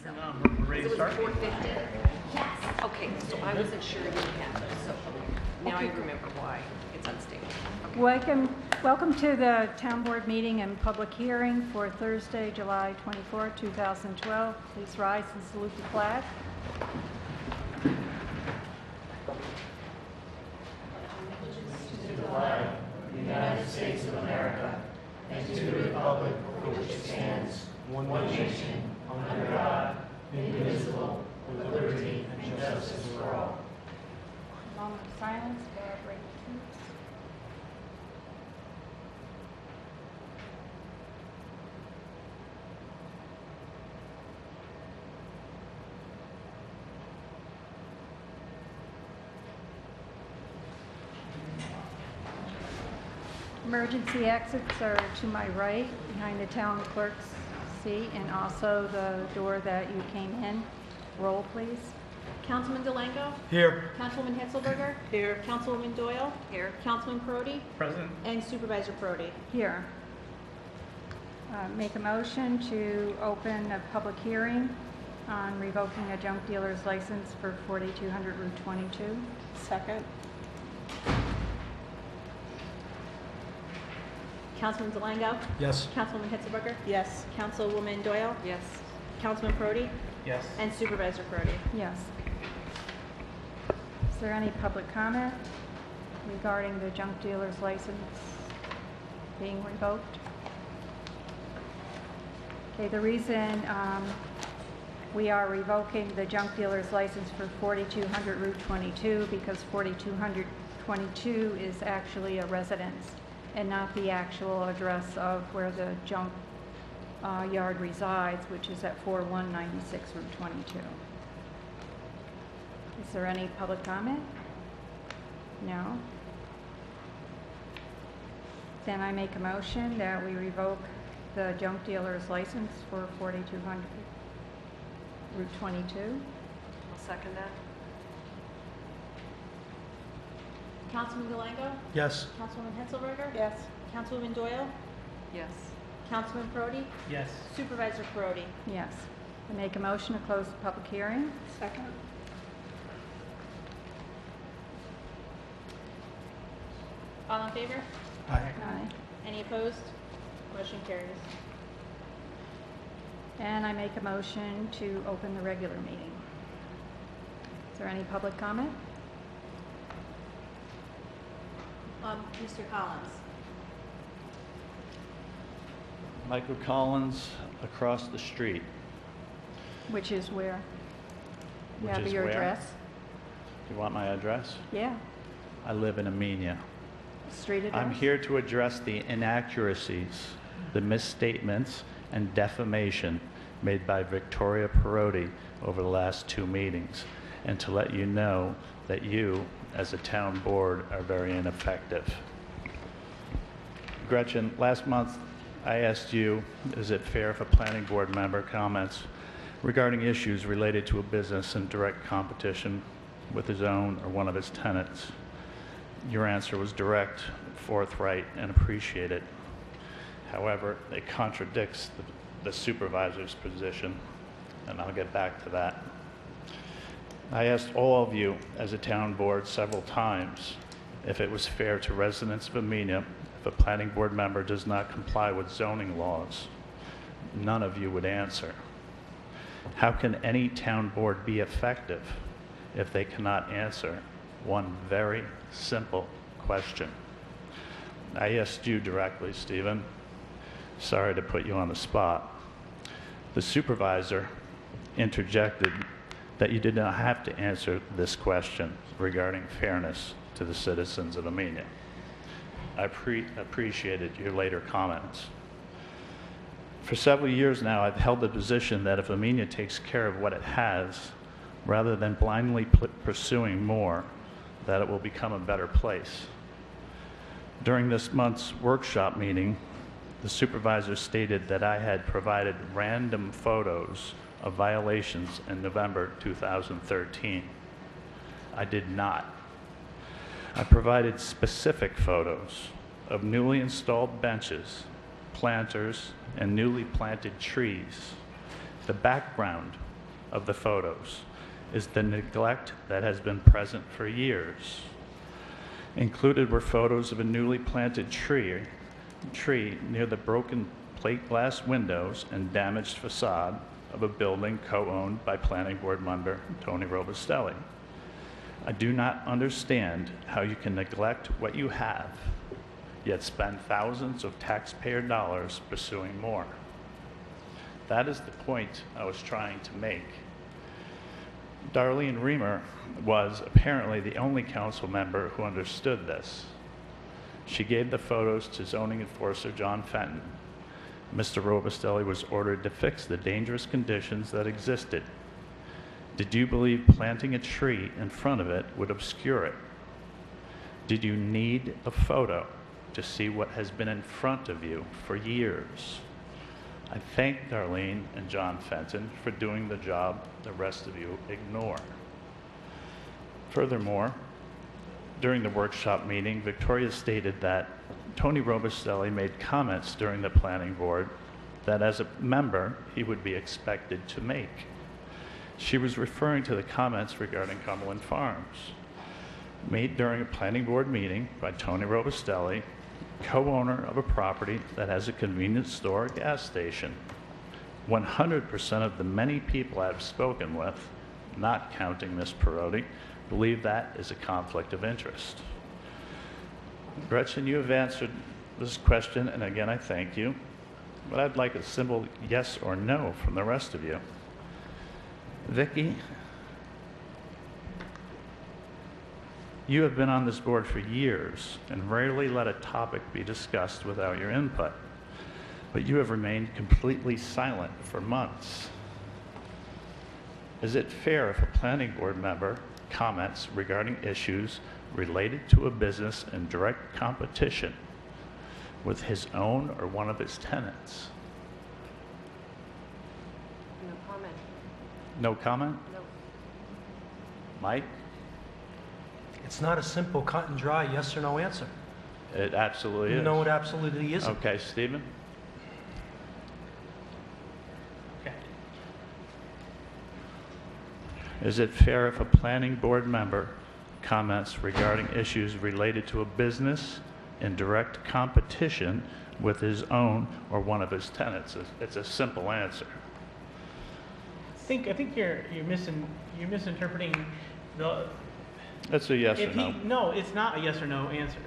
Turn on. We're ready It to was start? 450. Yes. Okay, so I wasn't sure you had it, so now I remember why it's unstable. Okay. Welcome to the Town Board meeting and public hearing for Thursday, July 24, 2012. Please rise and salute the flag. United States of America, and to the republic for which it stands, one nation, under God, indivisible, with liberty and justice for all. Moment of silence for our brave troops. Emergency exits are to my right, behind the town clerk's seat, and also the door that you came in. Roll, please. Councilman Delango? Here. Councilwoman Hetzelberger? Here. Councilwoman Doyle? Here. Councilman Prodi? Present. And Supervisor Prodi. Here. Make a motion to open a public hearing on revoking a junk dealer's license for 4200 Route 22. Second. Councilman Delango? Yes. Councilwoman Hetzelberger? Yes. Councilwoman Doyle? Yes. Councilman Prodi? Yes. And Supervisor Prodi. Yes. Is there any public comment regarding the junk dealer's license being revoked? Okay, the reason we are revoking the junk dealer's license for 4200 Route 22 because 4222 is actually a residence and not the actual address of where the junk yard resides, which is at 4196 Route 22. Is there any public comment? No? Then I make a motion that we revoke the junk dealer's license for 4200 Route 22. I'll second that. Councilman Delango? Yes. Councilwoman Hetzelberger? Yes. Councilwoman Doyle? Yes. Councilman Prodi? Yes. Supervisor Prodi. Yes. I make a motion to close the public hearing. Second. All in favor? Aye. Aye. Any opposed? Motion carries. And I make a motion to open the regular meeting. Is there any public comment? Mr. Collins? Michael Collins, across the street. Which is where? You Which have is your where? address? Do you want my address? Yeah. I live in Amenia. Street address? I'm here to address the inaccuracies, the misstatements, and defamation made by Victoria Parodi over the last 2 meetings, and to let you know that you, as a town board, are very ineffective. Gretchen, last month I asked you, is it fair if a planning board member comments regarding issues related to a business in direct competition with his own or one of his tenants? Your answer was direct, forthright, and appreciated. However, it contradicts the supervisor's position, and I'll get back to that. I asked all of you as a town board several times if it was fair to residents of Amenia if a planning board member does not comply with zoning laws. None of you would answer. How can any town board be effective if they cannot answer one very simple question? I asked you directly, Stephen. Sorry to put you on the spot. The supervisor interjected that you did not have to answer this question regarding fairness to the citizens of Amenia. I appreciated your later comments. For several years now, I've held the position that if Amenia takes care of what it has, rather than blindly pursuing more, that it will become a better place. During this month's workshop meeting, the supervisor stated that I had provided random photos of violations in November 2013. I did not. I provided specific photos of newly installed benches, planters, and newly planted trees The background of the photos is the neglect that has been present for years. Included were photos of a newly planted tree near the broken plate glass windows and damaged facade of a building co-owned by Planning Board member Tony Robustelli. I do not understand how you can neglect what you have, yet spend thousands of taxpayer dollars pursuing more. That is the point I was trying to make. Darlene Reamer was apparently the only council member who understood this. She gave the photos to zoning enforcer John Fenton. Mr. Robustelli was ordered to fix the dangerous conditions that existed. Did you believe planting a tree in front of it would obscure it? Did you need a photo to see what has been in front of you for years? I thank Darlene and John Fenton for doing the job the rest of you ignore. Furthermore, during the workshop meeting, Victoria stated that Tony Robustelli made comments during the planning board that as a member he would be expected to make. She was referring to the comments regarding Cumberland Farms, made during a planning board meeting by Tony Robustelli, co-owner of a property that has a convenience store or gas station. 100% of the many people I've spoken with, not counting Ms. Perotti, believe that is a conflict of interest. Gretchen, you have answered this question, and again, I thank you, but I'd like a simple yes or no from the rest of you. Vicki, you have been on this board for years and rarely let a topic be discussed without your input, but you have remained completely silent for months. Is it fair if a planning board member comments regarding issues related to a business in direct competition with his own or one of its tenants? No comment. No comment? No. Mike? It's not a simple cut and dry yes or no answer. It absolutely is. No, it absolutely isn't. Okay, Stephen? Okay. Is it fair if a planning board member comments regarding issues related to a business in direct competition with his own or one of his tenants? It's a simple answer. I think you're misinterpreting the. That's a yes or If no. no, it's not a yes or no answer.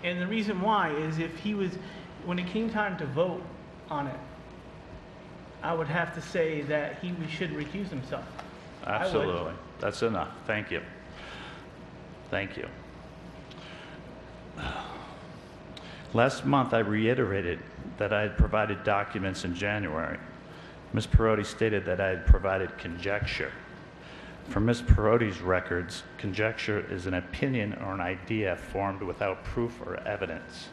And the reason why is if he was, when it came time to vote on it, I would have to say that he should recuse himself. Absolutely. That's enough. Thank you. Thank you. Last month, I reiterated that I had provided documents in January. Ms. Perotti stated that I had provided conjecture. For Ms. Perotti's records, conjecture is an opinion or an idea formed without proof or evidence.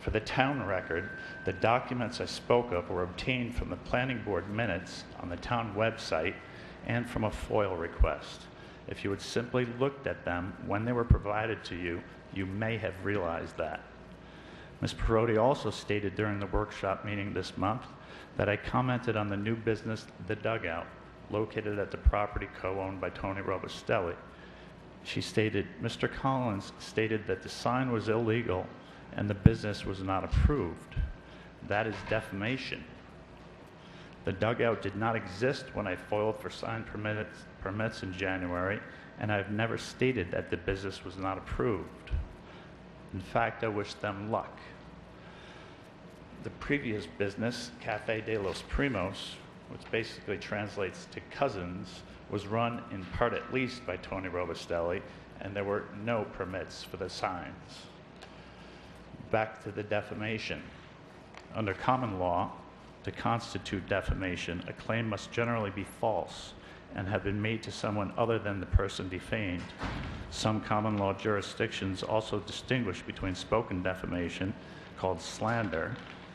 For the town record, the documents I spoke of were obtained from the planning board minutes on the town website and from a FOIL request. If you had simply looked at them when they were provided to you, you may have realized that. Ms. Perotti also stated during the workshop meeting this month that I commented on the new business, The Dugout, located at the property co-owned by Tony Robustelli. She stated, Mr. Collins stated that the sign was illegal and the business was not approved. That is defamation. The dugout did not exist when I filed for sign permits in January, and I've never stated that the business was not approved. In fact, I wish them luck. The previous business, Cafe de los Primos, which basically translates to cousins, was run in part at least by Tony Robustelli, and there were no permits for the signs. Back to the defamation. Under common law, to constitute defamation, a claim must generally be false and have been made to someone other than the person defamed. Some common law jurisdictions also distinguish between spoken defamation, called slander,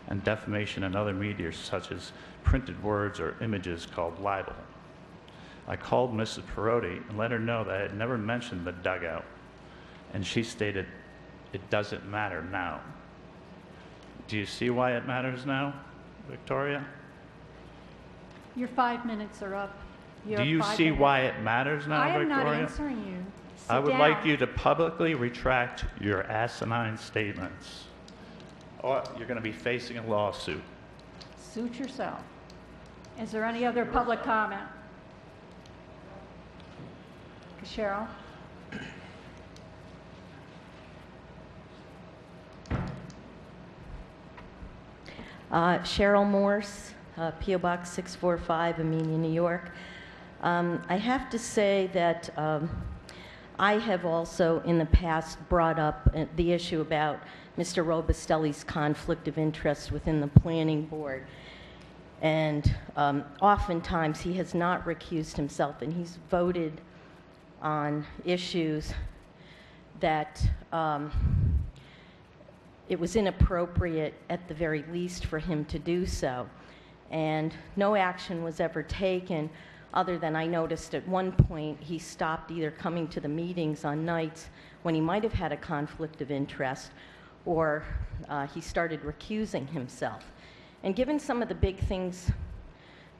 and defamation in other media, such as printed words or images, called libel. I called Mrs. Perotti and let her know that I had never mentioned the dugout, and she stated, it doesn't matter now. Do you see why it matters now, Victoria? Your 5 minutes are up. Do you see why it matters now, I am Victoria? not answering you. Sit I would down. like you to publicly retract your asinine statements, or you're going to be facing a lawsuit. Suit yourself. Is there any other public comment? Cheryl? Cheryl Morse, P.O. Box 645, Amenia, New York. I have to say that I have also in the past brought up the issue about Mr. Robustelli's conflict of interest within the planning board. And oftentimes he has not recused himself, and he's voted on issues that it was inappropriate at the very least for him to do so. And no action was ever taken, other than I noticed at one point he stopped either coming to the meetings on nights when he might have had a conflict of interest, or he started recusing himself. And given some of the big things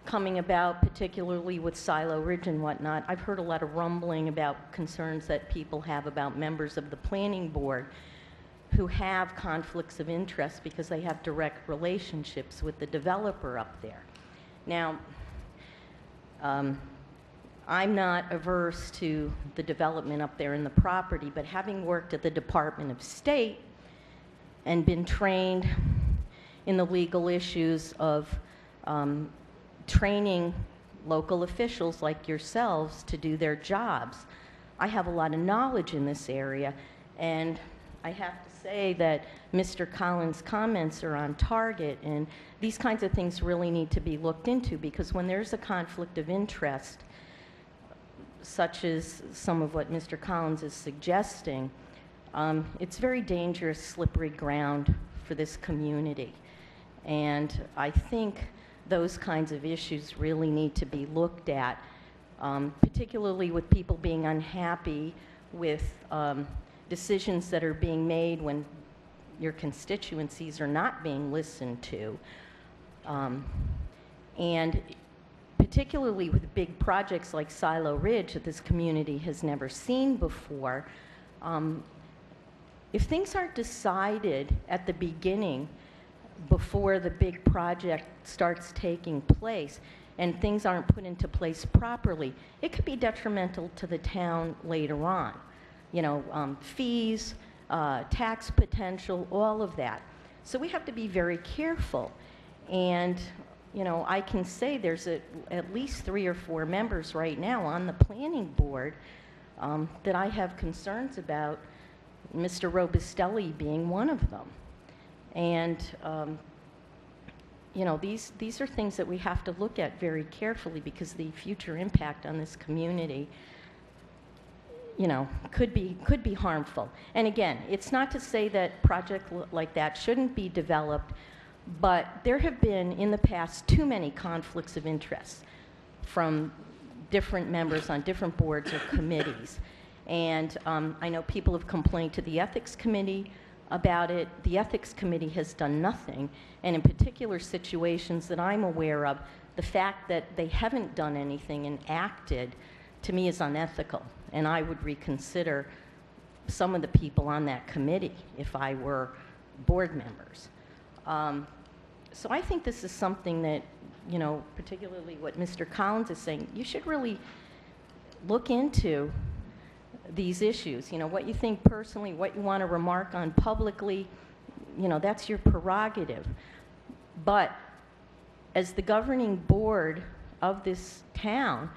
coming about, particularly with Silo Ridge and whatnot, I've heard a lot of rumbling about concerns that people have about members of the planning board who have conflicts of interest because they have direct relationships with the developer up there. Now, I'm not averse to the development up there in the property, but having worked at the Department of State and been trained in the legal issues of training local officials like yourselves to do their jobs, I have a lot of knowledge in this area, and I have to say that Mr. Collins' comments are on target, and these kinds of things really need to be looked into, because when there's a conflict of interest, such as some of what Mr. Collins is suggesting, it's very dangerous, slippery ground for this community. And I think those kinds of issues really need to be looked at, particularly with people being unhappy with decisions that are being made when your constituencies are not being listened to. And particularly with big projects like Silo Ridge that this community has never seen before, if things aren't decided at the beginning before the big project starts taking place and things aren't put into place properly, it could be detrimental to the town later on. You know, fees, tax potential, all of that. So we have to be very careful. And, you know, I can say there's at least 3 or 4 members right now on the planning board that I have concerns about, Mr. Robustelli being one of them. And, you know, these are things that we have to look at very carefully, because the future impact on this community, you know, could be harmful. And again, it's not to say that projects like that shouldn't be developed, but there have been in the past too many conflicts of interest from different members on different boards or committees. And I know people have complained to the Ethics Committee about it. The Ethics Committee has done nothing. And in particular situations that I'm aware of, the fact that they haven't done anything and acted, to me, is unethical. And I would reconsider some of the people on that committee if I were board members. So I think this is something that, you know, particularly what Mr. Collins is saying, you should really look into these issues. You know, what you think personally, what you want to remark on publicly, you know, that's your prerogative. But as the governing board of this town,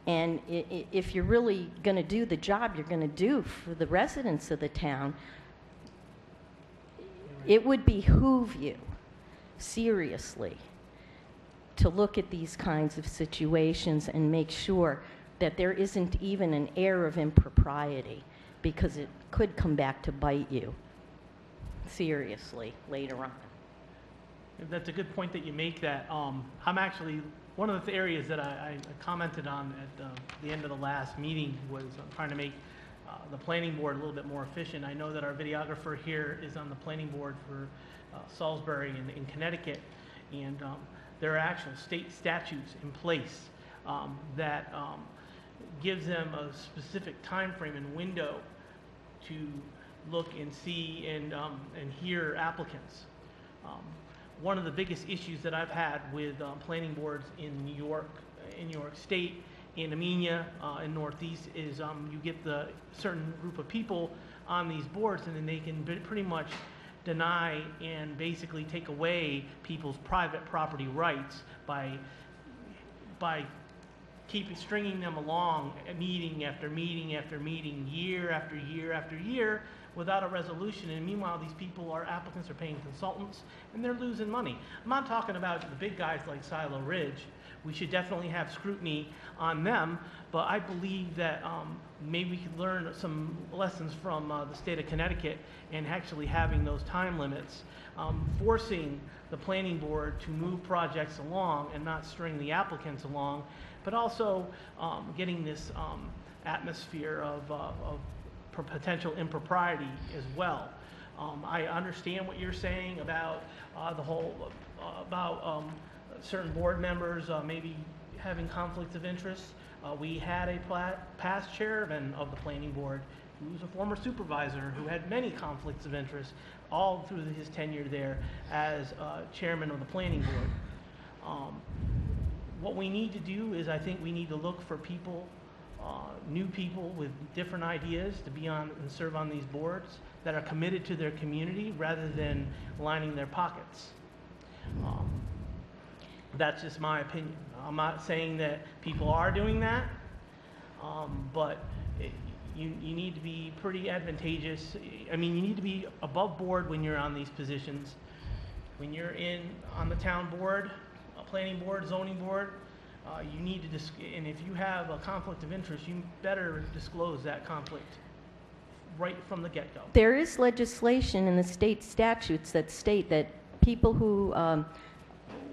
and if you're really going to do the job you're going to do for the residents of the town, it would behoove you, seriously, to look at these kinds of situations and make sure that there isn't even an air of impropriety, because it could come back to bite you seriously later on. That's a good point that you make, that I'm actually, one of the areas that I commented on at the end of the last meeting was trying to make the planning board a little bit more efficient. I know that our videographer here is on the planning board for Salisbury in Connecticut, and there are actual state statutes in place that gives them a specific time frame and window to look and see and hear applicants. One of the biggest issues that I've had with planning boards in New York State, in Amenia, in Northeast, is you get the certain group of people on these boards, and then they can pretty much deny and basically take away people's private property rights by stringing them along, meeting after meeting after meeting, year after year after year, without a resolution. And meanwhile, these people, our applicants, are paying consultants, and they're losing money. I'm not talking about the big guys like Silo Ridge. We should definitely have scrutiny on them, but I believe that maybe we could learn some lessons from the state of Connecticut and actually having those time limits, forcing the planning board to move projects along and not string the applicants along, but also getting this atmosphere of potential impropriety as well. I understand what you're saying about the whole, about certain board members maybe having conflicts of interest. We had a past chairman of the planning board who was a former supervisor who had many conflicts of interest all through his tenure there as chairman of the planning board. What we need to do is, I think we need to look for people, new people with different ideas to be on and serve on these boards that are committed to their community rather than lining their pockets. That's just my opinion. I'm not saying that people are doing that, but you need to be pretty advantageous. I mean, you need to be above board when you're on these positions. When you're on the town board, planning board, zoning board, you need to, and if you have a conflict of interest, you better disclose that conflict right from the get-go. There is legislation in the state statutes that state that people who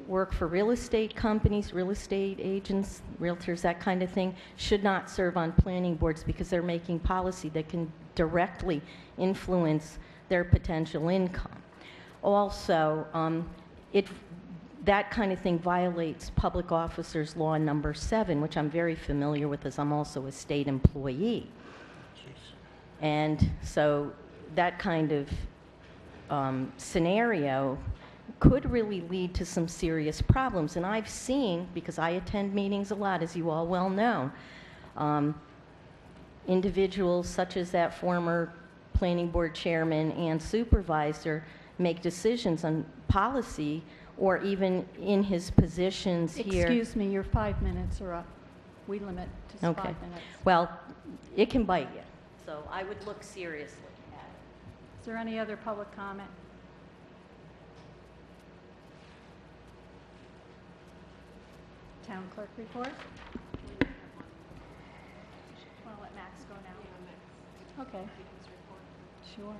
work for real estate companies, real estate agents, realtors, that kind of thing, should not serve on planning boards because they're making policy that can directly influence their potential income. Also, that kind of thing violates Public Officers Law number 7, which I'm very familiar with as I'm also a state employee. And so that kind of scenario could really lead to some serious problems. And I've seen, because I attend meetings a lot, as you all well know, individuals such as that former planning board chairman and supervisor make decisions on policy, or even in his positions here. Excuse me, your 5 minutes are up. We limit to 5 Okay. minutes. Well, it can bite you. So I would look seriously at it. Is there any other public comment? Town clerk report? Want to let Max go now? Okay. Sure.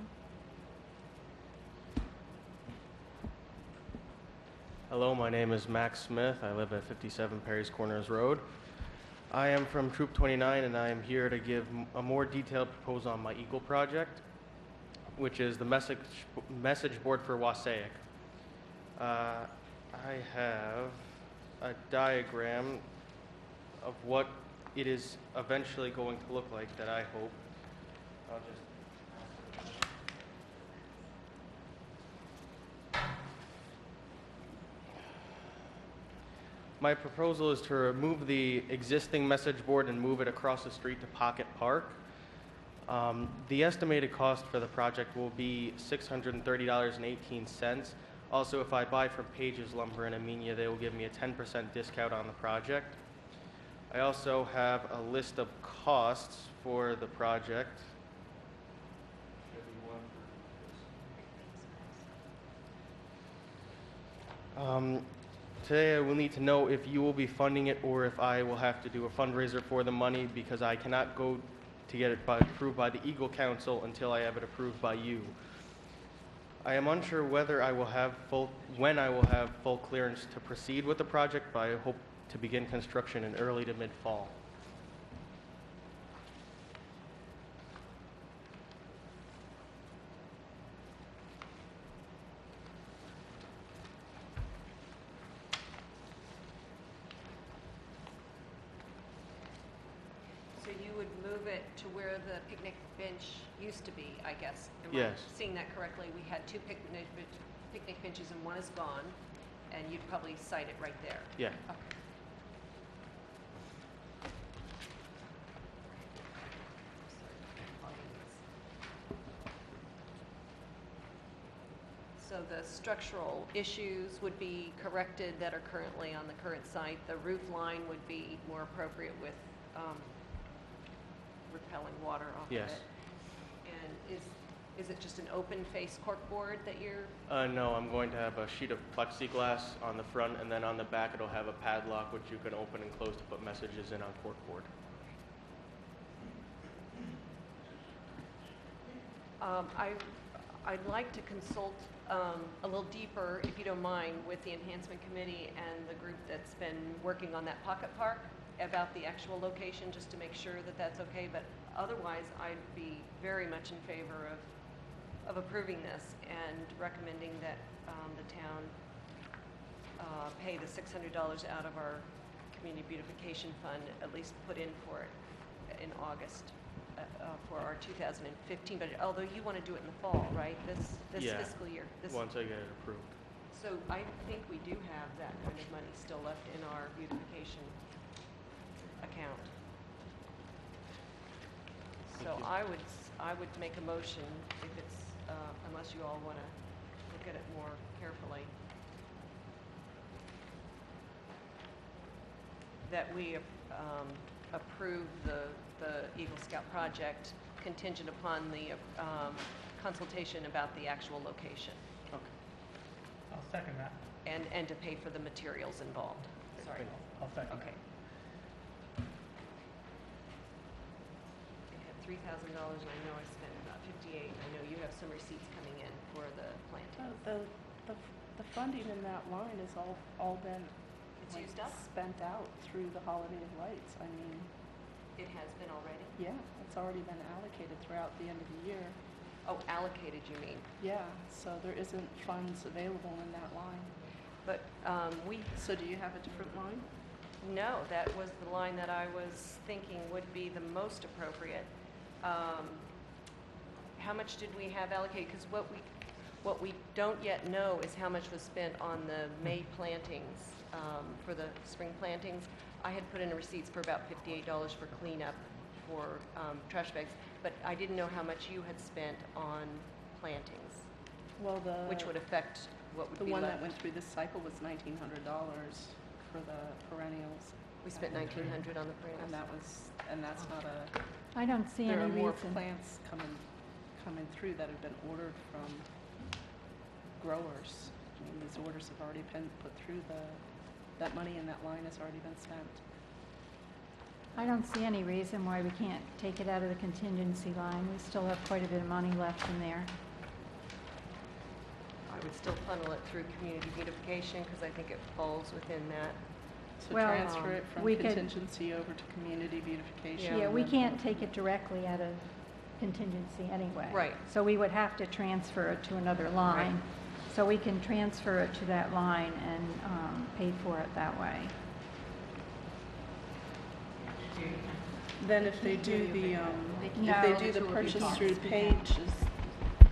Hello, my name is Max Smith. I live at 57 Perry's Corners Road. I am from Troop 29, and I am here to give a more detailed proposal on my Eagle project, which is the message board for Wassaic. I have a diagram of what it is eventually going to look like that I hope. I'll just My proposal is to remove the existing message board and move it across the street to Pocket Park. The estimated cost for the project will be $630.18. Also, if I buy from Page's Lumber in Amenia, they will give me a 10% discount on the project. I also have a list of costs for the project. Today I will need to know if you will be funding it or if I will have to do a fundraiser for the money, because I cannot go to get it approved by the Eagle Council until I have it approved by you. I am unsure whether when I will have full clearance to proceed with the project, but I hope to begin construction in early to mid-fall. move it to where the picnic bench used to be, I guess. Am Yes. I seeing that correctly? We had two picnic benches and one is gone, and you'd probably cite it right there. Yeah. Okay. So the structural issues would be corrected that are currently on the current site. The roof line would be more appropriate with repelling water off Yes. of it. And is it just an open face corkboard that you're? No, I'm going to have a sheet of plexiglass on the front, and then on the back it'll have a padlock which you can open and close to put messages in on corkboard. I'd like to consult a little deeper, if you don't mind, with the enhancement committee and the group that's been working on that pocket park about the actual location, just to make sure that that's okay. But otherwise, I'd be very much in favor of approving this and recommending that the town pay the $600 out of our community beautification fund, at least put in for it in August. For our 2015 budget, although you want to do it in the fall, right? This Yeah. fiscal year. Once I get it approved. So I think we do have that kind of money still left in our beautification account. So I would make a motion if it's unless you all want to look at it more carefully, that we approve the Eagle Scout project contingent upon the consultation about the actual location Okay. I'll second that. and to pay for the materials involved. Sorry. I'll second Okay. I had $3,000 and I know I spent about $58. I know you have some receipts coming in for the planting. The funding in that line has all been It's like, used up? spent out through the holiday of lights. I mean, It has been already? yeah, it's already been allocated throughout the end of the year. Oh, allocated, you mean? Yeah, so there isn't funds available in that line. But So do you have a different line? no, that was the line that I was thinking would be the most appropriate. How much did we have allocated? Because what we don't yet know is how much was spent on the May plantings, for the spring plantings. I had put in receipts for about $58 for cleanup for trash bags, but I didn't know how much you had spent on plantings, Well, which would affect what would the be one left. that went through this cycle was $1,900 for the perennials. We spent $1,900 on the And perennials. that's not a, I don't see there any are more reason. plants coming through that have been ordered from growers. I mean, these orders have already been put through that money in that line has already been spent. I don't see any reason why we can't take it out of the contingency line. We still have quite a bit of money left in there. I would still funnel it through community beautification because I think it falls within that. So Well, transfer it from we could- contingency over to community beautification. Yeah, and we then- can't take it directly out of contingency anyway. Right. So we would have to transfer it to another line. So we can transfer it to that line and pay for it that way. Then if they do the, if No. they do the purchase through pages,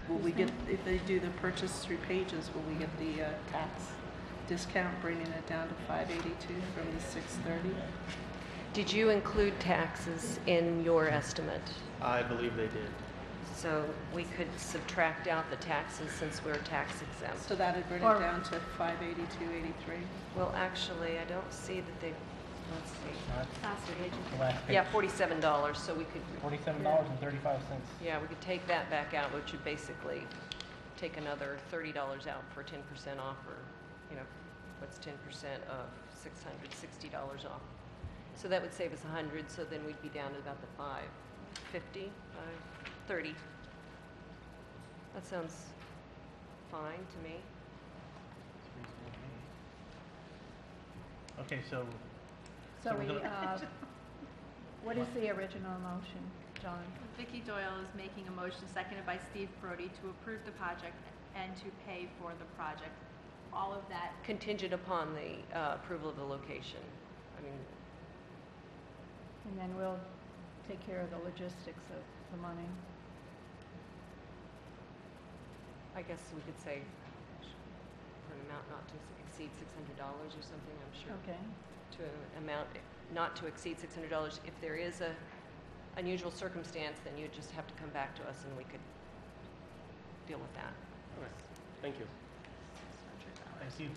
will we get, if they do the purchase through pages, will we get the tax discount, bringing it down to $582 from the $630? Did you include taxes in your estimate? I believe they did. So we could subtract out the taxes since we're tax exempt. So that'd bring Or- it down to $582.83. Well, actually, I don't see that they, let's see. Last page. The last page. Yeah, $47, so we could, $47.35. yeah, we could take that back out, which would basically take another $30 out for 10% off, or, you know, what's 10% of $660 off? So that would save us 100, so then we'd be down to about the 550, 530. That sounds fine to me. Okay, so So we're we, gonna- what is the original motion, John? Vicky Doyle is making a motion, seconded by Steve Brody, to approve the project and to pay for the project. All of that, Contingent upon the approval of the location. I mean, And then we'll take care of the logistics of the money. I guess we could say for an amount not to exceed $600 or something, I'm sure. Okay. To an amount not to exceed $600. If there is a unusual circumstance, then you'd just have to come back to us and we could deal with that. All right. Thank you. Thanks, you.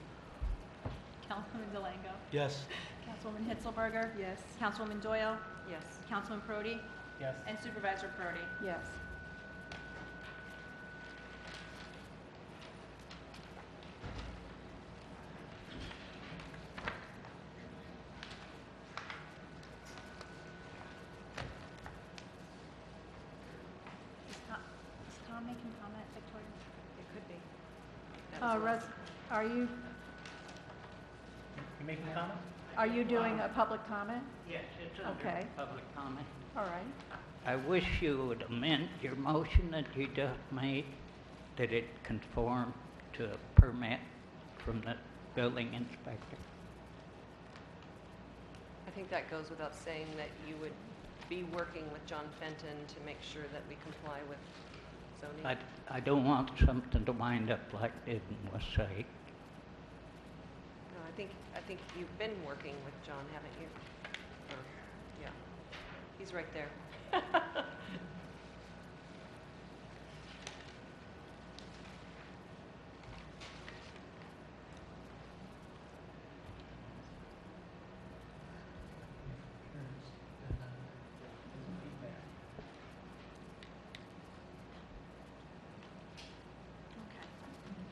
Councilwoman Delango. Yes. Councilwoman Hitzelberger. Yes. Councilwoman Doyle. Yes. Councilman Prodi. Yes. And Supervisor Prodi. Yes. Is Tom making comment, Victoria? It could be. That was last- Are you making a comment? Are you doing a public comment? Yes, it's Okay. under public comment. All right. I wish you would amend your motion that you just made, that it conform to a permit from the building inspector. I think that goes without saying that you would be working with John Fenton to make sure that we comply with zoning. I don't want something to wind up like it in Westside. No, I think you've been working with John, haven't you? Yeah. He's right there.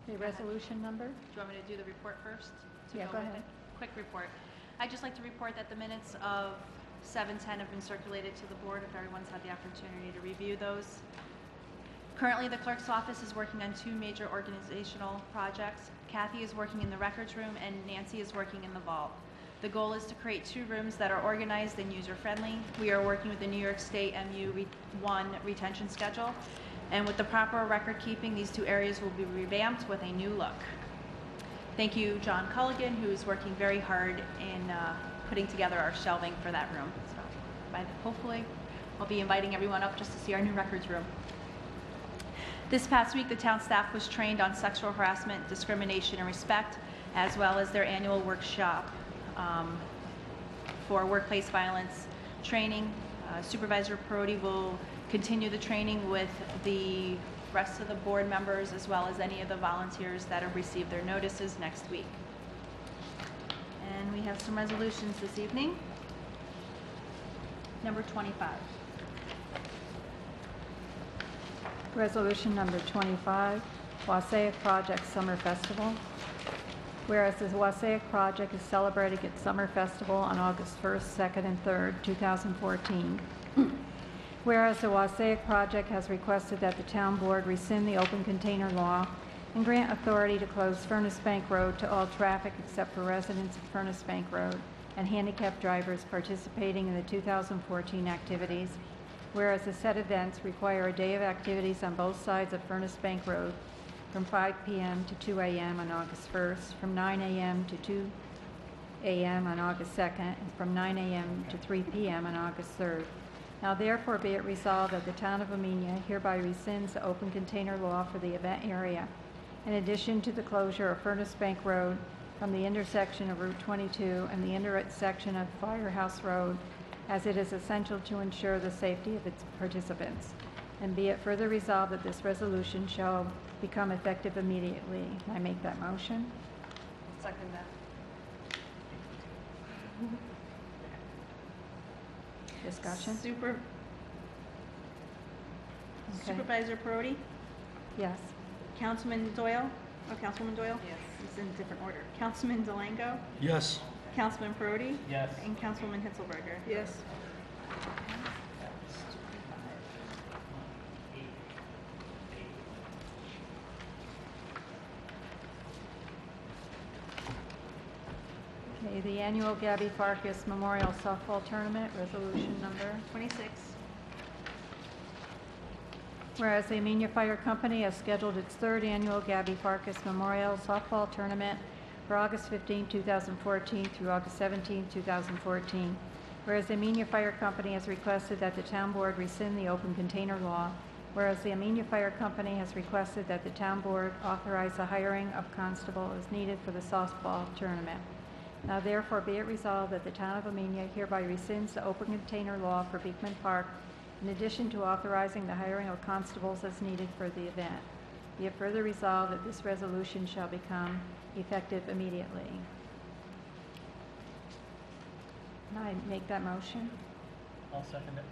The resolution number? Do you want me to do the report first? to Yeah, go with ahead. it? Quick report. I'd just like to report that the minutes of 7:10 have been circulated to the board, if everyone's had the opportunity to review those. Currently, the clerk's office is working on 2 major organizational projects. Kathy is working in the records room and Nancy is working in the vault. The goal is to create 2 rooms that are organized and user-friendly. We are working with the New York State MU1 retention schedule, and with the proper record keeping, these 2 areas will be revamped with a new look. Thank you, John Culligan, who is working very hard in putting together our shelving for that room. So, hopefully, I'll be inviting everyone up just to see our new records room. This past week, the town staff was trained on sexual harassment, discrimination, and respect, as well as their annual workshop for workplace violence training. Supervisor Prodi will continue the training with the rest of the board members, as well as any of the volunteers that have received their notices next week. And we have some resolutions this evening. Number 25. Resolution number 25, Wassaic Project Summer Festival. Whereas the Wassaic Project is celebrating its Summer Festival on August 1st, 2nd, and 3rd, 2014. Whereas the Wassaic Project has requested that the town board rescind the open container law and grant authority to close Furnace Bank Road to all traffic except for residents of Furnace Bank Road and handicapped drivers participating in the 2014 activities. Whereas the said events require a day of activities on both sides of Furnace Bank Road from 5 p.m. to 2 a.m. on August 1st, from 9 a.m. to 2 a.m. on August 2nd, and from 9 a.m. to 3 p.m. on August 3rd. Now therefore be it resolved that the town of Amenia hereby rescinds the open container law for the event area, in addition to the closure of Furnace Bank Road from the intersection of Route 22 and the intersection of Firehouse Road, as it is essential to ensure the safety of its participants. And be it further resolved that this resolution shall become effective immediately. Can I make that motion? Second that. Discussion? Okay. Supervisor Prodi, Yes. Councilman Doyle, Councilwoman Doyle? Yes. It's in a different order. Councilman Delango, Yes. Councilman Prodi, Yes. and Councilwoman Hitzelberger. Yes. Okay, the annual Gabby Farkas Memorial Softball Tournament, resolution number. 26. Whereas the Amenia Fire Company has scheduled its 3rd annual Gabby Farkas Memorial Softball Tournament for August 15, 2014 through August 17, 2014. Whereas the Amenia Fire Company has requested that the town board rescind the open container law. Whereas the Amenia Fire Company has requested that the town board authorize the hiring of constable as needed for the softball tournament. Now therefore be it resolved that the town of Amenia hereby rescinds the open container law for Beekman Park in addition to authorizing the hiring of constables as needed for the event. Be it further resolved that this resolution shall become effective immediately. Can I make that motion? I'll second it.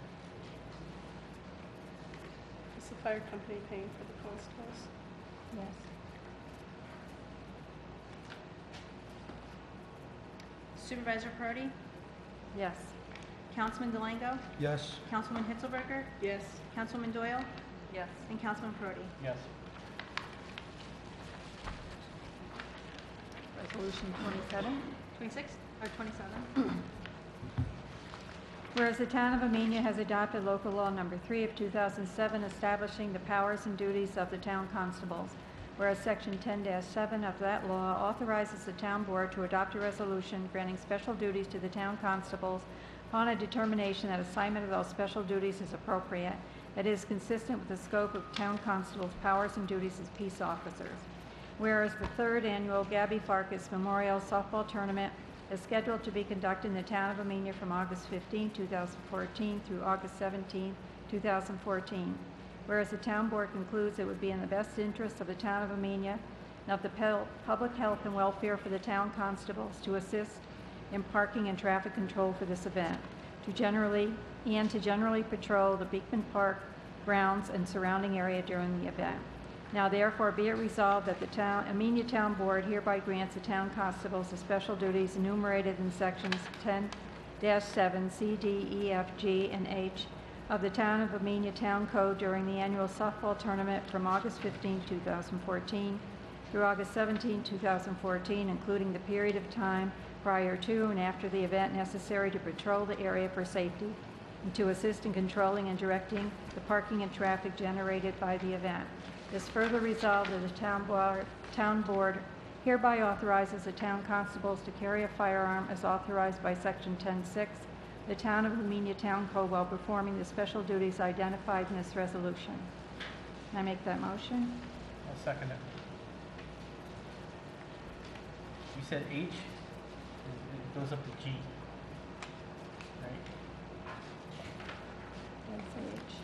Is the fire company paying for the constables? Yes. Supervisor Prodi? Yes. Councilman Delango? Yes. Councilwoman Hitzelberger? Yes. Councilwoman Doyle? Yes. And Councilman Prodi? Yes. Resolution 27. 26 or 27? Whereas the town of Amenia has adopted local law number 3 of 2007 establishing the powers and duties of the town constables. Whereas section 10-7 of that law authorizes the town board to adopt a resolution granting special duties to the town constables upon a determination that assignment of those special duties is appropriate, that is consistent with the scope of town constables' powers and duties as peace officers. Whereas the third annual Gabby Farkas Memorial Softball Tournament is scheduled to be conducted in the town of Amenia from August 15, 2014 through August 17, 2014. Whereas the town board concludes it would be in the best interest of the town of Amenia and of the public health and welfare for the town constables to assist in parking and traffic control for this event, to generally patrol the Beekman Park grounds and surrounding area during the event. Now therefore be it resolved that the Amenia Town Board hereby grants the town constables the special duties enumerated in sections 10-7 C, D, E, F, G, and H of the Town of Amenia Town Code during the annual softball tournament from August 15, 2014 through August 17, 2014, including the period of time prior to and after the event necessary to patrol the area for safety and to assist in controlling and directing the parking and traffic generated by the event. Is further resolved that the town board hereby authorizes the town constables to carry a firearm as authorized by section 10-6, the town of Amenia Town Code while performing the special duties identified in this resolution. Can I make that motion? I'll second it. You said H? It goes up to G. Right? That's H.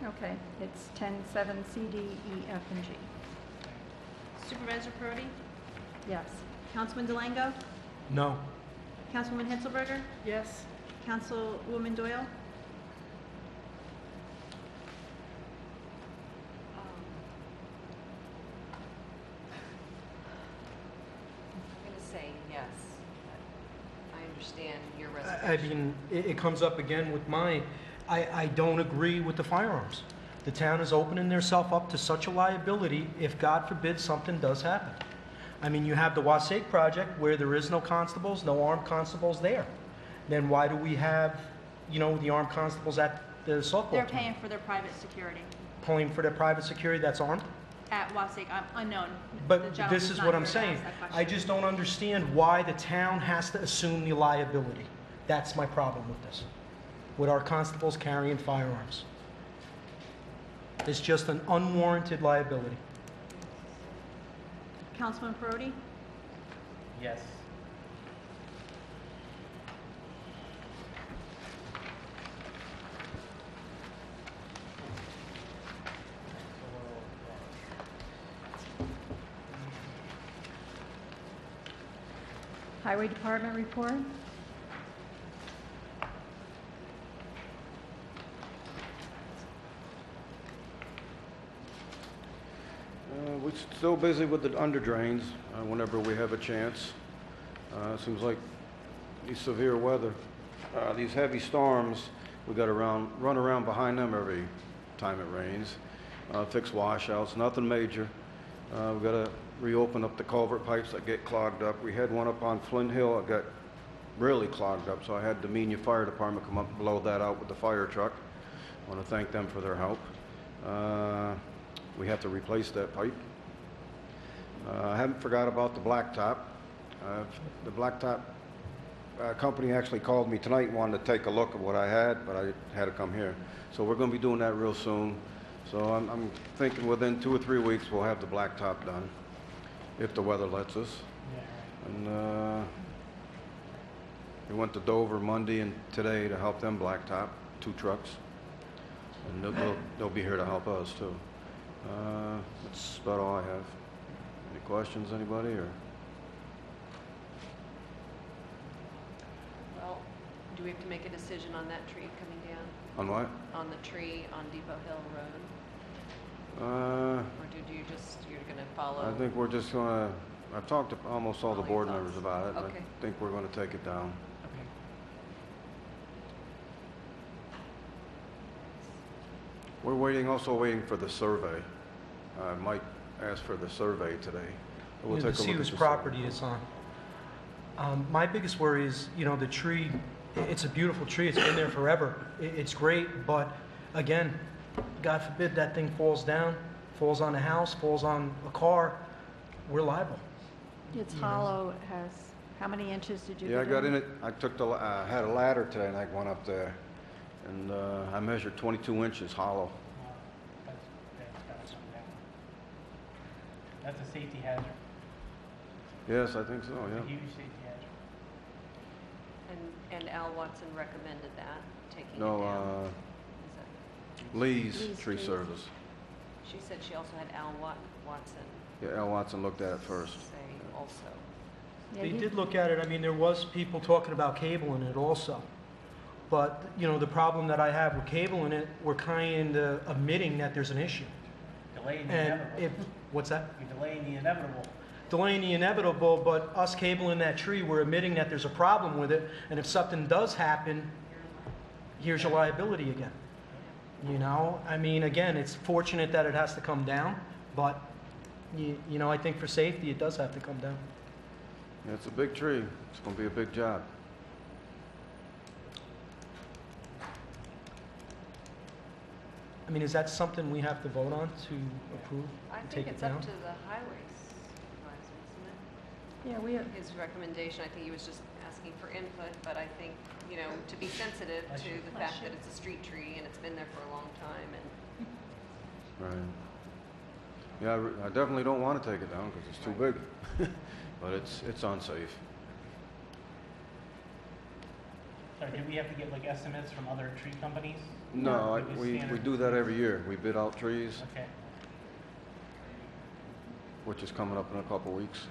Okay, it's 10-7 C, D, E, F, and G. Supervisor Prodi? Yes. Councilman Delango? No. Councilwoman Hitzelberger? Yes. Councilwoman Doyle? I'm going to say yes. I understand your I reservation. mean, it comes up again with my, I don't agree with the firearms. The town is opening themselves up to such a liability if, God forbid, something does happen. I mean, you have the Wasake project where there is no constables, no armed constables there. Then why do we have, you know, the armed constables at the softball They're tournament? paying for their private security. Paying for their private security that's armed? At Wasake, unknown. The But gentleman this is not what I'm here to saying. ask that I question. just don't understand why the town has to assume the liability. That's my problem with this, with our constables carrying firearms. It's just an unwarranted liability. Councilman Prodi? Yes. Highway Department report? We're still busy with the under drains whenever we have a chance. Seems like these severe weather, these heavy storms, we got to run around behind them every time it rains. Fix washouts, nothing major. We've got to reopen up the culvert pipes that get clogged up. We had one up on Flint Hill that got really clogged up, so I had the Amenia Fire Department come up and blow that out with the fire truck. I want to thank them for their help. We have to replace that pipe. I haven't forgot about the blacktop. The blacktop a company actually called me tonight and wanted to take a look at what I had, but I had to come here. So we're going to be doing that real soon. So I'm thinking within 2 or 3 weeks we'll have the blacktop done, if the weather lets us. And we went to Dover Monday and today to help them blacktop, 2 trucks. And they'll be here to help us too. That's about all I have. Any questions, anybody? Or Well, do we have to make a decision on that tree coming down? on what? On the tree on Depot Hill Road? Or you're going to follow? I think we're just going to, I've talked to almost all the All your board members thoughts. about it. Okay. I think we're going to take it down. Okay. We're also waiting for the survey. I might ask for the survey today. We'll To take a see look at whose the property survey. it's on. My biggest worry is, the tree, it's a beautiful tree, it's been there forever. It's great, but again, God forbid that thing falls down, falls on a house, falls on a car, we're liable. It's hollow, it has, how many inches did you Yeah, I get got in it. I took had a ladder today and I went up there and I measured 22 inches hollow. That's a safety hazard. Yes, I think so, A yeah. huge safety hazard. And Al Watson recommended that, taking it No, down? Is that- Lee's Lee's Tree Trees. Service. She said she also had Al Watson Yeah, Al Watson looked at it first. say also. Yeah, They you- did look at it, there was people talking about cabling it also. But, the problem that I have with cabling it, we're kind of admitting that there's an issue. Delaying the And inevitable. what's that? You're delaying the inevitable. Delaying the inevitable, but us cabling that tree, we're admitting that there's a problem with it, and if something does happen, here's your liability again. Again, it's fortunate that it has to come down, but, I think for safety, it does have to come down. Yeah, it's a big tree. It's going to be a big job. Is that something we have to vote on to approve? I and think take it it's up down? to the highway supervisor, isn't it? Yeah, we, His recommendation, I think he was just asking for input, but I think, to be sensitive to the fact that it's a street tree and it's been there for a long time and Right. Yeah, I definitely don't want to take it down because it's too big. But it's unsafe. Sorry, do we have to get like estimates from other tree companies? No, Or do we standard- do that every year. We bid out trees, Okay. which is coming up in a couple weeks.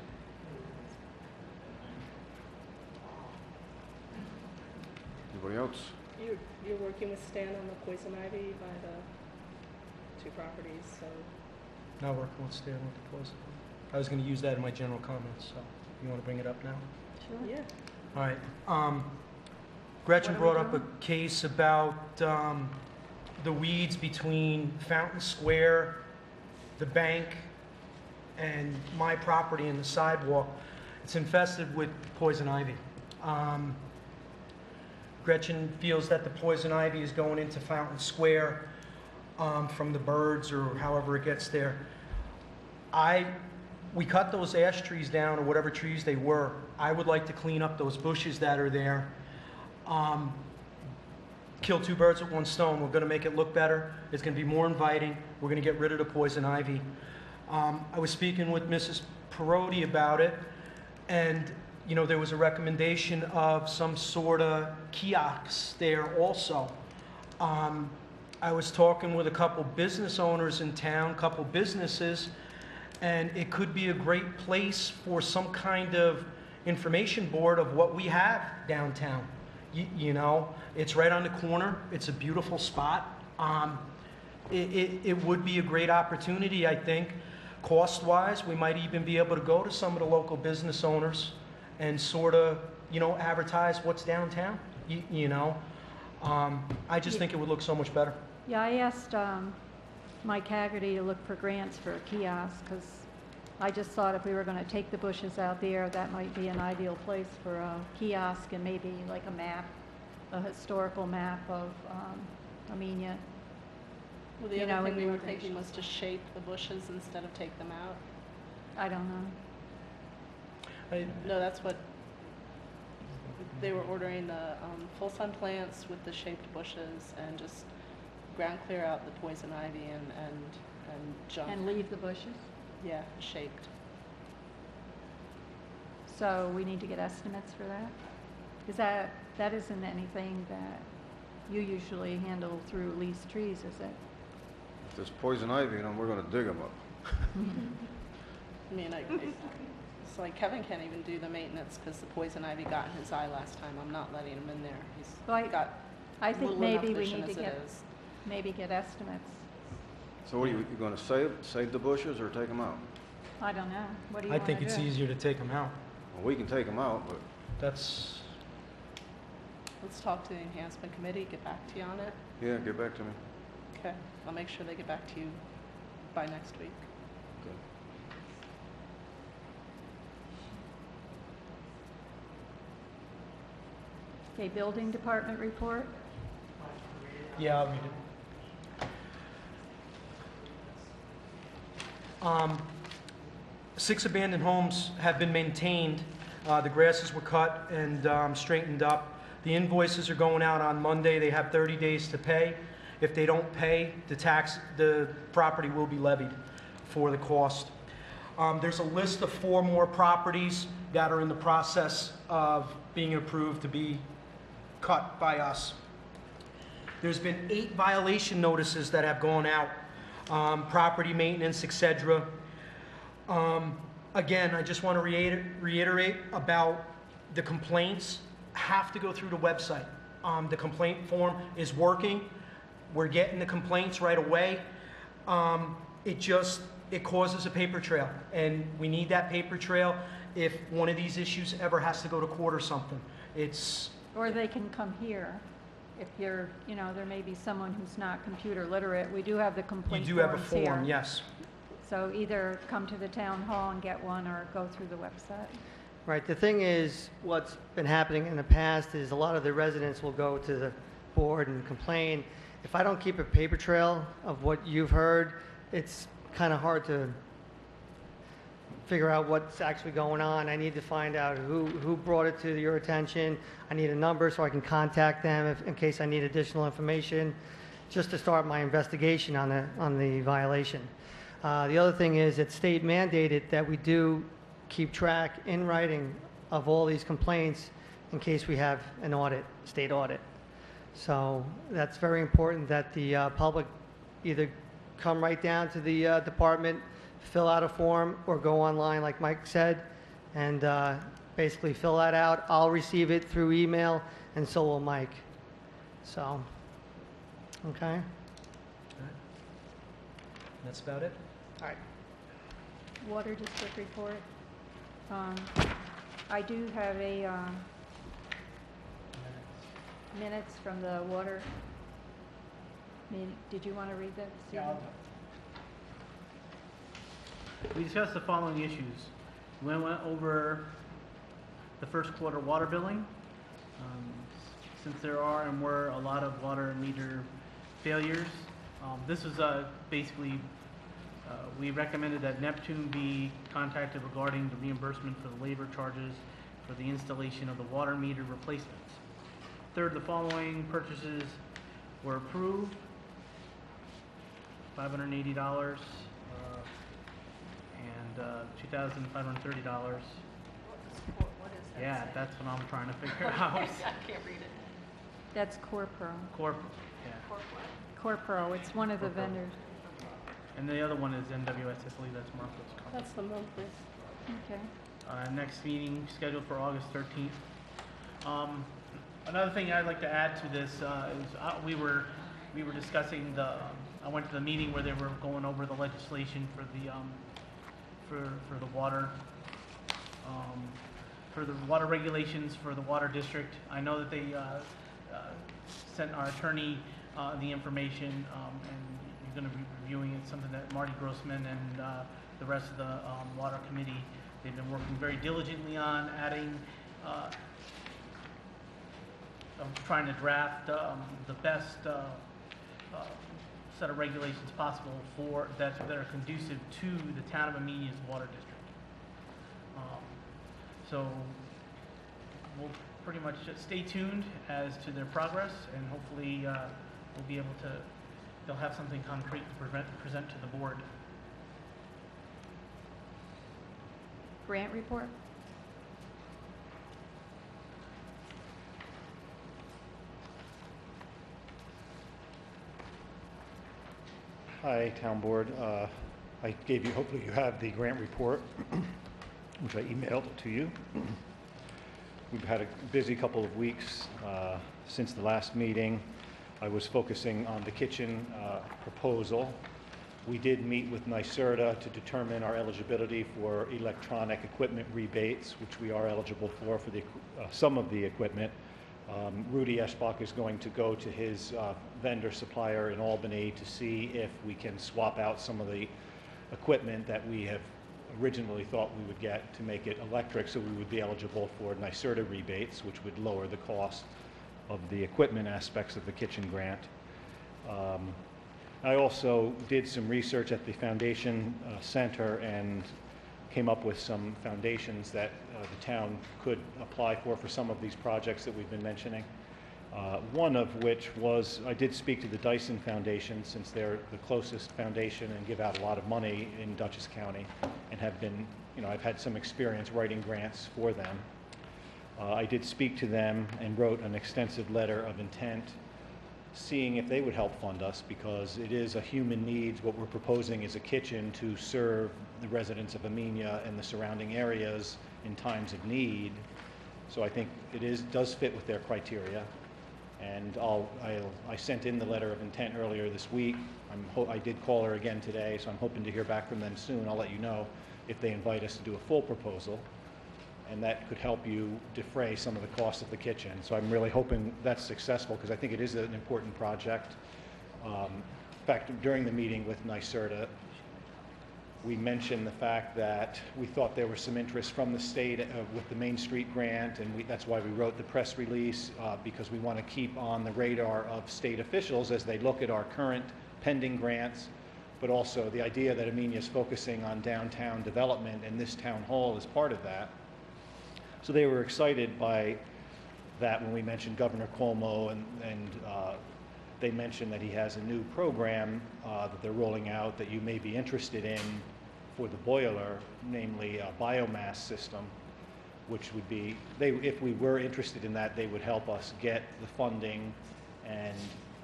Anybody else? You're working with Stan on the poison ivy by the 2 properties, so Not working with Stan with the poison. I was going to use that in my general comments, so you want to bring it up now? sure. yeah. All right. Gretchen What are we brought up a case about the weeds between Fountain Square, the bank, and my property and the sidewalk. It's infested with poison ivy. Gretchen feels that the poison ivy is going into Fountain Square from the birds or however it gets there. We cut those ash trees down or whatever trees they were. I would like to clean up those bushes that are there. Kill 2 birds with 1 stone. We're going to make it look better. It's going to be more inviting. We're going to get rid of the poison ivy. I was speaking with Mrs. Perotti about it, and there was a recommendation of some sort of kiosks there also. I was talking with a couple business owners in town, couple businesses, and it could be a great place for some kind of information board of what we have downtown. It's right on the corner. It's a beautiful spot. It would be a great opportunity, I think. Cost-wise, we might even be able to go to some of the local business owners and sort of, advertise what's downtown. I just think it would look so much better. Yeah, I asked Mike Haggerty to look for grants for a kiosk, because I just thought if we were going to take the bushes out there, that might be an ideal place for a kiosk and maybe like a map, a historical map of Amenia. Well, the You other know, thing in they the were thinking location. was to shape the bushes instead of take them out. I don't know. No, that's what They were ordering the full sun plants with the shaped bushes and just ground clear out the poison ivy and junk. And leave the bushes? Yeah, shaped. So we need to get estimates for that? Is that isn't anything that you usually handle through leased trees, is it? If there's poison ivy in them, we're gonna dig them up. I mean, it's like Kevin can't even do the maintenance because the poison ivy got in his eye last time. I'm not letting him in there. Well, He's got I think little enough maybe we vision need to as it get, is. maybe get estimates. So what are you gonna save the bushes or take them out? I don't know. What do you I want to do? think it's easier to take them out. Well, we can take them out, but That's, Let's talk to the enhancement committee, get back to you on it. yeah, get back to me. Okay, I'll make sure they get back to you by next week. Okay. Okay, building department report? yeah, I'll read it. 6 abandoned homes have been maintained. The grasses were cut and straightened up. The invoices are going out on Monday. They have 30 days to pay. If they don't pay, the property will be levied for the cost. There's a list of 4 more properties that are in the process of being approved to be cut by us. There's been 8 violation notices that have gone out, property maintenance, etc. Again, I just want to reiterate about the complaints have to go through the website. The complaint form is working. We're getting the complaints right away. It causes a paper trail, and we need that paper trail if one of these issues ever has to go to court or something. Or they can come here. If you're, there may be someone who's not computer literate. We do have the You complaint do have a forms here. form, yes. So either come to the town hall and get one or go through the website. Right, the thing is, what's been happening in the past is a lot of the residents will go to the board and complain. If I don't keep a paper trail of what you've heard, it's kind of hard to figure out what's actually going on. I need to find out who brought it to your attention. I need a number so I can contact them in case I need additional information, just to start my investigation on the violation. The other thing is it's state mandated that we do keep track in writing of all these complaints in case we have an audit, state audit. So that's very important that the public either come right down to the department, fill out a form, or go online like Mike said, and basically fill that out. I'll receive it through email, and so will Mike. So, okay? That's about it. All right. Water district report. I do have a minutes from the water meeting. Did you want to read that, Stephen? We discussed the following issues. We went over the first quarter water billing. Since there are and were a lot of water meter failures, this is basically we recommended that Neptune be contacted regarding the reimbursement for the labor charges for the installation of the water meter replacements. Third, the following purchases were approved: $580 and $2,530. What is that? Yeah, say? that's what I'm trying to figure out. I can't read it. That's Corpro. Corp, yeah. Corpro, it's one of the Corpro. vendors. And the other one is NWS, I believe that's Marco's company. That's the monthly. Okay. Next meeting scheduled for August 13th. Another thing I'd like to add to this is we were discussing I went to the meeting where they were going over the legislation for the water regulations for the water district. I know that they sent our attorney the information, and you're going to be reviewing it. Something that Marty Grossman and the rest of the water committee, they've been working very diligently on adding, trying to draft the best set of regulations possible that are conducive to the town of Amenia's water district. So pretty much just stay tuned as to their progress, and hopefully we'll be able to, they'll have something concrete to present to the board. Grant report? Hi, Town Board. I gave you, hopefully you have the grant report, which I emailed to you. We've had a busy couple of weeks since the last meeting. I was focusing on the kitchen proposal. We did meet with NYSERDA to determine our eligibility for electronic equipment rebates, which we are eligible for the some of the equipment. Rudy Eschbach is going to go to his vendor supplier in Albany to see if we can swap out some of the equipment that we have originally thought we would get to make it electric, so we would be eligible for NYSERDA rebates, which would lower the cost of the equipment aspects of the kitchen grant. I also did some research at the Foundation Center and came up with some foundations that the town could apply for some of these projects that we've been mentioning. One of which was, I did speak to the Dyson Foundation, since they're the closest foundation and give out a lot of money in Dutchess County, and have been, I've had some experience writing grants for them. I did speak to them and wrote an extensive letter of intent, seeing if they would help fund us, because it is a human need. What we're proposing is a kitchen to serve the residents of Amenia and the surrounding areas in times of need. So I think it does fit with their criteria. And I sent in the letter of intent earlier this week. I did call her again today, so I'm hoping to hear back from them soon. I'll let you know if they invite us to do a full proposal, and that could help you defray some of the costs of the kitchen. So I'm really hoping that's successful, because I think it is an important project. In fact, during the meeting with NYSERDA, we mentioned the fact that we thought there was some interest from the state with the Main Street grant, and that's why we wrote the press release, because we want to keep on the radar of state officials as they look at our current pending grants, but also the idea that Amenia is focusing on downtown development, and this town hall is part of that. So they were excited by that when we mentioned Governor Cuomo, and they mentioned that he has a new program that they're rolling out that you may be interested in for the boiler, namely a biomass system, which would be, if we were interested in that, they would help us get the funding, and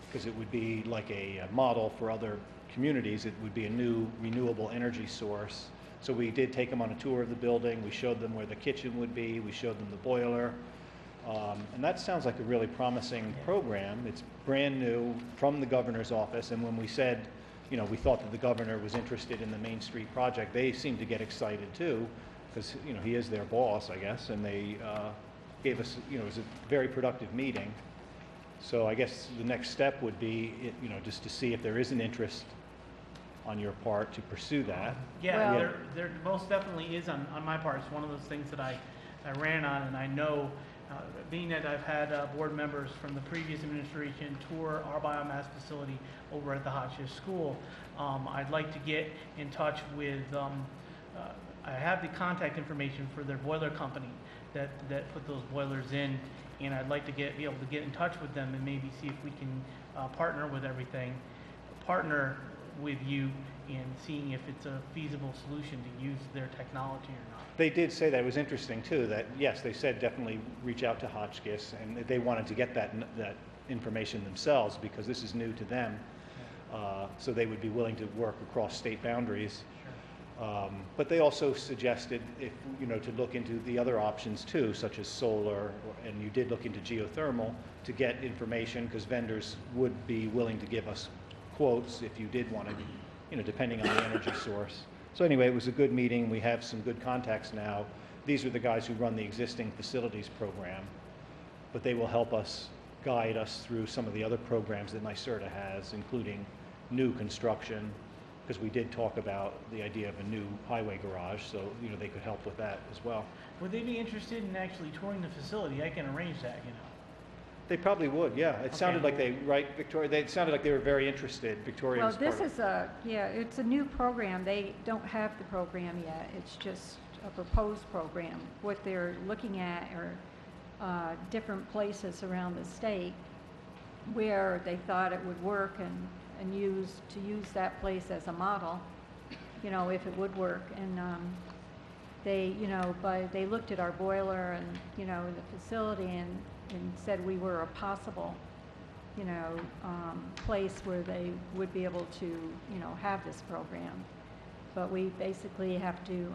because it would be like a model for other communities. It would be a new renewable energy source. So we did take them on a tour of the building. We showed them where the kitchen would be. We showed them the boiler. And that sounds like a really promising program. It's brand new from the governor's office. And when we said, we thought that the governor was interested in the Main Street project, they seemed to get excited too, because, he is their boss, I guess. And they gave us, it was a very productive meeting. So I guess the next step would be, just to see if there is an interest on your part to pursue that. Yeah, Well- there most definitely is on my part. It's one of those things that I ran on, and I know, being that I've had board members from the previous administration tour our biomass facility over at the Hotchkiss School, I'd like to get in touch with, I have the contact information for their boiler company that put those boilers in, and I'd like to be able to get in touch with them and maybe see if we can partner with everything, partner with you in seeing if it's a feasible solution to use their technology or not. They did say that. It was interesting too, that yes, they said definitely reach out to Hotchkiss, and they wanted to get that information themselves, because this is new to them. So they would be willing to work across state boundaries. Sure. But they also suggested to look into the other options too, such as solar, and you did look into geothermal to get information, because vendors would be willing to give us quotes if you did want to, depending on the energy source. So anyway, it was a good meeting. We have some good contacts now. These are the guys who run the existing facilities program, but they will help us, guide us through some of the other programs that NYSERDA has, including new construction, because we did talk about the idea of a new highway garage, so they could help with that as well. Would they be interested in actually touring the facility? I can arrange that, They probably would, yeah. It sounded like Okay. Victoria, it sounded like they were very interested. Victoria Well, was part this of it. it's a new program. They don't have the program yet. It's just a proposed program. What they're looking at different places around the state where they thought it would work and use that place as a model, you know, if it would work. And they, you know, they looked at our boiler and, you know, the facility and said we were a possible, you know, place where they would be able to, you know, have this program. But we basically have to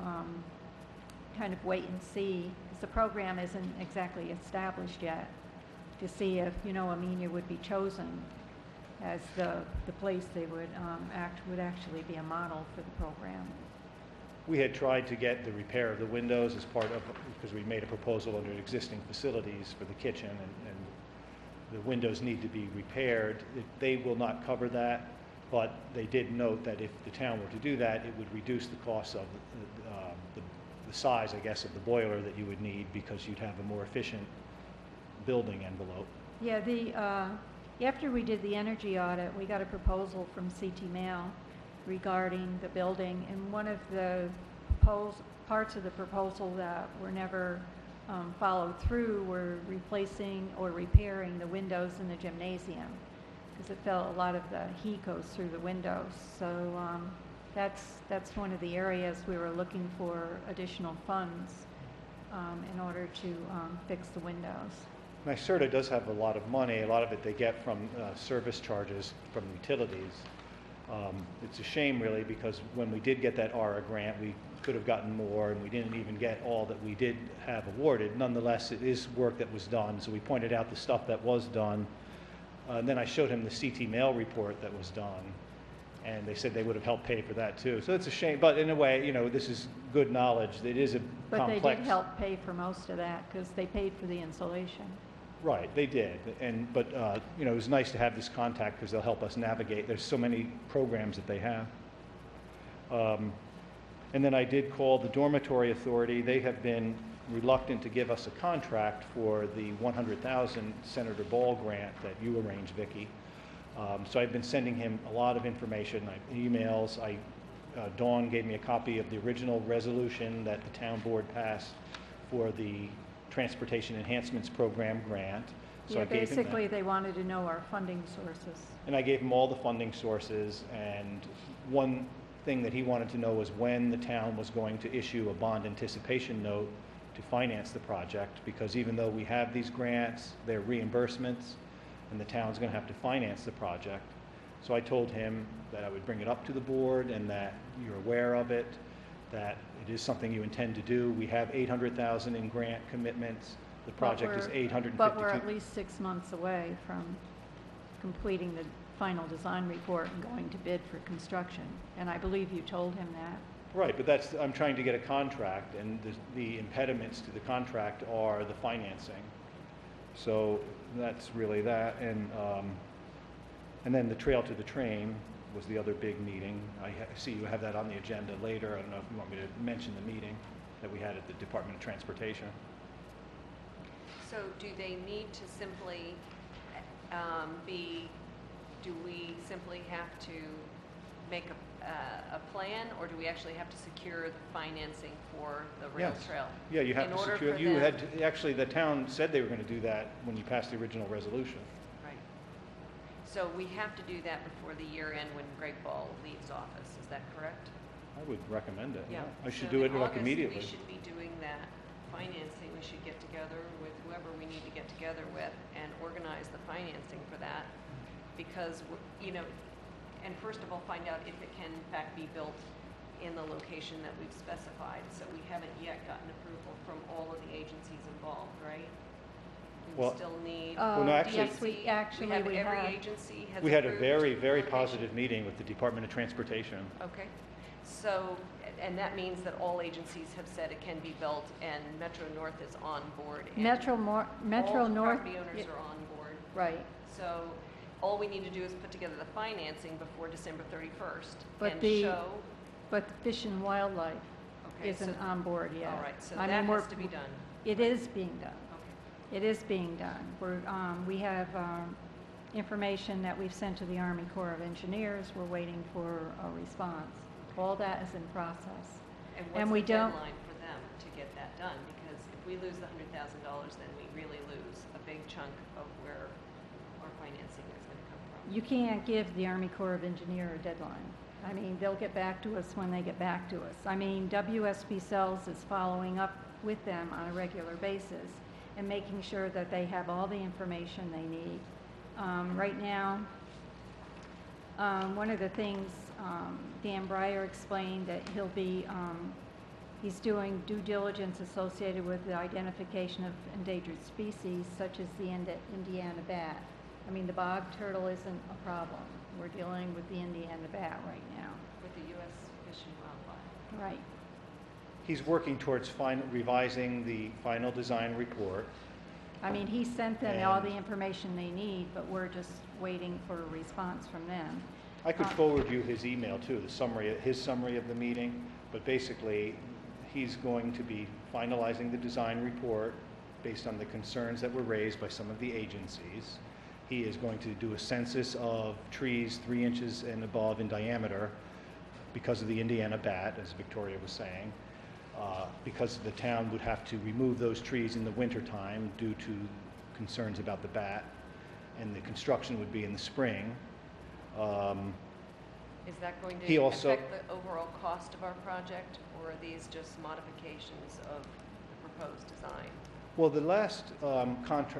kind of wait and see, because the program isn't exactly established yet, to see if, you know, Amenia would be chosen as the place they would actually be a model for the program. We had tried to get the repair of the windows as part of, because we made a proposal under existing facilities for the kitchen, and the windows need to be repaired. They will not cover that, but they did note that if the town were to do that, it would reduce the cost of the size, I guess, of the boiler that you would need, because you'd have a more efficient building envelope. Yeah, after we did the energy audit, we got a proposal from CT Mail regarding the building, and one of the parts of the proposal that were never followed through were replacing or repairing the windows in the gymnasium, because it felt a lot of the heat goes through the windows. So that's one of the areas we were looking for additional funds in order to fix the windows. NYSERDA does have a lot of money. A lot of it they get from service charges from utilities. It's a shame, really, because when we did get that ARA grant, we could have gotten more, and we didn't even get all that we did have awarded. Nonetheless, it is work that was done, so we pointed out the stuff that was done. And then I showed him the CT Mail report that was done, and they said they would have helped pay for that too. So it's a shame, but in a way, you know, this is good knowledge. It is a complex. But they did help pay for most of that, because they paid for the insulation. Right, they did, but you know, it was nice to have this contact, because they'll help us navigate. There's so many programs that they have. And then I did call the Dormitory Authority. They have been reluctant to give us a contract for the $100,000 Senator Ball grant that you arranged, Vicki. So I've been sending him a lot of information, emails. Dawn gave me a copy of the original resolution that the town board passed for the Transportation Enhancements Program grant. So Yeah, I gave him basically that. they wanted to know our funding sources. And I gave him all the funding sources, and one thing that he wanted to know was when the town was going to issue a bond anticipation note to finance the project, because even though we have these grants, they're reimbursements, and the town's going to have to finance the project. So I told him that I would bring it up to the board and that you're aware of it, that it is something you intend to do. We have $800,000 in grant commitments. The project is $852,000. But we're at least 6 months away from completing the final design report and going to bid for construction. And I believe you told him that. Right, but I'm trying to get a contract, and the impediments to the contract are the financing. So that's really that, and then the Trail to the Train was the other big meeting. I see you have that on the agenda later. I don't know if you want me to mention the meeting that we had at the Department of Transportation. So do they need to simply do we simply have to make a plan, or do we actually have to secure the financing for the rail Yes. trail? Yeah, you have In to order secure, for you them- had, actually, the town said they were going to do that when you passed the original resolution. Right. So we have to do that before the year end when Greg Ball leaves office, is that correct? I would recommend it, yeah. I should So do in it like August, immediately. We should be doing that financing. We should get together with whoever we need to get together with and organize the financing for that. Because, you know, and first of all, find out if it can in fact be built in the location that we've specified. So we haven't yet gotten approval from all of the agencies involved, right? We Well- still need. Well, no, actually- Yes, we actually Every have. agency has We had a approved very, very location. positive meeting with the Department of Transportation. Okay, so, and that means that all agencies have said it can be built, and Metro North is on board. And Metro all the North. property owners are on board. Right. So all we need to do is put together the financing before December 31st But and the- show. But the Fish and Wildlife Okay, isn't so- on board yet. All right, so I that mean, has to be done. It is being done. Okay. It is being done. We have information that we've sent to the Army Corps of Engineers. We're waiting for a response. All that is in process. And And what's we the don't- deadline for them to get that done? Because if we lose the $100,000, then we really lose a big chunk of where our financing is going to come from. You can't give the Army Corps of Engineer a deadline. I mean, they'll get back to us when they get back to us. I mean, WSP Cells is following up with them on a regular basis and making sure that they have all the information they need. Right now, one of the things Dan Breyer explained that he's doing due diligence associated with the identification of endangered species such as the Indiana bat. I mean, the bog turtle isn't a problem. We're dealing with the Indiana bat right now. With the U.S. Fish and Wildlife. Right. He's working towards revising the final design report. I mean, he sent them all the information they need, but we're just waiting for a response from them. I could forward you his email too, his summary of the meeting, but basically he's going to be finalizing the design report based on the concerns that were raised by some of the agencies. He is going to do a census of trees 3 inches and above in diameter because of the Indiana bat, as Victoria was saying, because the town would have to remove those trees in the wintertime due to concerns about the bat, and the construction would be in the spring. Is that going to affect the overall cost of our project, or are these just modifications of the proposed design? Well, the last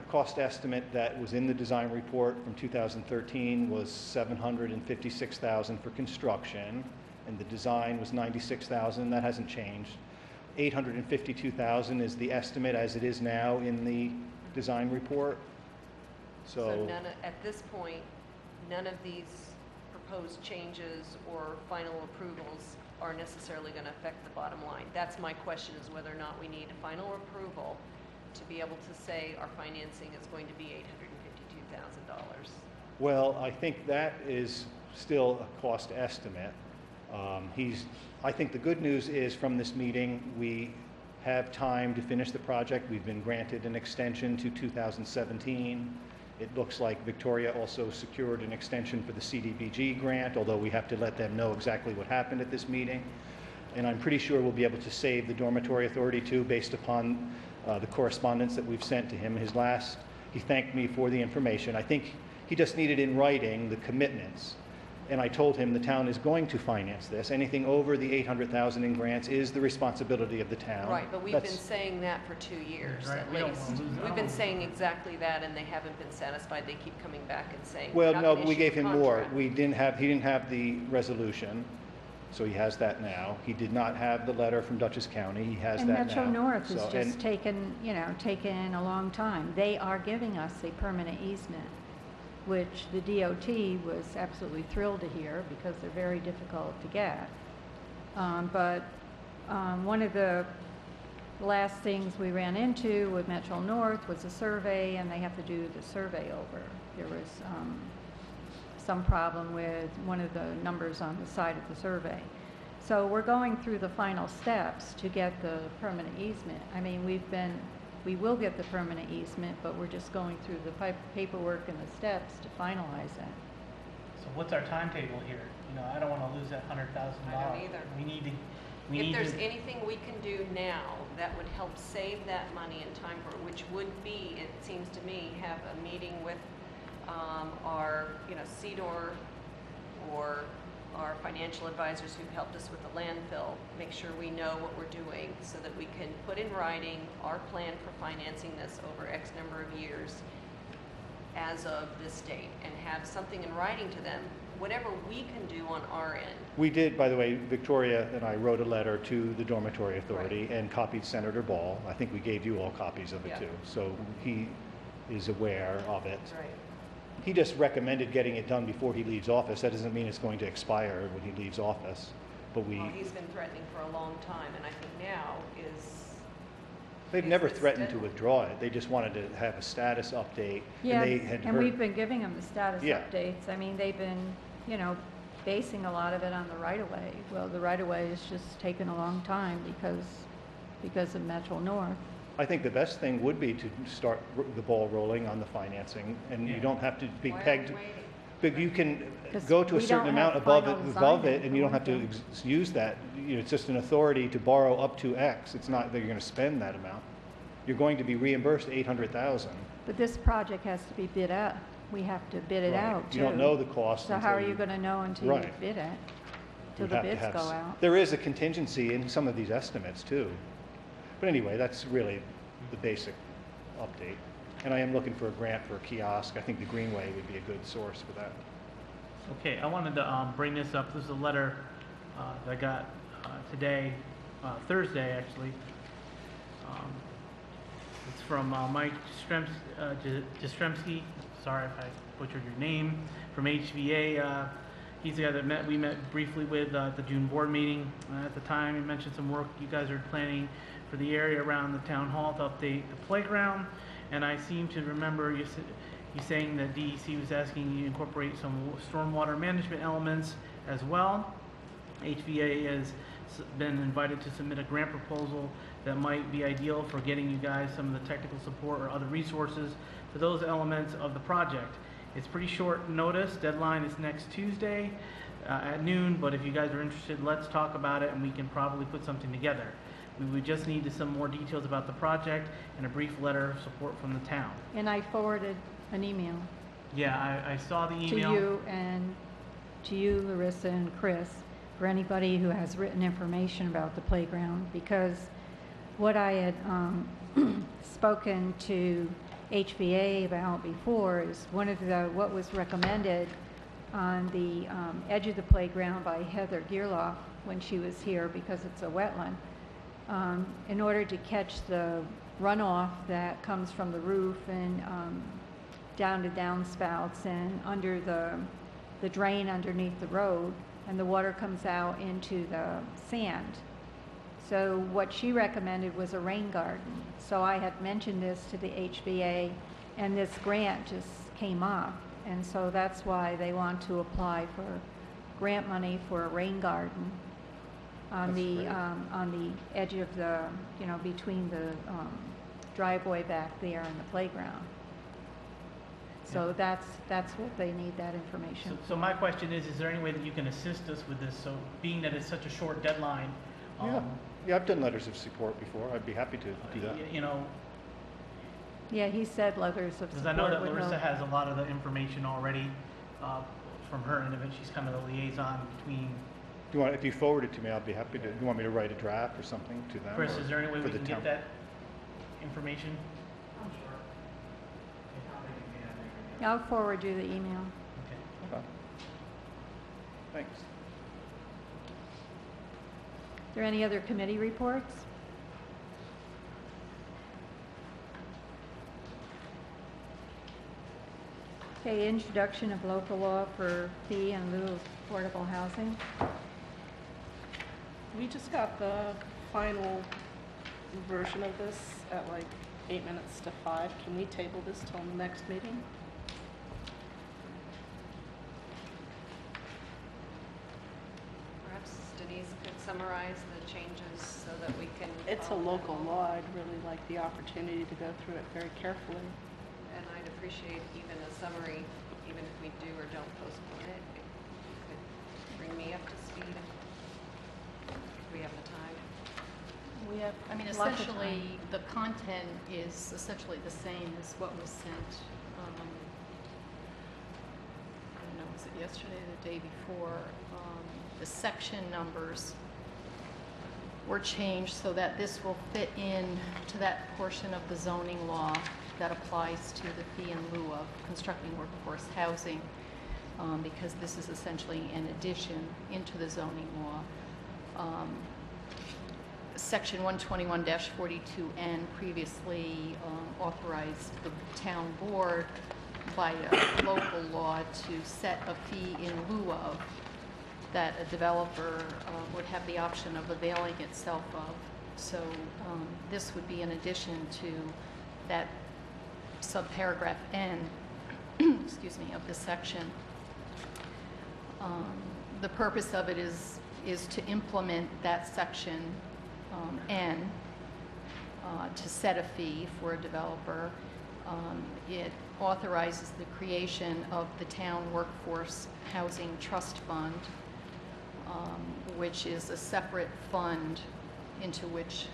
cost estimate that was in the design report from 2013 was $756,000 for construction, and the design was $96,000. That hasn't changed. $852,000 is the estimate as it is now in the design report. So at this point, none of these proposed changes or final approvals are necessarily going to affect the bottom line. That's my question, is whether or not we need a final approval to be able to say our financing is going to be $852,000. Well, I think that is still a cost estimate. I think the good news is from this meeting, we have time to finish the project. We've been granted an extension to 2017. It looks like Victoria also secured an extension for the CDBG grant, although we have to let them know exactly what happened at this meeting. And I'm pretty sure we'll be able to save the dormitory authority too, based upon the correspondence that we've sent to him. He thanked me for the information. I think he just needed in writing the commitments. And I told him the town is going to finance this. Anything over the $800,000 in grants is the responsibility of the town. Right, but we've been saying that for 2 years Right, at we don't least. wanna lose that. We've been saying exactly that, and they haven't been satisfied. They keep coming back and saying, Well, "We're not no, gonna we issue gave a him more. contract." He didn't have the resolution, so he has that now. He did not have the letter from Dutchess County. He has And that now. Metro North has So- just taken a long time. They are giving us a permanent easement, which the DOT was absolutely thrilled to hear because they're very difficult to get. But one of the last things we ran into with Metro North was a survey, and they have to do the survey over. There was some problem with one of the numbers on the side of the survey. So we're going through the final steps to get the permanent easement. I mean, we will get the permanent easement, but we're just going through the paperwork and the steps to finalize it. So what's our timetable here? I don't want to lose that $100,000. I don't either. If there's anything we can do now that would help save that money in time for it, which would be, it seems to me, have a meeting with our, CDOR or our financial advisors who've helped us with the landfill, make sure we know what we're doing so that we can put in writing our plan for financing this over X number of years as of this date, and have something in writing to them, whatever we can do on our end. We did, by the way, Victoria and I wrote a letter to the Dormitory Authority and copied Senator Ball. I think we gave you all copies of it Yeah. too. So he is aware of it. Right. He just recommended getting it done before he leaves office. That doesn't mean it's going to expire when he leaves office. But Well, he's been threatening for a long time, and I think now is... they've is never this threatened to deadline. withdraw it. They just wanted to have a status update. Yeah, And they had and heard, we've been giving them the status Yeah. updates. I mean, they've been, basing a lot of it on the right-of-way. Well, the right-of-way is just taken a long time because of Metro North. I think the best thing would be to start the ball rolling on the financing, and you don't have to be Why are we pegged. waiting? But you can 'Cause go to a we certain don't amount have above final it, design and you don't have to use that. It's just an authority to borrow up to X. It's not that you're going to spend that amount. you're going to be reimbursed $800,000. But this project has to be bid out. We have to bid it Right. out, too. You don't know the cost So until how are you going to know until you Right. bid it? Till You'd the have to bids have go s- out? There is a contingency in some of these estimates, too. But anyway, that's really the basic update. And I am looking for a grant for a kiosk. I think the Greenway would be a good source for that. Okay, I wanted to bring this up. This is a letter that I got today, Thursday, actually. It's from Mike Jastrzemski. Sorry if I butchered your name. From HVA. He's the guy that we met briefly with at the June board meeting. At the time, he mentioned some work you guys are planning for the area around the town hall to update the playground. And I seem to remember you saying that DEC was asking you to incorporate some stormwater management elements as well. HVA has been invited to submit a grant proposal that might be ideal for getting you guys some of the technical support or other resources for those elements of the project. It's pretty short notice. Deadline is next Tuesday at noon, but if you guys are interested, let's talk about it and we can probably put something together. We would just need some more details about the project and a brief letter of support from the town. And I forwarded an email Yeah, I saw the to email. you and to you, Larissa and Chris, for anybody who has written information about the playground, because what I had spoken to HVA about before is what was recommended on the edge of the playground by Heather Gearloff when she was here, because it's a wetland. In order to catch the runoff that comes from the roof and down to downspouts and under the drain underneath the road, and the water comes out into the sand. So what she recommended was a rain garden. So I had mentioned this to the HVA, and this grant just came up. And so that's why they want to apply for grant money for a rain garden on the edge of the, between the driveway back there and the playground. So that's what they need, that information. So my question is there any way that you can assist us with this? So being that it's such a short deadline, Yeah, I've done letters of support before. I'd be happy to do that. Yeah, he said letters of support. because I know that would Larissa help. has a lot of the information already from her end of it. She's kind of the liaison between. If you forward it to me, I'll be happy to. You want me to write a draft or something to them? Chris, or is there any way for we the can town? get that information? Yeah, I'll forward you the email. Okay. Thanks. Are there any other committee reports? Okay, introduction of local law for fee in lieu of affordable housing. We just got the final version of this at like 8 minutes to 5. Can we table this till the next meeting? Perhaps Denise could summarize the changes so that we can. It's a follow that local along. law. I'd really like the opportunity to go through it very carefully. And I'd appreciate even a summary, even if we do or don't postpone it. If you could bring me up to speed if we have the time. We have I mean, lots of essentially, the content is essentially the same as what was sent, I don't know, was it yesterday or the day before? The section numbers were changed so that this will fit in to that portion of the zoning law that applies to the fee in lieu of constructing workforce housing, because this is essentially an addition into the zoning law. Section 121-42N previously authorized the town board by a local law to set a fee in lieu of that a developer would have the option of availing itself of. So this would be in addition to that subparagraph N, excuse me, of this section. The purpose of it is to implement that section N, to set a fee for a developer. It authorizes the creation of the Town Workforce Housing Trust Fund, which is a separate fund into which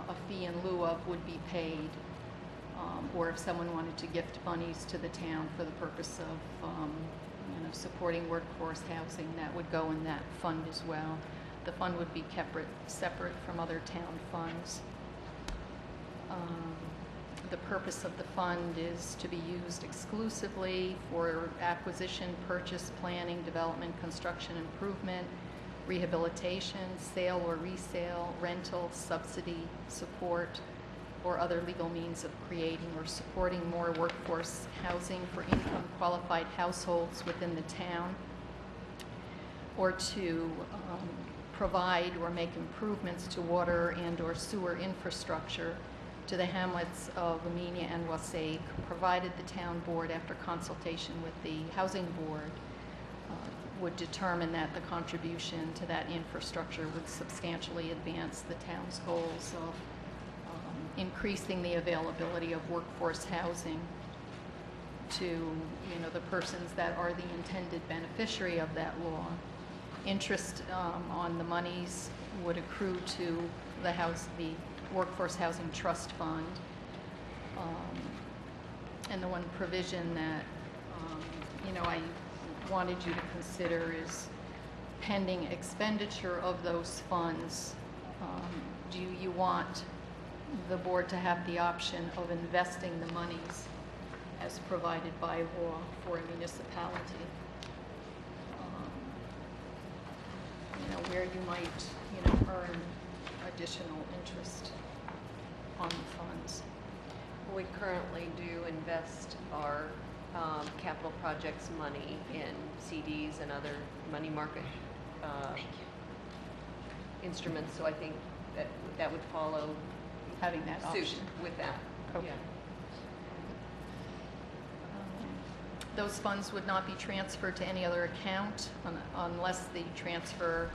a fee in lieu of would be paid, or if someone wanted to gift monies to the town for the purpose of supporting workforce housing, that would go in that fund as well. The fund would be kept separate from other town funds. The purpose of the fund is to be used exclusively for acquisition, purchase, planning, development, construction, improvement, rehabilitation, sale or resale, rental, subsidy, support, or other legal means of creating or supporting more workforce housing for income-qualified households within the town, or to provide or make improvements to water and/or sewer infrastructure to the hamlets of Amenia NY, provided the town board, after consultation with the housing board, would determine that the contribution to that infrastructure would substantially advance the town's goals of increasing the availability of workforce housing to the persons that are the intended beneficiary of that law. Interest on the monies would accrue to the Workforce Housing Trust Fund. And the one provision that I wanted you to consider is pending expenditure of those funds. Do you want the board to have the option of investing the monies as provided by law for a municipality? Where you might, earn additional interest on the funds. We currently do invest our capital projects money in CDs and other money market instruments, so I think that would follow Having that suit option. with that. Okay. Yeah. Those funds would not be transferred to any other account unless the transfer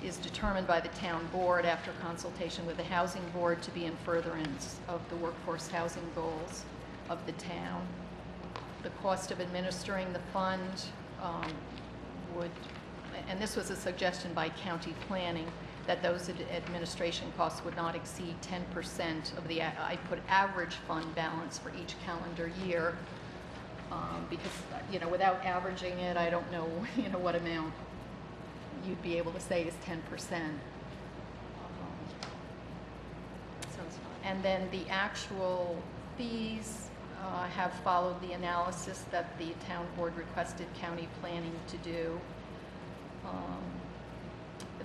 is determined by the town board after consultation with the housing board to be in furtherance of the workforce housing goals of the town. The cost of administering the fund would, and this was a suggestion by county planning, that those administration costs would not exceed 10% of the, I put average fund balance for each calendar year, because, without averaging it, I don't know, what amount you'd be able to say is 10%. Sounds fine. And then the actual fees have followed the analysis that the town board requested county planning to do.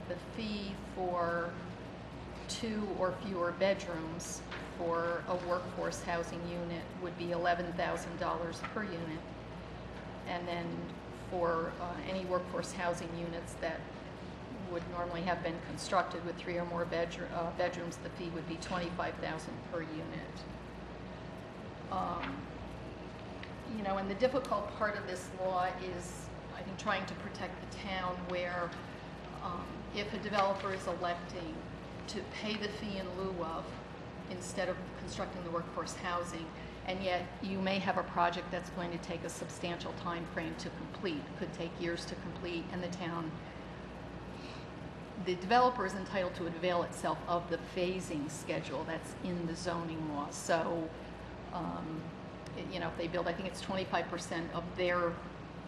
The fee for 2 or fewer bedrooms for a workforce housing unit would be $11,000 per unit. And then for any workforce housing units that would normally have been constructed with 3 or more bedrooms, the fee would be $25,000 per unit. And the difficult part of this law is, I think, trying to protect the town where if a developer is electing to pay the fee in lieu of, instead of constructing the workforce housing, and yet you may have a project that's going to take a substantial time frame to complete, could take years to complete, and the developer is entitled to avail itself of the phasing schedule that's in the zoning law. So, if they build, I think it's 25% of their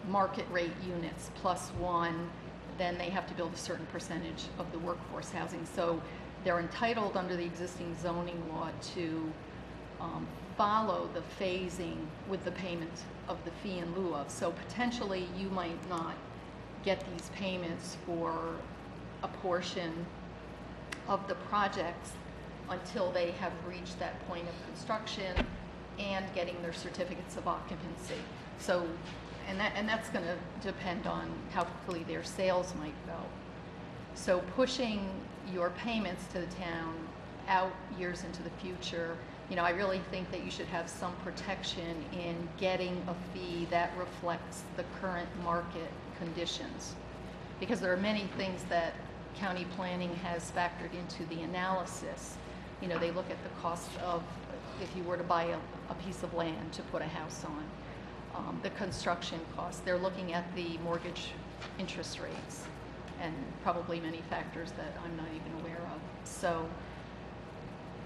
market rate units plus 1, then they have to build a certain percentage of the workforce housing. So they're entitled under the existing zoning law to follow the phasing with the payment of the fee in lieu of. So potentially you might not get these payments for a portion of the projects until they have reached that point of construction and getting their certificates of occupancy. So, and that's going to depend on how quickly their sales might go. So pushing your payments to the town out years into the future, I really think that you should have some protection in getting a fee that reflects the current market conditions. Because there are many things that county planning has factored into the analysis. They look at the cost of, if you were to buy a piece of land to put a house on, the construction costs. They're looking at the mortgage interest rates and probably many factors that I'm not even aware of. So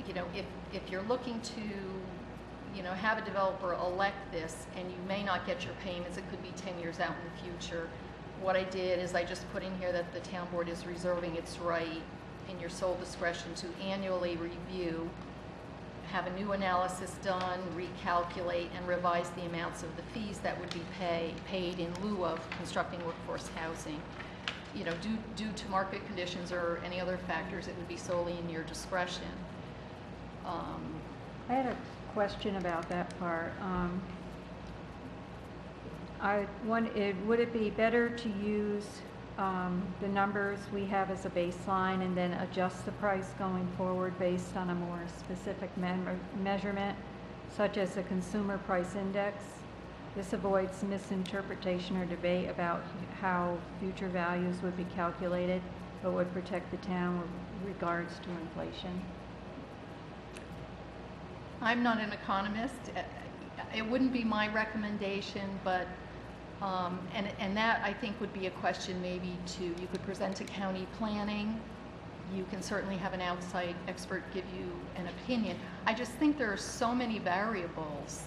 you know, if you're looking to, you know, have a developer elect this and you may not get your payments, it could be 10 years out in the future. What I did is I just put in here that the town board is reserving its right in your sole discretion to annually review, have a new analysis done, recalculate, and revise the amounts of the fees that would be paid in lieu of constructing workforce housing. You know, due to market conditions or any other factors, it would be solely in your discretion. I had a question about that part. Would it be better to use the numbers we have as a baseline and then adjust the price going forward based on a more specific measurement, such as the consumer price index? This avoids misinterpretation or debate about how future values would be calculated, but would protect the town with regards to inflation. I'm not an economist. It wouldn't be my recommendation, but, and that I think would be a question maybe you could present to county planning. You can certainly have an outside expert give you an opinion. I just think there are so many variables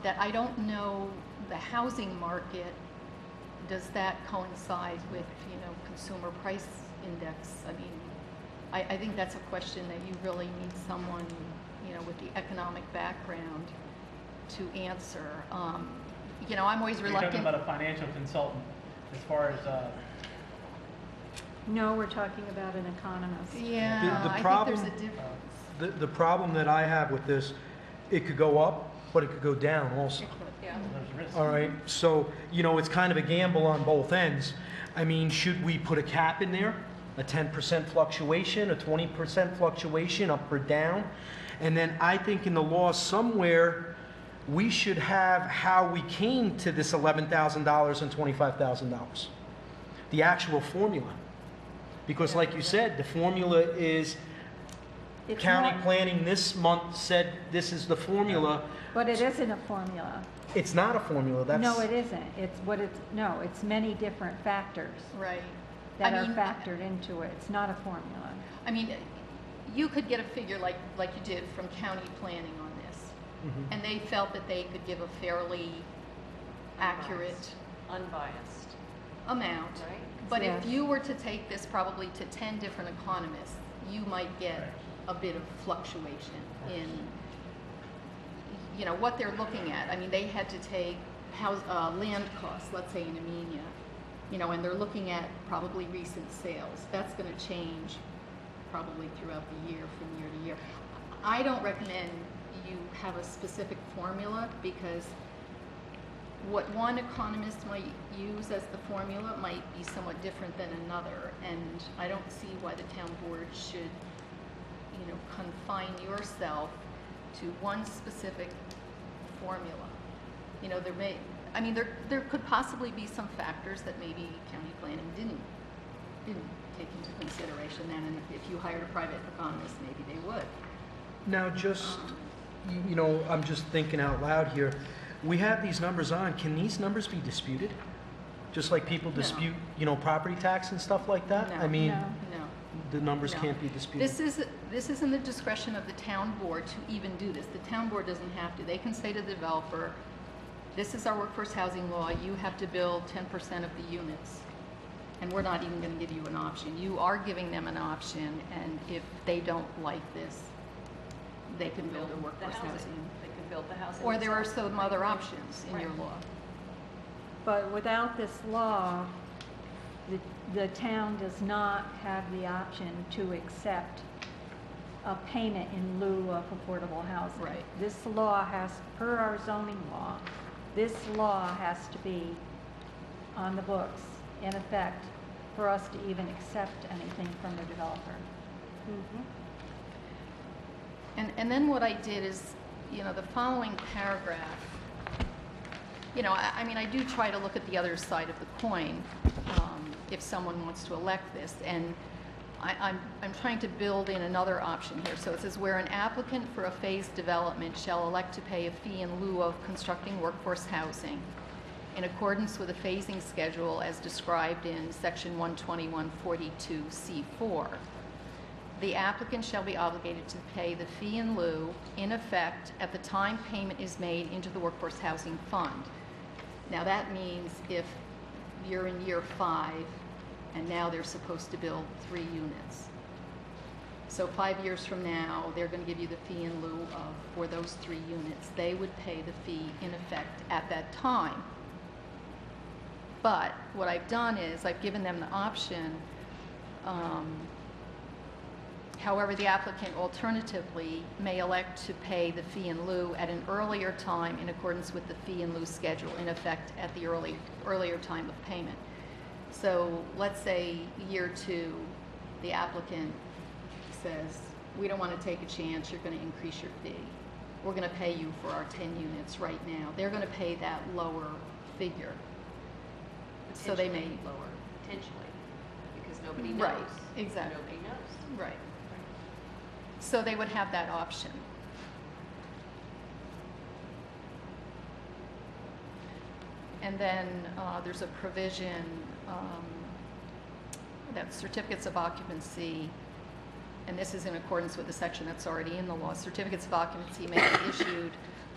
that I don't know the housing market, does that coincide with, you know, consumer price index? I mean, I think that's a question that you really need someone, you know, with the economic background to answer. You know, I'm always reluctant. You're talking about a financial consultant as far as... No, we're talking about an economist. Yeah, The I problem- think there's a difference. The problem that I have with this, it could go up, but it could go down also. Yeah. There's risk. All right, so, you know, it's kind of a gamble on both ends. I mean, should we put a cap in there? A 10% fluctuation, a 20% fluctuation, up or down? And then I think in the law somewhere, we should have how we came to this $11,000 and $25,000. The actual formula. Because like you said, the formula is It's county not- planning this month said this is the formula. But it isn't a formula. It's not a formula, that's... No, it isn't. It's many different factors Right. that I are mean, factored into it. It's not a formula. I mean, you could get a figure like you did from county planning on this, Mhm. and they felt that they could give a fairly accurate Unbiased, amount. right? But Yes. if you were to take this probably to 10 different economists, you might get a bit of fluctuation in, you know, what they're looking at. I mean, they had to take land costs, let's say in Amenia, you know, and they're looking at probably recent sales. That's going to change probably throughout the year, from year to year. I don't recommend you have a specific formula, because what one economist might use as the formula might be somewhat different than another, and I don't see why the town board should, you know, confine yourself to one specific formula. You know, there could possibly be some factors that maybe county planning didn't take into consideration then, and if you hired a private economist, maybe they would. Now, just, you know, I'm just thinking out loud here. We have these numbers on. Can these numbers be disputed? Just like people dispute, you know, property tax and stuff like that? No, I mean, no. the numbers No. can't be disputed. This is in the discretion of the town board to even do this. The town board doesn't have to. They can say to the developer, this is our workforce housing law, you have to build 10% of the units. And we're not even going to give you an option. You are giving them an option, and if they don't like this, they can build a The workforce housing, housing. they could build the housing. Or there are themselves. some other options in your Right. law. But without this law, the town does not have the option to accept a payment in lieu of affordable housing. Right. This law has, per our zoning law, this law has to be on the books, in effect, for us to even accept anything from the developer. And then what I did is, you know, the following paragraph, you know, I mean, I do try to look at the other side of the coin, if someone wants to elect this, and I'm trying to build in another option here. So it says, where an applicant for a phased development shall elect to pay a fee in lieu of constructing workforce housing in accordance with a phasing schedule as described in section 12142C4. the applicant shall be obligated to pay the fee in lieu in effect at the time payment is made into the Workforce Housing Fund. Now that means if you're in year 5 and now they're supposed to build 3 units. So 5 years from now, they're going to give you the fee in lieu of, for those 3 units. They would pay the fee in effect at that time. But what I've done is I've given them the option. However, the applicant alternatively may elect to pay the fee in lieu at an earlier time in accordance with the fee in lieu schedule in effect at the earlier time of payment. So let's say year 2, the applicant says, we don't want to take a chance, you're going to increase your fee. We're going to pay you for our 10 units right now. They're going to pay that lower figure. So they may lower, potentially, because nobody knows. Right, exactly. Nobody knows. Right. So they would have that option. And then there's a provision that certificates of occupancy, and this is in accordance with the section that's already in the law, certificates of occupancy may be issued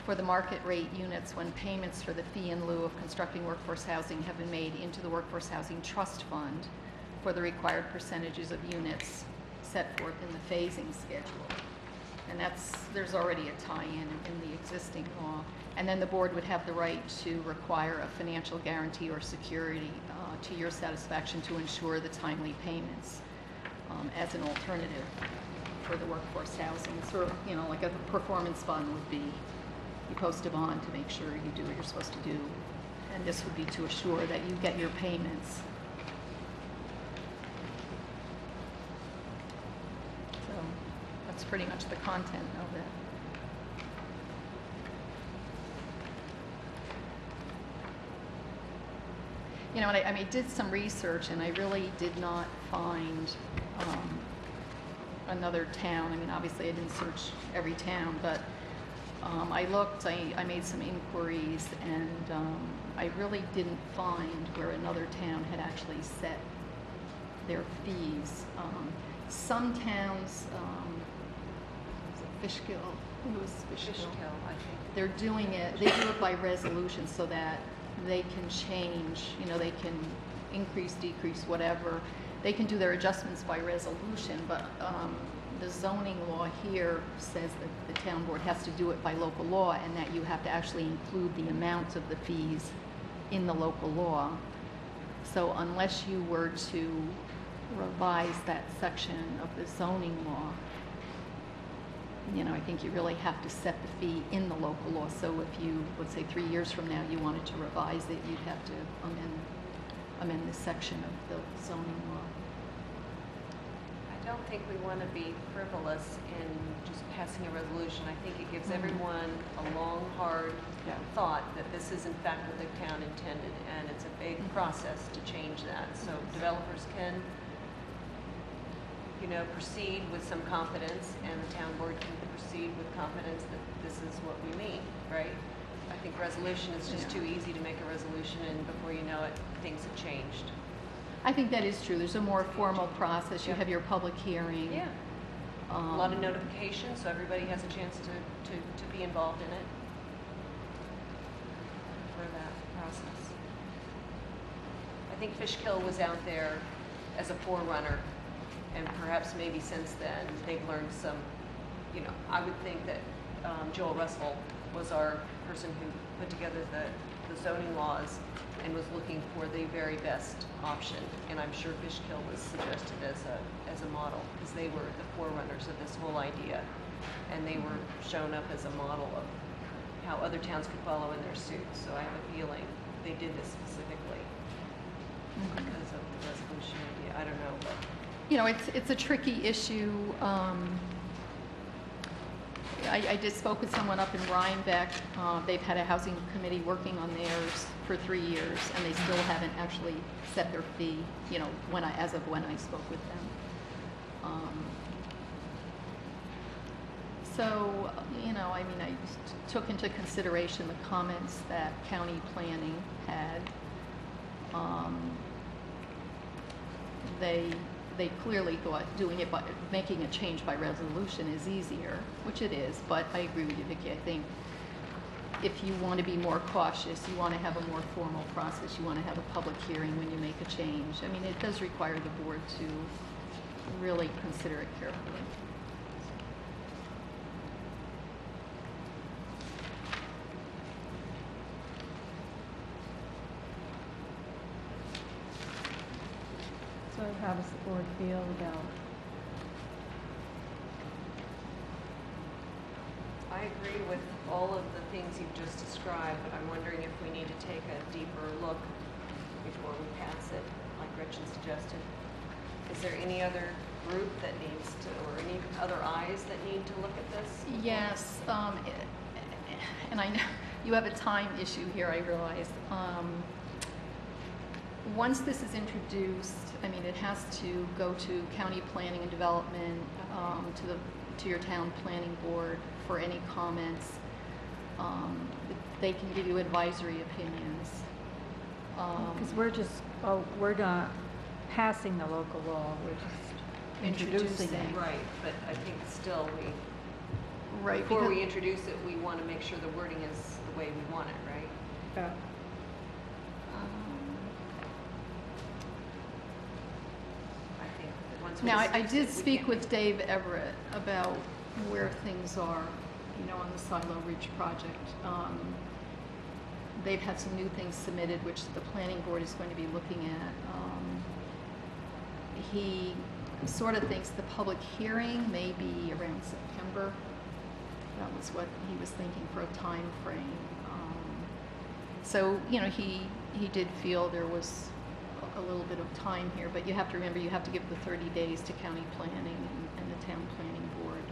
for the market rate units when payments for the fee in lieu of constructing workforce housing have been made into the Workforce Housing Trust Fund for the required percentages of units set forth in the phasing schedule. And there's already a tie-in in the existing law. And then the board would have the right to require a financial guarantee or security to your satisfaction to ensure the timely payments as an alternative for the workforce housing. Sort of, you know, like a performance bond would be, you post a bond to make sure you do what you're supposed to do. And this would be to assure that you get your payments. So that's pretty much the content of it. You know, and I did some research, and I really did not find another town. I mean, obviously, I didn't search every town, but I looked, I made some inquiries, and I really didn't find where another town had actually set their fees. Some towns, was it Fishkill? I think it was Fishkill. I think. They're doing it, they do it by resolution so that they can change, you know, they can increase, decrease, whatever. They can do their adjustments by resolution, but the zoning law here says that the town board has to do it by local law, and that you have to actually include the amount of the fees in the local law. So unless you were to revise that section of the zoning law, you know, I think you really have to set the fee in the local law. So if you, let's say 3 years from now, you wanted to revise it, you'd have to amend this section of the zoning law. I don't think we want to be frivolous in just passing a resolution. I think it gives everyone a long, hard thought that this is in fact what the town intended, and it's a big process to change that. So developers can, you know, proceed with some confidence, and the town board can proceed with confidence that this is what we mean, right? I think resolution is just too easy to make a resolution, and before you know it, things have changed. I think that is true. There's a more formal process. You have your public hearing. Yeah. A lot of notification, so everybody has a chance to be involved in it for that process. I think Fishkill was out there as a forerunner, and perhaps maybe since then they've learned some, you know, I would think that Joel Russell was our person who put together the zoning laws and was looking for the very best option. And I'm sure Fishkill was suggested as a model, because they were the forerunners of this whole idea. And they were shown up as a model of how other towns could follow in their suit. So I have a feeling they did this specifically because of the resolution idea. I don't know, but you know, it's a tricky issue. I just spoke with someone up in Rhinebeck. They've had a housing committee working on theirs for 3 years, and they still haven't actually set their fee, you know, as of when I spoke with them. So, you know, I mean, I took into consideration the comments that county planning had. They they clearly thought doing it by, making a change by resolution is easier, which it is, but I agree with you, Vicki. I think if you want to be more cautious, you want to have a more formal process, you want to have a public hearing when you make a change. I mean, it does require the board to really consider it carefully. So how does the board feel about? I agree with all of the things you've just described, but I'm wondering if we need to take a deeper look before we pass it, like Gretchen suggested. Is there any other group that needs to, or any other eyes that need to look at this? Yes, and I know you have a time issue here, I realize. Once this is introduced, I mean, it has to go to county planning and development, to your town planning board for any comments. They can give you advisory opinions. Because we're not passing the local law, we're just introducing it. Right, but I think still Right, before we introduce it, we want to make sure the wording is the way we want it, right? Yeah. I think that once we Now, I introduce did it, we speak can't with Dave Everett about where things are, you know, on the Silo Ridge project. They've had some new things submitted, which the planning board is going to be looking at. He sort of thinks the public hearing may be around September. That was what he was thinking for a time frame. So, you know, he did feel there was a little bit of time here, but you have to remember you have to give the 30 days to county planning and the town planning board.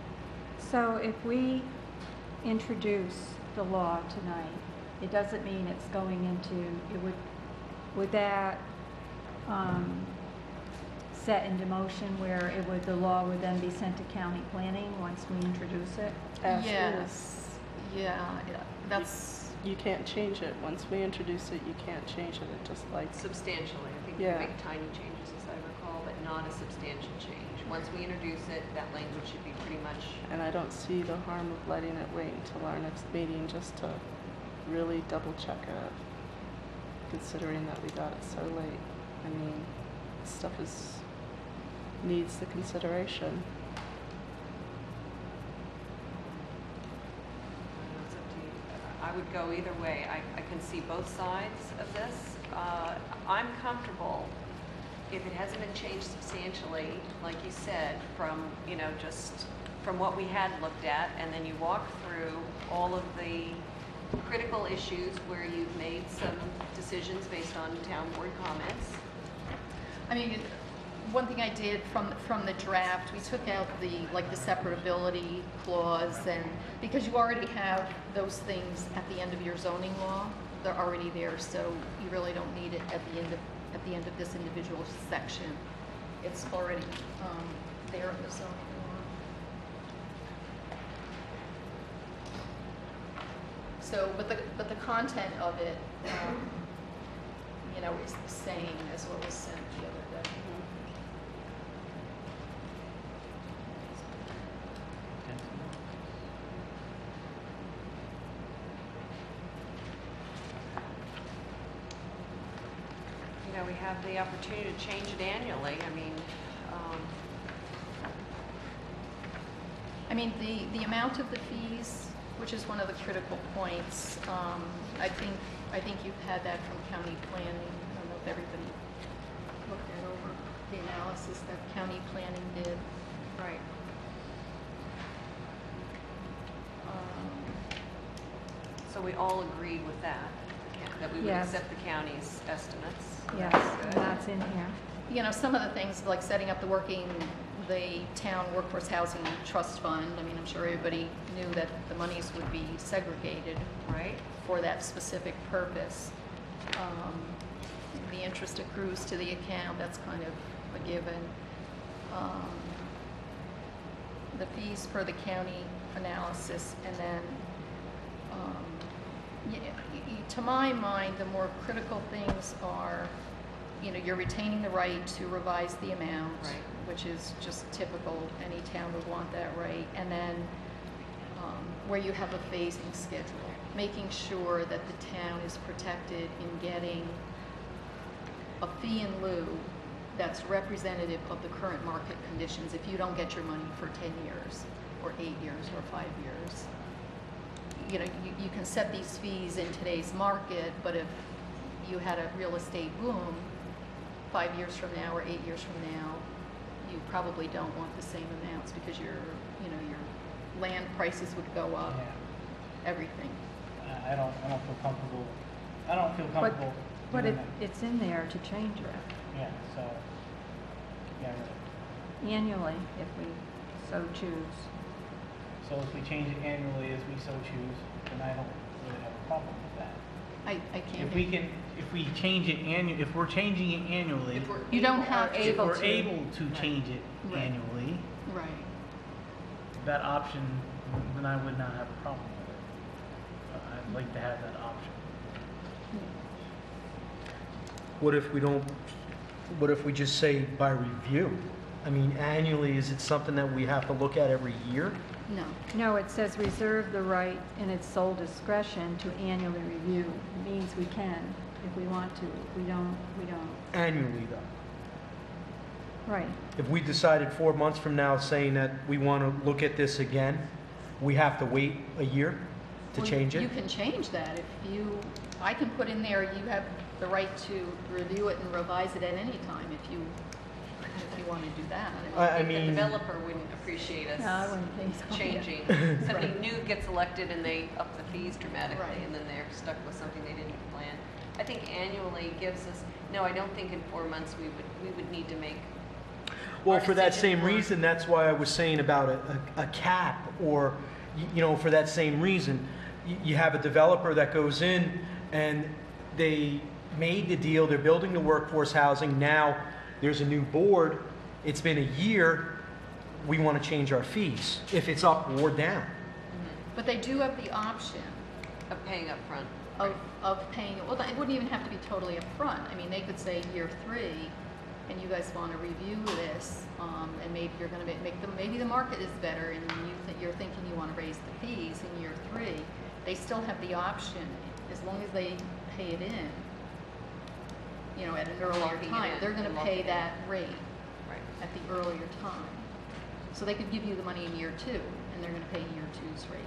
So if we introduce the law tonight, it doesn't mean it's going into, would that set into motion where the law would then be sent to county planning once we introduce it? Yes, yeah, that's... You can't change it. Once we introduce it, you can't change it. It just like... substantially. I think we make tiny changes, as I recall, but not a substantial change. Once we introduce it, that language should be pretty much... And I don't see the harm of letting it wait until our next meeting just to really double check it, considering that we got it so late. I mean, stuff needs the consideration. It's up to you. I would go either way. I can see both sides of this. I'm comfortable if it hasn't been changed substantially, like you said, from, you know, just from what we had looked at, and then you walk through all of the critical issues where you've made some decisions based on town board comments. I mean, one thing I did from the draft, we took out the separability clause, and because you already have those things at the end of your zoning law, they're already there, so you really don't need it at the end of this individual section. It's already there in the zoning law. So, but the content of it, you know, is the same as what was sent the other day. You know, we have the opportunity to change it annually. I mean, the amount of the fees, which is one of the critical points, I think you've had that from county planning. I don't know if everybody looked that over, the analysis that county planning did. Right. So we all agreed with that we would Yes. accept the county's estimates. Yes, That's and good. that's in here. You know, some of the things like setting up the town workforce housing trust fund. I mean, I'm sure everybody knew that the monies would be segregated, right, for that specific purpose. The interest accrues to the account. That's kind of a given. The fees for the county analysis, and then, to my mind, the more critical things are you know, you're retaining the right to revise the amount, Right. which is just typical, any town would want that right. And then where you have a phasing schedule, making sure that the town is protected in getting a fee in lieu that's representative of the current market conditions if you don't get your money for 10 years or 8 years or 5 years. You know, you can set these fees in today's market, but if you had a real estate boom 5 years from now or 8 years from now, you probably don't want the same amounts because your land prices would go up, everything. I don't feel comfortable. I don't feel comfortable. But doing that. it's in there to change it Yeah, so, yeah, annually if we so choose. so if we change it annually as we so choose, then I don't really have a problem with that. I can't. If we can, if we change it if we're changing it annually, You don't have if to. we're able to change it Right. annually, Right. that option, then I would not have a problem with it. I'd like to have that option. What if we just say by review? I mean, annually, is it something that we have to look at every year? No. No, it says reserve the right in its sole discretion to annually review. It means we can if we want to. If we don't, we don't. Annually, though. Right. If we decided 4 months from now saying that we want to look at this again, we have to wait a year to Well, change it? You can change that. I can put in there, you have the right to review it and revise it at any time if you want to do that. I The mean, developer wouldn't appreciate us No, I wouldn't think so. changing. Somebody new gets elected and they up the fees dramatically, Right. and then they're stuck with something they didn't plan. I think annually gives us, no, I don't think in 4 months we would need to make. well, our for that decision same on- reason, that's why I was saying about a cap, or, for that same reason, you have a developer that goes in and they made the deal, they're building the workforce housing, now there's a new board, it's been a year, we want to change our fees, if it's up or down. But they do have the option Of paying up front. of paying it. Well, it wouldn't even have to be totally upfront. I mean, they could say year 3, and you guys want to review this, and maybe you're going to maybe the market is better, and you're thinking you want to raise the fees in year 3. They still have the option, as long as they pay it in, at an earlier locking it time. in. They're going to They're pay locking it that rate Right. at the earlier time. So they could give you the money in year 2, and they're going to pay year 2's rate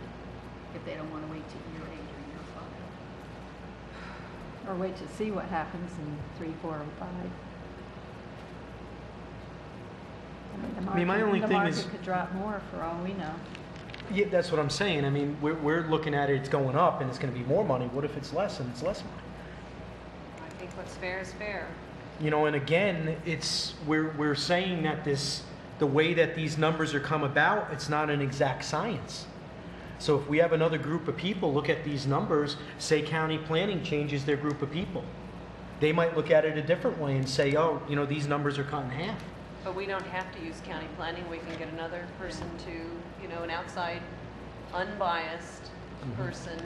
if they don't want to wait to year 8 or year 5. Or wait to see what happens in 3, 4, and 5. I mean, my only the thing market is- could drop more for all we know. Yeah, that's what I'm saying. I mean, we're looking at it's going up and it's going to be more money. What if it's less and it's less money? I think what's fair is fair. And again, we're saying that the way that these numbers are come about, it's not an exact science. So if we have another group of people look at these numbers, say county planning changes their group of people, they might look at it a different way and say, oh, these numbers are cut in half. But we don't have to use county planning. We can get another person to, an outside, unbiased person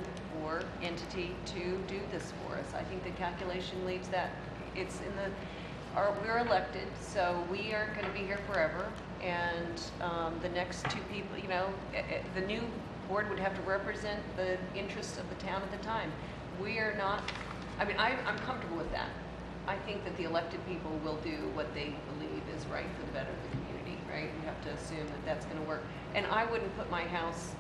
or entity to do this for us. I think the calculation leaves that, it's in we're elected, so we aren't going to be here forever. And the next 2 people, the new board would have to represent the interests of the town at the time. We are not, I'm comfortable with that. I think that the elected people will do what they believe is right for the better of the community, right? We have to assume that that's going to work. And I wouldn't put my house,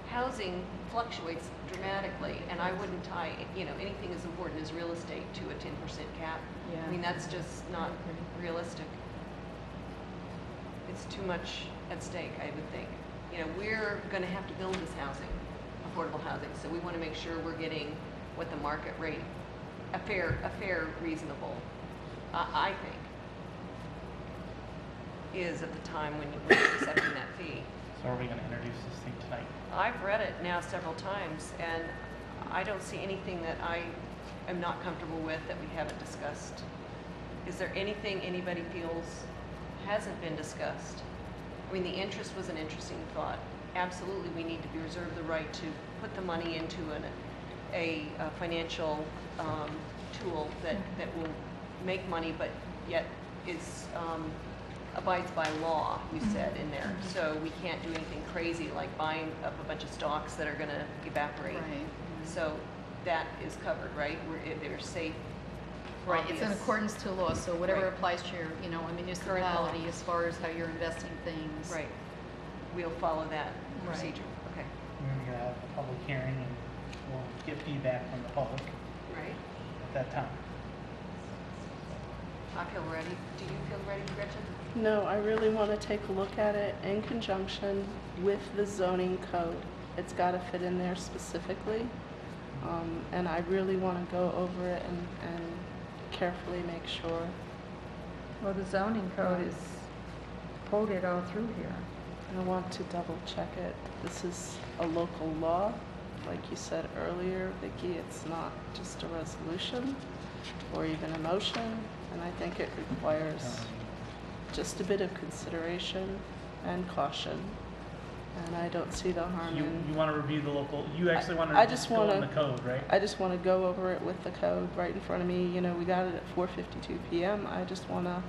housing fluctuates dramatically, and I wouldn't tie, anything as important as real estate to a 10% cap. Yeah. I mean, that's just not realistic. It's too much at stake, I would think. We're going to have to build this housing, affordable housing, so we want to make sure we're getting what the market rate, a fair, reasonable, I think, is at the time when you're accepting that fee. So are we going to introduce this thing tonight? I've read it now several times, and I don't see anything that I am not comfortable with that we haven't discussed. Is there anything anybody feels hasn't been discussed? I mean, the interest was an interesting thought. Absolutely, we need to reserve the right to put the money into a financial tool that will make money, but yet is, abides by law, you said in there. So we can't do anything crazy like buying up a bunch of stocks that are gonna evaporate. Right. So that is covered, right? They're safe. Right, it's in obvious. accordance to law, so whatever Right. applies to your, a municipality as far as how you're investing things. Right. We'll follow that Right. procedure. Okay. We're going to have a public hearing and we'll get feedback from the public Right. at that time. I feel ready. Do you feel ready, Gretchen? No, I really want to take a look at it in conjunction with the zoning code. It's got to fit in there specifically. And I really want to go over it and carefully make sure. Well, the zoning code is quoted all through here. I want to double check it. This is a local law, like you said earlier, Vicki. It's not just a resolution or even a motion, and I think it requires just a bit of consideration and caution. And I don't see the harm You in. want to review the local, you actually want I to just go wanna- on the code, right? I just want to go over it with the code right in front of me. We got it at 4:52 p.m. I just want to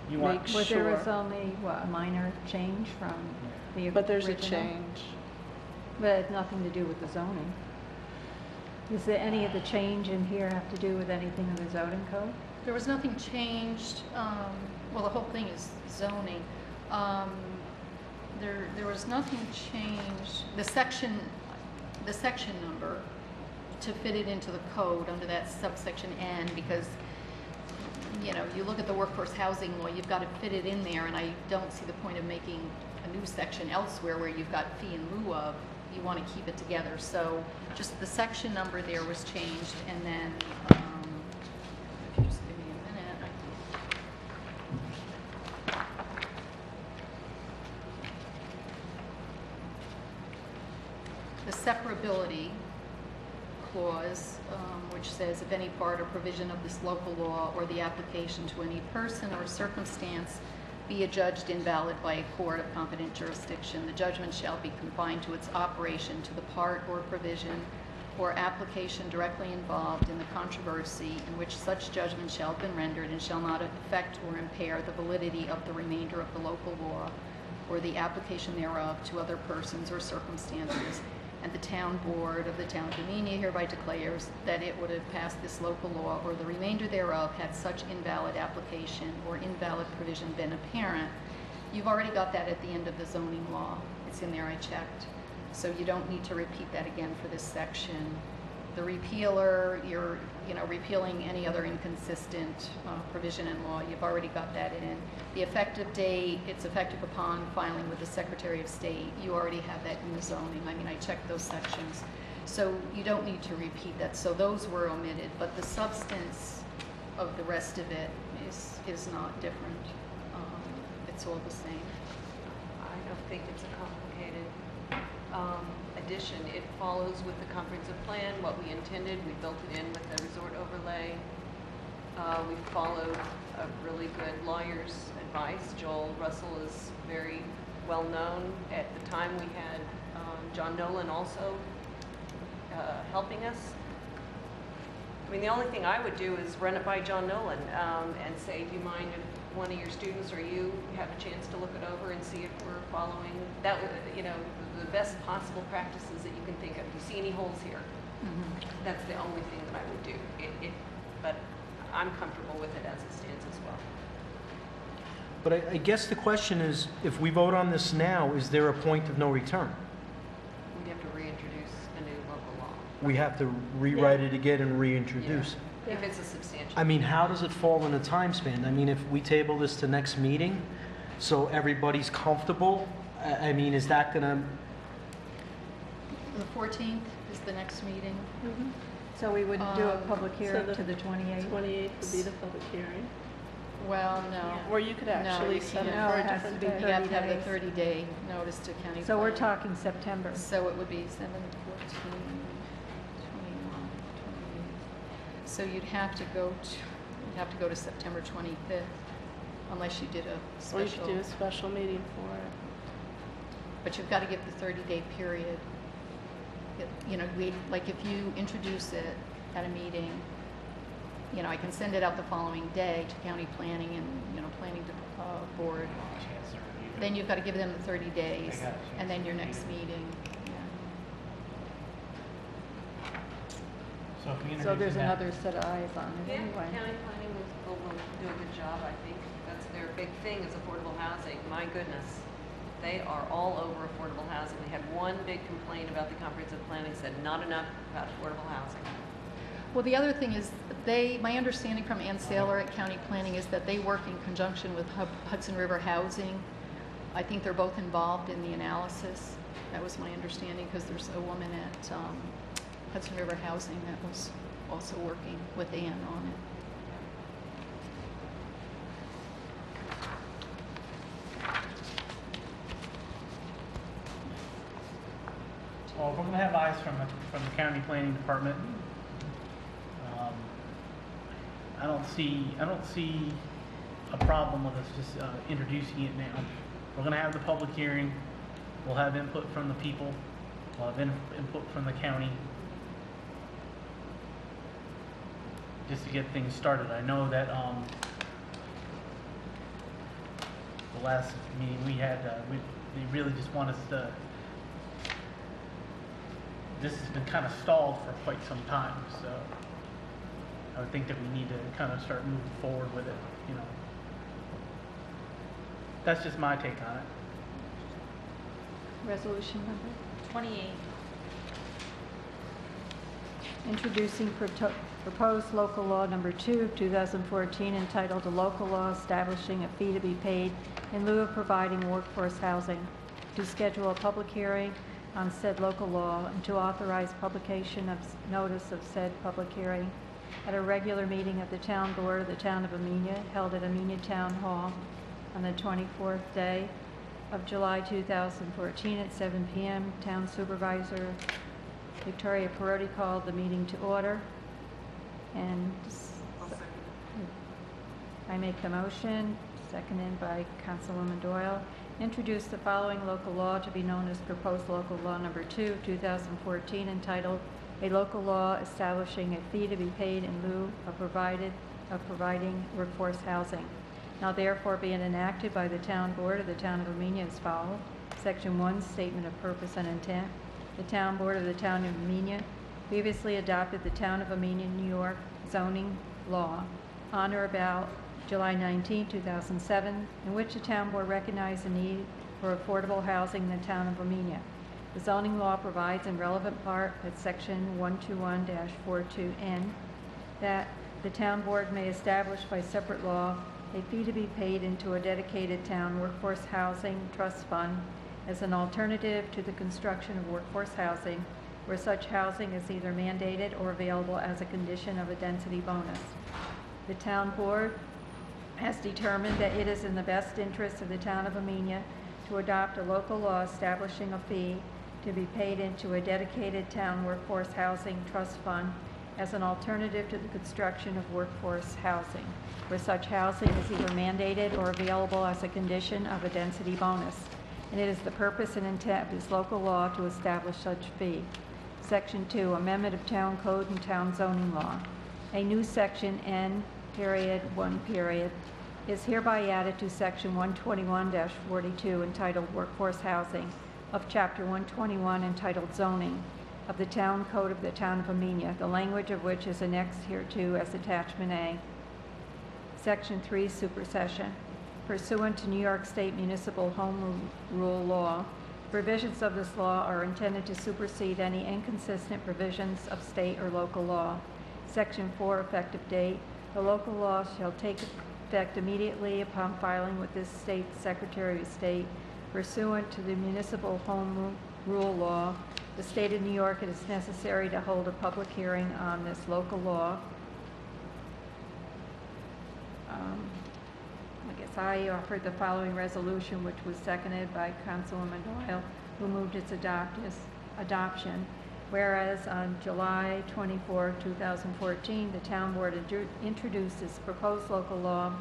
You want- make Well, sure. there was only, a minor change from the original? But there's a change. But it had nothing to do with the zoning. Does any of the change in here have to do with anything in the zoning code? There was nothing changed, well, the whole thing is zoning. There was nothing changed, the section number to fit it into the code under that subsection N, because, you look at the workforce housing law, you've got to fit it in there, and I don't see the point of making a new section elsewhere where you've got fee in lieu of. You want to keep it together, so just the section number there was changed, and then, if you just give me a minute. The separability clause, which says if any part or provision of this local law or the application to any person or circumstance be adjudged invalid by a court of competent jurisdiction, the judgment shall be confined to its operation to the part or provision or application directly involved in the controversy in which such judgment shall have been rendered and shall not affect or impair the validity of the remainder of the local law or the application thereof to other persons or circumstances. And the town board of the town of Amenia hereby declares that it would have passed this local law or the remainder thereof had such invalid application or invalid provision been apparent. You've already got that at the end of the zoning law. It's in there, I checked. So you don't need to repeat that again for this section. The repealer, you're repealing any other inconsistent provision in law. You've already got that in. The effective date, it's effective upon filing with the Secretary of State. You already have that in the zoning. I checked those sections. So you don't need to repeat that. So those were omitted, but the substance of the rest of it is not different. It's all the same. I don't think it's a complicated addition. It follows with the comprehensive plan, what we intended. We built it in with the resort overlay. We followed a really good lawyer's advice. Joel Russell is very well known. At the time, we had John Nolan also helping us. The only thing I would do is run it by John Nolan and say, do you mind if one of your students or you have a chance to look it over and see if we're following that, the best possible practices that you can think of. Do you see any holes here? That's the only thing that I would do. But I'm comfortable with it as it stands as well. But I guess the question is, if we vote on this now, is there a point of no return? We'd have to reintroduce a new local law. We have to rewrite it again and reintroduce it. If it's a substantial. How does it fall in a time span? If we table this to next meeting, so everybody's comfortable, is that gonna? The 14th is the next meeting. So we wouldn't do a public hearing to the 28th? 28th would be the public hearing. Well, no. Or you could actually set it No, for it a has to different be day. You have to 30 have the days. 30-day notice to county. So we're planning. talking September. So it would be 7, 14, 21, 28. So you'd have to go to September 25th, unless you did a Or you special. could do a special meeting for it. But you've got to give the 30-day period. If you introduce it at a meeting, you know, I can send it out the following day to county planning and, you know, planning board. Then you've got to give them the 30 days, and then your next meeting. So if we So introduce there's that- another set of eyes on it Yeah, anyway. county planning will do a good job, I think. That's their big thing is affordable housing. My goodness, they are all over affordable housing. They had one big complaint about the comprehensive planning, said not enough about affordable housing. Well, the other thing is my understanding from Ann Saylor at County Planning is that they work in conjunction with Hudson River Housing. I think they're both involved in the analysis. That was my understanding because there's a woman at Hudson River Housing that was also working with Ann on it. Well, if we're gonna have eyes from the county planning department, I don't see a problem with us just introducing it now. We're gonna have the public hearing. We'll have input from the people. We'll have input from the county. Just to get things started. I know that the last meeting we had, they really just want us to. This has been kind of stalled for quite some time, so I would think that we need to kind of start moving forward with it, you know. That's just my take on it. Resolution number 28. Introducing proposed local law number 2 of 2014 entitled "A Local Law Establishing a Fee to be Paid in Lieu of Providing Workforce Housing," to schedule a public hearing on said local law and to authorize publication of notice of said public hearing at a regular meeting of the Town Board of the Town of Amenia held at Amenia Town Hall on the 24th day of July 2014 at 7 p.m. Town Supervisor Victoria Perotti called the meeting to order. And I make the motion, seconded by Councilwoman Doyle. Introduce the following local law to be known as proposed local law number 2 of 2014 entitled "A Local Law Establishing a Fee to be Paid in Lieu of Providing Workforce Housing." Now therefore be it enacted by the Town Board of the Town of Amenia as follows. Section 1, Statement of Purpose and Intent. The Town Board of the Town of Amenia previously adopted the Town of Amenia, New York zoning law on or about July 19, 2007, in which the Town Board recognized the need for affordable housing in the Town of Amenia. The zoning law provides in relevant part at Section 121-42N that the Town Board may establish by separate law a fee to be paid into a dedicated town workforce housing trust fund as an alternative to the construction of workforce housing where such housing is either mandated or available as a condition of a density bonus. The Town Board has determined that it is in the best interest of the Town of Amenia to adopt a local law establishing a fee to be paid into a dedicated town workforce housing trust fund as an alternative to the construction of workforce housing, where such housing is either mandated or available as a condition of a density bonus. And it is the purpose and intent of this local law to establish such fee. Section 2, Amendment of Town Code and Town Zoning Law. A new section N:1 is hereby added to Section 121-42 entitled Workforce Housing of Chapter 121 entitled Zoning of the Town Code of the Town of Amenia, the language of which is annexed hereto as Attachment A. Section 3, Supersession. Pursuant to New York State Municipal Home Rule Law, provisions of this law are intended to supersede any inconsistent provisions of state or local law. Section 4, Effective Date. The local law shall take effect immediately upon filing with this state's Secretary of State. Pursuant to the Municipal Home Rule Law, the State of New York, it is necessary to hold a public hearing on this local law. I guess I offered the following resolution, which was seconded by Councilwoman Doyle, who moved its adoption. Whereas on July 24, 2014, the Town Board introduced this proposed local law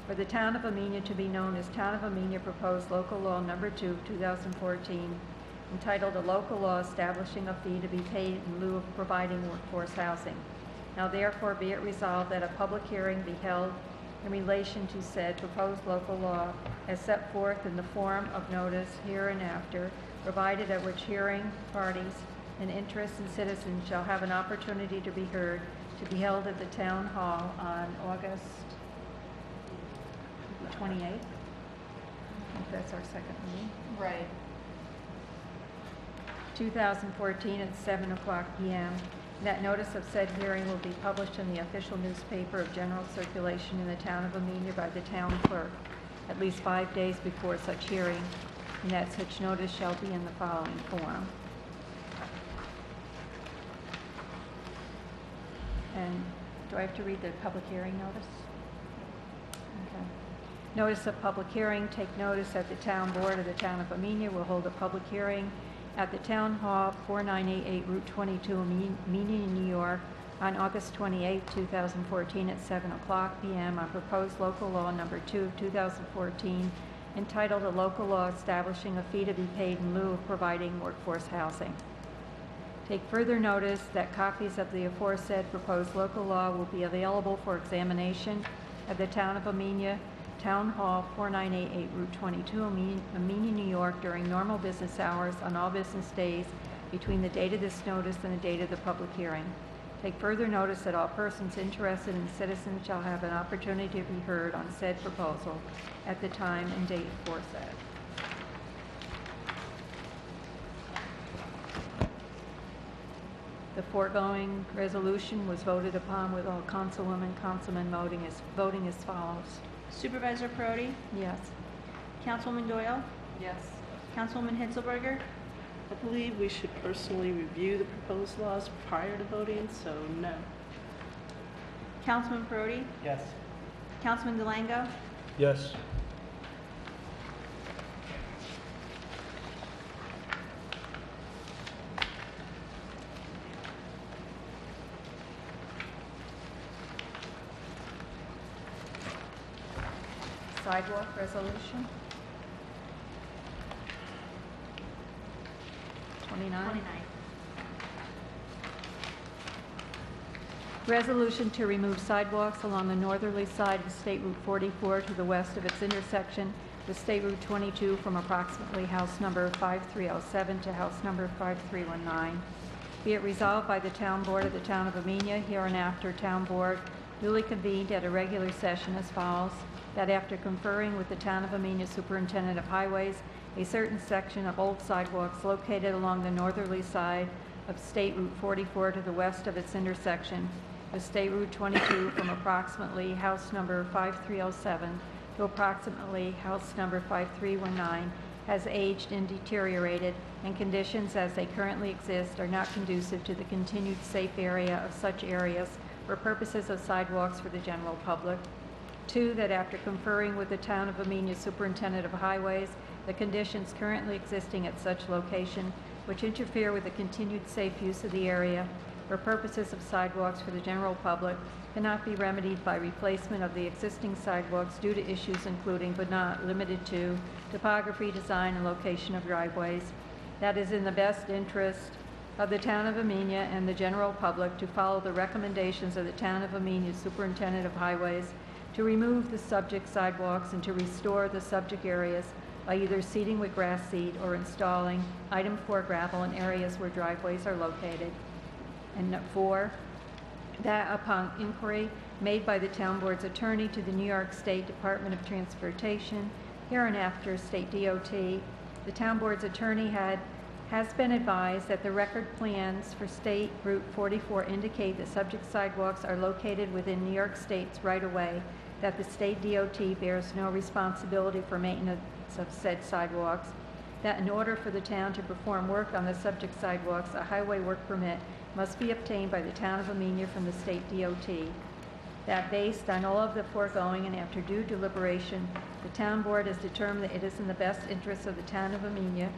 for the Town of Amenia to be known as Town of Amenia Proposed Local Law Number 2 of 2014, entitled "A Local Law Establishing a Fee to be Paid in Lieu of Providing Workforce Housing." Now therefore be it resolved that a public hearing be held in relation to said proposed local law as set forth in the form of notice hereinafter, provided at which hearing parties and interested citizens shall have an opportunity to be heard, to be held at the Town Hall on August 28th. I think that's our second meeting. Right. 2014 at 7:00 p.m. That notice of said hearing will be published in the official newspaper of general circulation in the town of Amenia by the town clerk at least 5 days before such hearing, and that such notice shall be in the following form. And do I have to read the public hearing notice? Okay. Notice of public hearing, take notice that the town board of the town of Amenia will hold a public hearing at the Town Hall, 4988 Route 22, Amenia, New York, on August 28, 2014 at 7:00 p.m. on proposed local law number 2 of 2014, entitled a local law establishing a fee to be paid in lieu of providing workforce housing. Take further notice that copies of the aforesaid proposed local law will be available for examination at the Town of Amenia, Town Hall, 4988 Route 22, Amenia, New York, during normal business hours on all business days between the date of this notice and the date of the public hearing. Take further notice that all persons interested in citizens shall have an opportunity to be heard on said proposal at the time and date aforesaid. The foregoing resolution was voted upon with all councilwomen and councilmen voting as follows. Supervisor Perotti? Yes. Councilwoman Doyle? Yes. Councilwoman Hitzelberger? I believe we should personally review the proposed laws prior to voting, so no. Councilman Perotti? Yes. Councilman DeLango? Yes. Sidewalk resolution. 29. Resolution to remove sidewalks along the northerly side of State Route 44 to the west of its intersection with State Route 22 from approximately house number 5307 to house number 5319. Be it resolved by the Town Board of the Town of Amenia, hereinafter Town Board, duly convened at a regular session as follows: that after conferring with the Town of Amenia Superintendent of Highways, a certain section of old sidewalks located along the northerly side of State Route 44 to the west of its intersection with State Route 22 from approximately house number 5307 to approximately house number 5319 has aged and deteriorated, and conditions as they currently exist are not conducive to the continued safe area of such areas for purposes of sidewalks for the general public. 2, that after conferring with the Town of Amenia Superintendent of Highways, the conditions currently existing at such location which interfere with the continued safe use of the area for purposes of sidewalks for the general public cannot be remedied by replacement of the existing sidewalks due to issues including but not limited to topography, design, and location of driveways. That is in the best interest of the Town of Amenia and the general public to follow the recommendations of the Town of Amenia Superintendent of Highways to remove the subject sidewalks and to restore the subject areas by either seeding with grass seed or installing item 4 gravel in areas where driveways are located. And 4, that upon inquiry made by the Town Board's attorney to the New York State Department of Transportation, hereinafter State DOT, the Town Board's attorney has been advised that the record plans for State Route 44 indicate that subject sidewalks are located within New York State's right-of-way, that the State DOT bears no responsibility for maintenance of said sidewalks, that in order for the town to perform work on the subject sidewalks, a highway work permit must be obtained by the Town of Amenia from the State DOT, that based on all of the foregoing and after due deliberation, the Town Board has determined that it is in the best interest of the Town of Amenia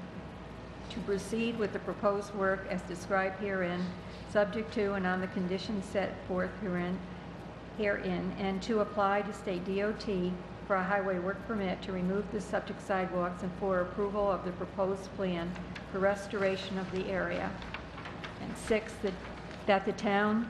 to proceed with the proposed work as described herein, subject to and on the conditions set forth herein, and to apply to State DOT for a highway work permit to remove the subject sidewalks and for approval of the proposed plan for restoration of the area. And 6, that the town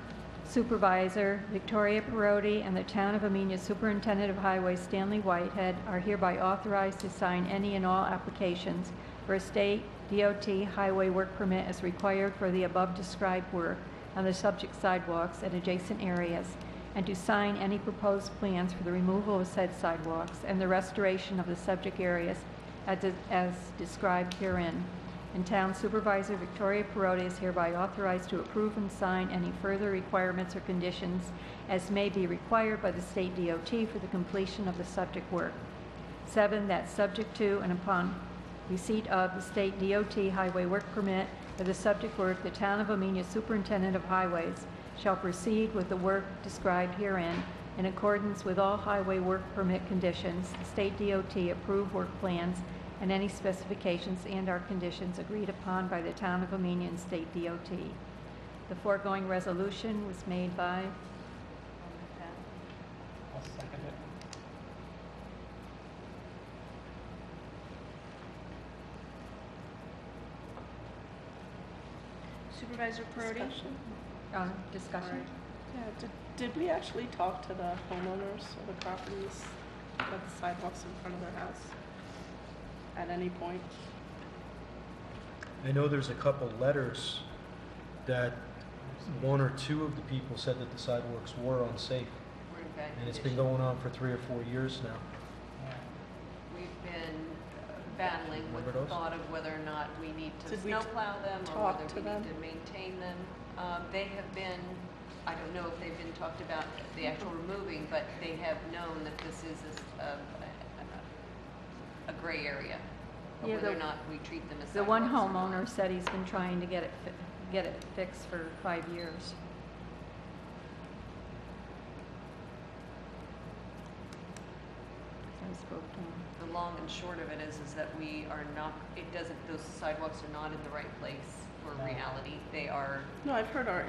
Supervisor Victoria Perotti and the Town of Amenia Superintendent of Highways Stanley Whitehead are hereby authorized to sign any and all applications for a state DOT highway work permit as required for the above described work on the subject sidewalks at adjacent areas, and to sign any proposed plans for the removal of said sidewalks and the restoration of the subject areas as described herein. And Town Supervisor Victoria Perotti is hereby authorized to approve and sign any further requirements or conditions as may be required by the state DOT for the completion of the subject work. 7, that subject to and upon receipt of the state DOT highway work permit for the subject work, the Town of Amenia Superintendent of Highways shall proceed with the work described herein in accordance with all highway work permit conditions, the state DOT approved work plans, and any specifications and/or conditions agreed upon by the Town of Amenia and state DOT. The foregoing resolution was made by I'll second it. Supervisor Perotti? discussion. Yeah, did we actually talk to the homeowners of the properties that the sidewalks in front of their house at any point? I know there's a couple letters that 1 or 2 of the people said that the sidewalks were unsafe. We're in bad And it's been condition. going on for 3 or 4 years now. We've been battling with Remember the those? thought of whether or not we need to Did we snowplow them or talk whether to we them? need to maintain them. They have been, I don't know if they've been talked about the actual removing, but they have known that this is a gray area of Yeah, whether or the- not we treat them as The one sidewalks or not. homeowner said he's been trying to get it fixed for 5 years. I spoke to him. The long and short of it is that we are not, it doesn't, those sidewalks are not in the right place for reality. They are, No, I've heard our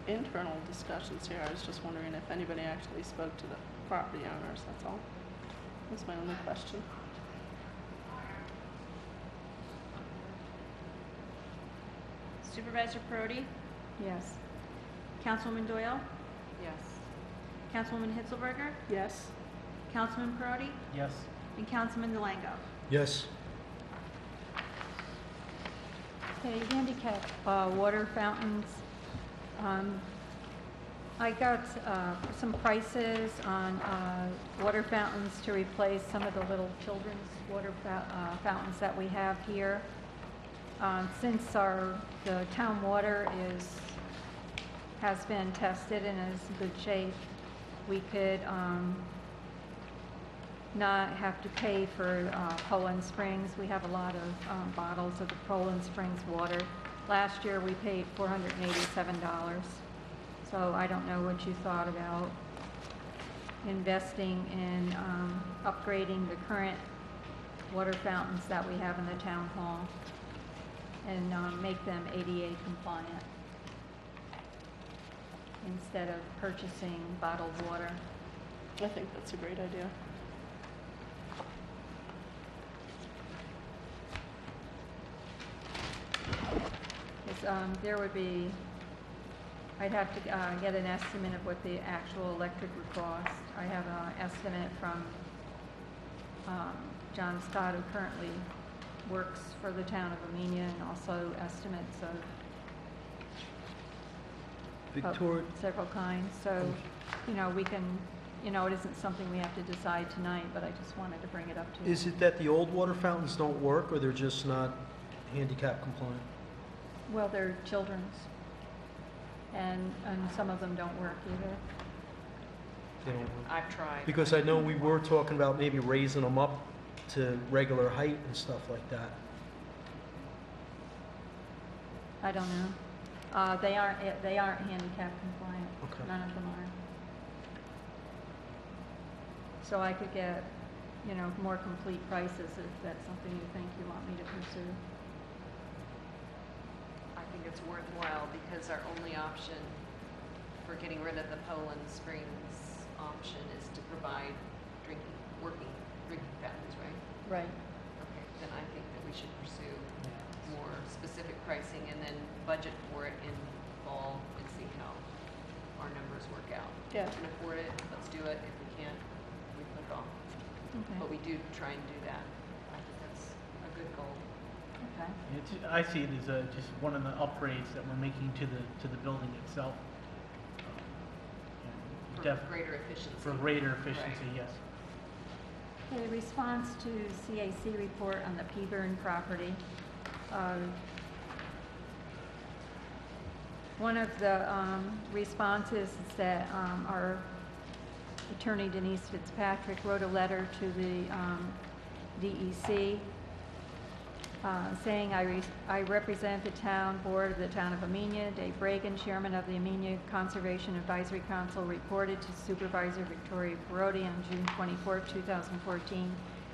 internal discussions here. I was just wondering if anybody actually spoke to the property owners, that's all. That's my only question. Supervisor Perotti? Yes. Councilwoman Doyle? yes. Councilwoman Hitzelberger? Yes? Councilman Perotti? Yes. And Councilman Delango? Yes. Okay, handicap water fountains. I got some prices on water fountains to replace some of the little children's water fountains that we have here. Since the town water has been tested and is in good shape, we could not have to pay for Poland Springs. We have a lot of bottles of the Poland Springs water. Last year, we paid $487. So I don't know what you thought about investing in upgrading the current water fountains that we have in the town hall and make them ADA compliant instead of purchasing bottled water. I think that's a great idea. There would be, I'd have to get an estimate of what the actual electric would cost. I have an estimate from John Scott, who currently works for the town of Amenia, and also estimates of Victoria, several kinds. So, we can, it isn't something we have to decide tonight, but I just wanted to bring it up to you. is it that the old water fountains don't work, or they're just not handicap compliant? Well, they're children's, and some of them don't work either. They don't work. I've tried. Because I know we were talking about maybe raising them up to regular height and stuff like that. I don't know. They aren't handicap compliant. Okay. None of them are. So I could get, more complete prices if that's something you think you want me to pursue. I think it's worthwhile because our only option for getting rid of the Poland Springs option is to provide working drinking fountains, right? Right. Okay, then I think that we should pursue more specific pricing and then budget for it in fall and see how our numbers work out. Yeah. If we can afford it, let's do it. If we can't, we click off. Okay. But we do try and do that. I think that's a good goal. Okay. I see it as just one of the upgrades that we're making to the building itself. For greater efficiency. For greater efficiency, yes. Okay, response to CAC report on the Peaburn property. One of the responses is that our attorney Denise Fitzpatrick wrote a letter to the DEC saying, I represent the town board of the town of Amenia. Dave Reagan, chairman of the Amenia Conservation Advisory Council, reported to Supervisor Victoria Parodi on June 24, 2014,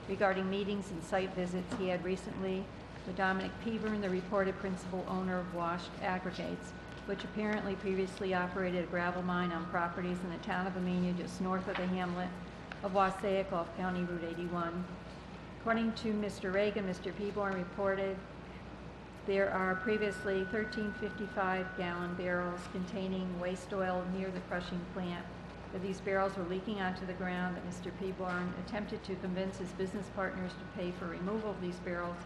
regarding meetings and site visits he had recently with Dominic Peaburn, the reported principal owner of Washed Aggregates, which apparently previously operated a gravel mine on properties in the town of Amenia just north of the hamlet of Wassaic off County Route 81. According to Mr. Reagan, Mr. Peaburn reported there are previously 13 55-gallon barrels containing waste oil near the crushing plant. That these barrels were leaking onto the ground, that Mr. Peaburn attempted to convince his business partners to pay for removal of these barrels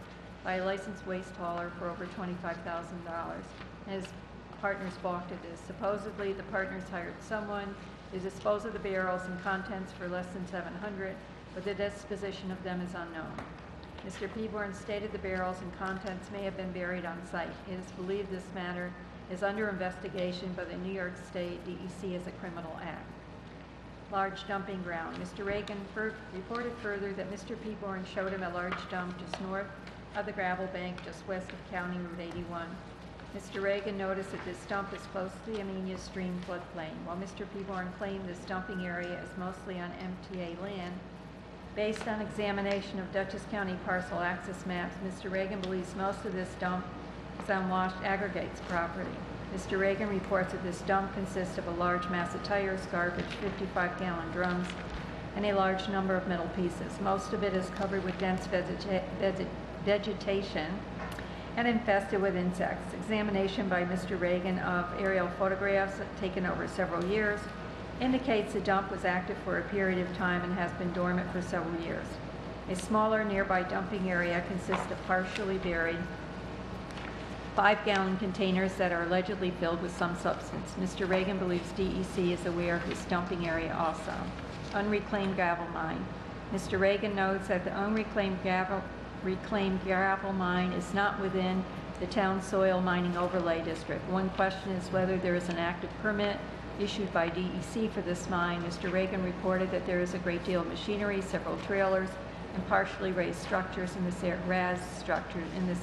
by a licensed waste hauler for over $25,000. His partners balked at this. Supposedly, the partners hired someone to dispose of the barrels and contents for less than $700, but the disposition of them is unknown. Mr. Peaburn stated the barrels and contents may have been buried on site. It is believed this matter is under investigation by the New York State DEC as a criminal act. Large dumping ground. Mr. Reagan reported further that Mr. Peaburn showed him a large dump just north of the gravel bank just west of County Route 81. Mr. Reagan noticed that this dump is close to the Amenia stream floodplain. While Mr. Peaburn claimed this dumping area is mostly on MTA land, based on examination of Dutchess County parcel access maps, Mr. Reagan believes most of this dump is on Washed Aggregates property. Mr. Reagan reports that this dump consists of a large mass of tires, garbage, 55-gallon drums, and a large number of metal pieces. Most of it is covered with dense vegetation and infested with insects. Examination by Mr. Reagan of aerial photographs taken over several years indicates the dump was active for a period of time and has been dormant for several years. A smaller nearby dumping area consists of partially buried 5-gallon containers that are allegedly filled with some substance. Mr. Reagan believes DEC is aware of this dumping area also. Unreclaimed gravel mine. Mr. Reagan notes that the unreclaimed gravel mine is not within the town soil mining overlay district. One question is whether there is an active permit issued by DEC for this mine. Mr. Reagan reported that there is a great deal of machinery, several trailers, and partially raised structures in this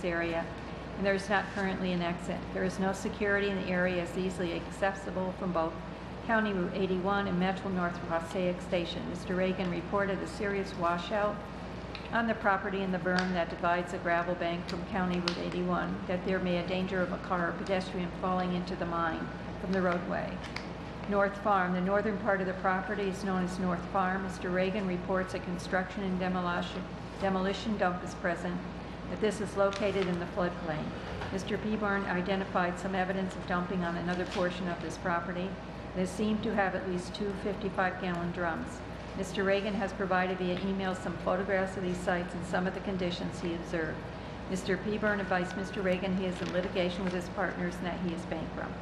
area, and there is not currently an exit. There is no security in the area as easily accessible from both County Route 81 and Metro North Wassaic Station. Mr. Reagan reported a serious washout on the property in the berm that divides the gravel bank from County Route 81, that there may be a danger of a car or pedestrian falling into the mine from the roadway. North Farm. The northern part of the property is known as North Farm. Mr. Reagan reports a construction and demolition dump is present, that this is located in the floodplain. Mr. Peaburn identified some evidence of dumping on another portion of this property. They seem to have at least 2 55-gallon drums. Mr. Reagan has provided via email some photographs of these sites and some of the conditions he observed. Mr. Peaburn advised Mr. Reagan he is in litigation with his partners and that he is bankrupt.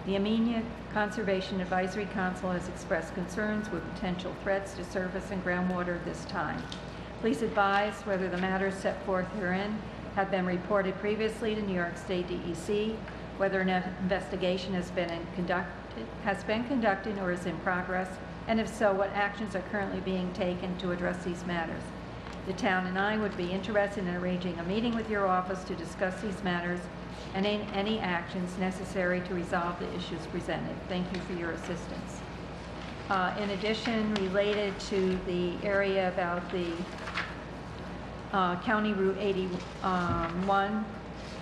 The Amenia Conservation Advisory Council has expressed concerns with potential threats to surface and groundwater at this time. Please advise whether the matters set forth herein have been reported previously to New York State DEC, whether an investigation has been conducted or is in progress, and if so, what actions are currently being taken to address these matters. The town and I would be interested in arranging a meeting with your office to discuss these matters and any actions necessary to resolve the issues presented. Thank you for your assistance. In addition, related to the area about the County Route 81,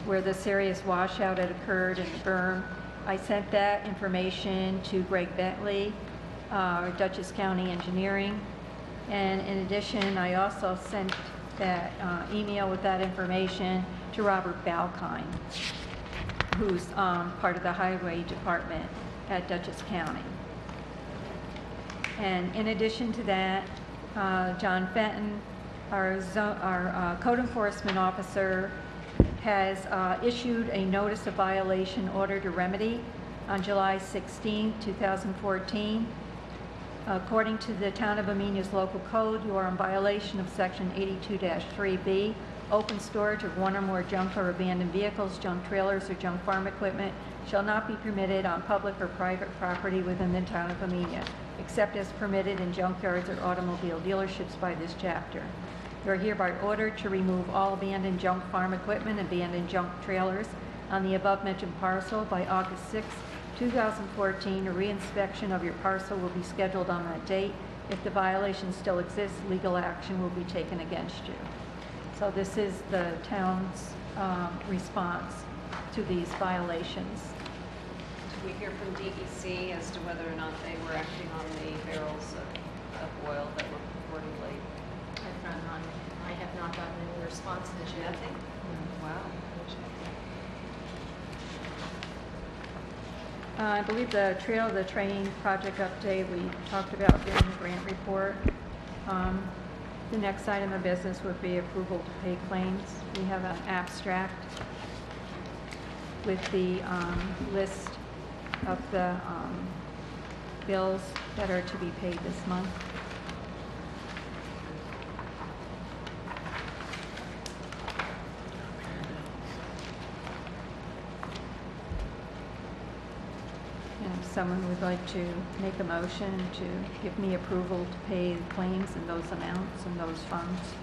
where the serious washout had occurred in the berm, I sent that information to Greg Bentley, Dutchess County Engineering, and in addition, I also sent that email with that information to Robert Balkine, who's part of the Highway Department. at Dutchess County. And in addition to that, John Fenton, our code enforcement officer, has issued a notice of violation order to remedy on July 16, 2014. According to the Town of Amenia's local code, you are in violation of Section 82-3B, open storage of one or more junk or abandoned vehicles, junk trailers, or junk farm equipment shall not be permitted on public or private property within the Town of Amenia, except as permitted in junkyards or automobile dealerships by this chapter. You are hereby ordered to remove all abandoned junk farm equipment, abandoned junk trailers on the above-mentioned parcel by August 6, 2014. A reinspection of your parcel will be scheduled on that date. If the violation still exists, legal action will be taken against you. So this is the town's response to these violations. Did we hear from DEC as to whether or not they were acting on the barrels of oil that were reportedly? I have not gotten any responses yet. Nothing? Wow. I believe the Trail of the Train project update we talked about during the grant report. The next item of business would be approval to pay claims. We have an abstract with the list of the bills that are to be paid this month. And if someone would like to make a motion to give me approval to pay the claims in those amounts and those funds.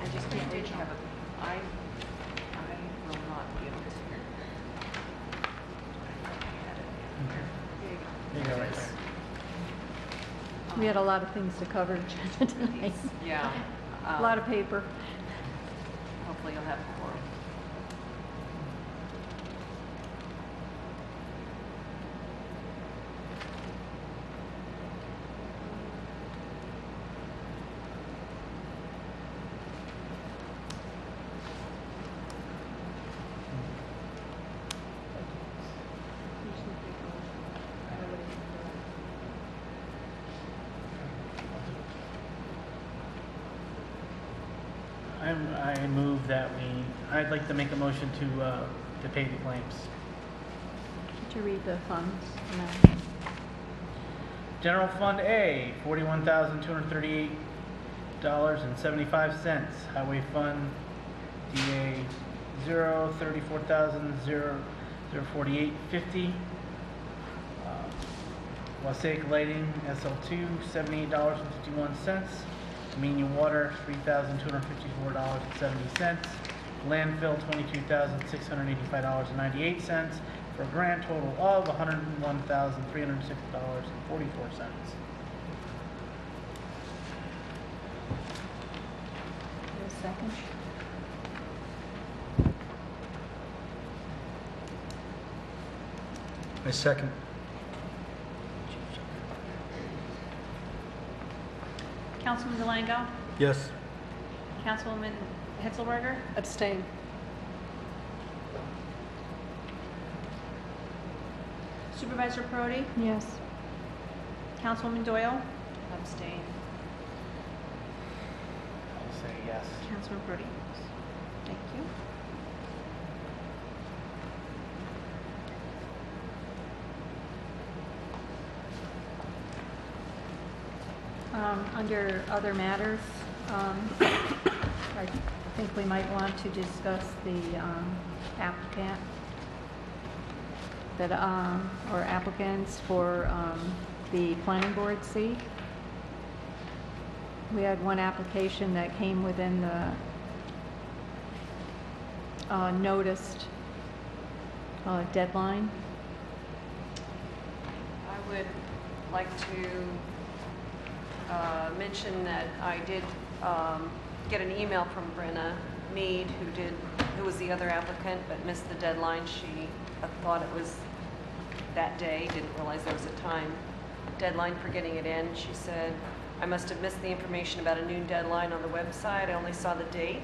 I just can't reach, I will not be able to. There you go, right there. We had a lot of things to cover tonight. Yeah. A lot of paper. Hopefully you'll have a quorum. I move that I'd like to make a motion to pay the claims. To read the funds. General Fund A, $41,238.75. Highway Fund DA 0, $34,048.50. Wasaic Lighting SL2, $78.51. Amenia Water, $3,254.70. Landfill, $22,685.98, for a grand total of $101,306.44. Second. I second. Councilman Delango? Yes. Councilwoman Hitzelberger? Abstain. Supervisor Perotti? Yes. Councilwoman Doyle? Abstain. I'll say yes. Councilman Perotti? Thank you. Under other matters, I think we might want to discuss the applicant that, or applicants for the planning board seat. We had one application that came within the noticed deadline. I would like to mention that I did get an email from Brenna Mead, who was the other applicant, but missed the deadline. She thought it was that day, didn't realize there was a time deadline for getting it in. She said, I must have missed the information about a noon deadline on the website. I only saw the date.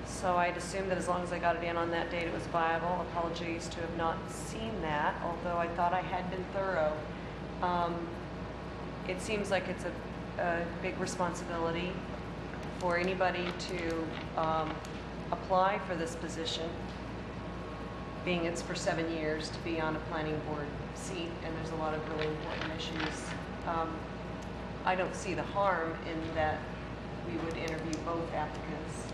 So I'd assumed that as long as I got it in on that date, it was viable. Apologies to have not seen that, although I thought I had been thorough. It seems like it's a big responsibility for anybody to apply for this position, being it's for 7 years, to be on a planning board seat, and there's a lot of really important issues. I don't see the harm in that we would interview both applicants,